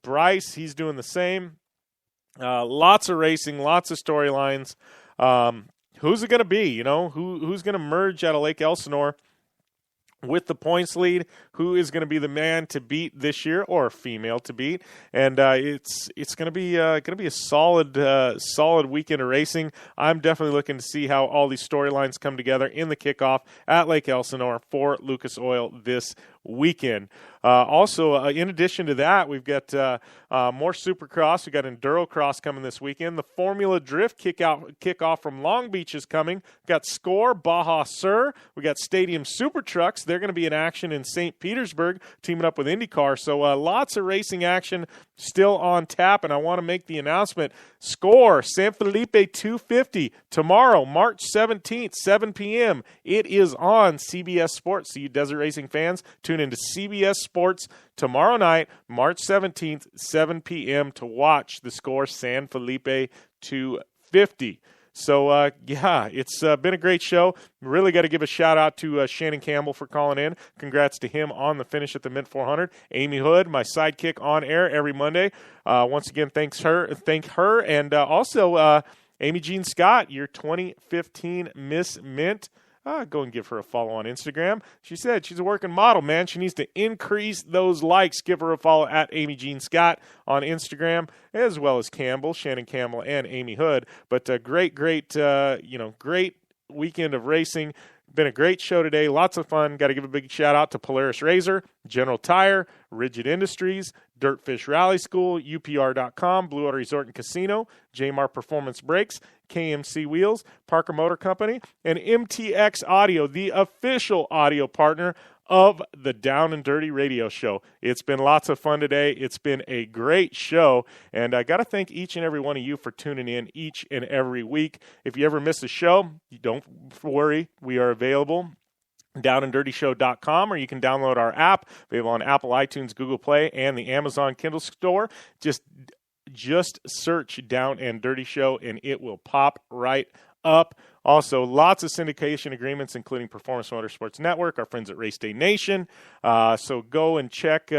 Bryce, he's doing the same. Lots of racing, lots of storylines. Who's it going to be? Who's going to merge out of Lake Elsinore with the points lead? Who is going to be the man to beat this year, or female to beat? And it's going to be a solid weekend of racing. I'm definitely looking to see how all these storylines come together in the kickoff at Lake Elsinore for Lucas Oil this weekend. Also, in addition to that, we've got more Supercross. We've got Enduro Cross coming this weekend. The Formula Drift kickoff from Long Beach is coming. We've got Score, Baja Sur. We got Stadium Super Trucks. They're going to be in action in St. Petersburg, teaming up with IndyCar. So lots of racing action still on tap, and I want to make the announcement. Score, San Felipe 250, tomorrow, March 17th, 7 p.m. It is on CBS Sports. So you desert racing fans, tune into CBS Sports tomorrow night, March 17th, 7 p.m. to watch the Score San Felipe 250. So, yeah, it's been a great show. Really got to give a shout-out to Shannon Campbell for calling in. Congrats to him on the finish at the Mint 400. Ami Houde, my sidekick on air every Monday. Once again, thank her. And also, Amy Jean Scott, your 2015 Miss Mint. Go and give her a follow on Instagram. She said she's a working model, man. She needs to increase those likes. Give her a follow at Amy Jean Scott on Instagram, as well as Campbell, Shannon Campbell, and Ami Houde. But great weekend of racing. Been a great show today. Lots of fun. Got to give a big shout out to Polaris Razor, General Tire, Rigid Industries, Dirtfish Rally School, UPR.com, Blue Water Resort and Casino, Jmar Performance Brakes, KMC Wheels, Parker Motor Company, and MTX Audio, the official audio partner of the Down and Dirty Radio Show. It's been lots of fun today. It's been a great show, and I got to thank each and every one of you for tuning in each and every week. If you ever miss a show, don't worry. We are available. DownandDirtyShow.com, or you can download our app, available on Apple, iTunes, Google Play, and the Amazon Kindle store. Just search Down and Dirty Show, and it will pop right up. Also, lots of syndication agreements, including Performance Motorsports Network, our friends at Race Day Nation. So go and check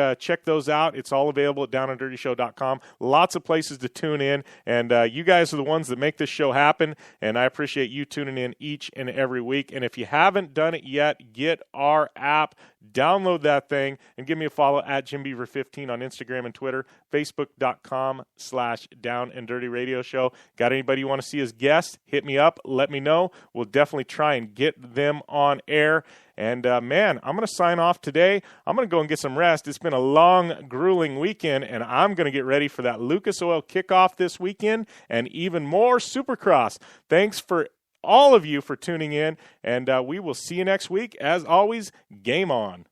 those out. It's all available at downanddirtyshow.com. Lots of places to tune in, and you guys are the ones that make this show happen, and I appreciate you tuning in each and every week. And if you haven't done it yet, get our app, download that thing, and give me a follow at JimBeaver15 on Instagram and Twitter, Facebook.com/DownandDirtyRadioShow. Got anybody you want to see as guests? Hit me up. Let me know. We'll definitely try and get them on air. And, man, I'm going to sign off today. I'm going to go and get some rest. It's been a long, grueling weekend, and I'm going to get ready for that Lucas Oil kickoff this weekend and even more Supercross. Thanks for all of you for tuning in, and we will see you next week. As always, game on.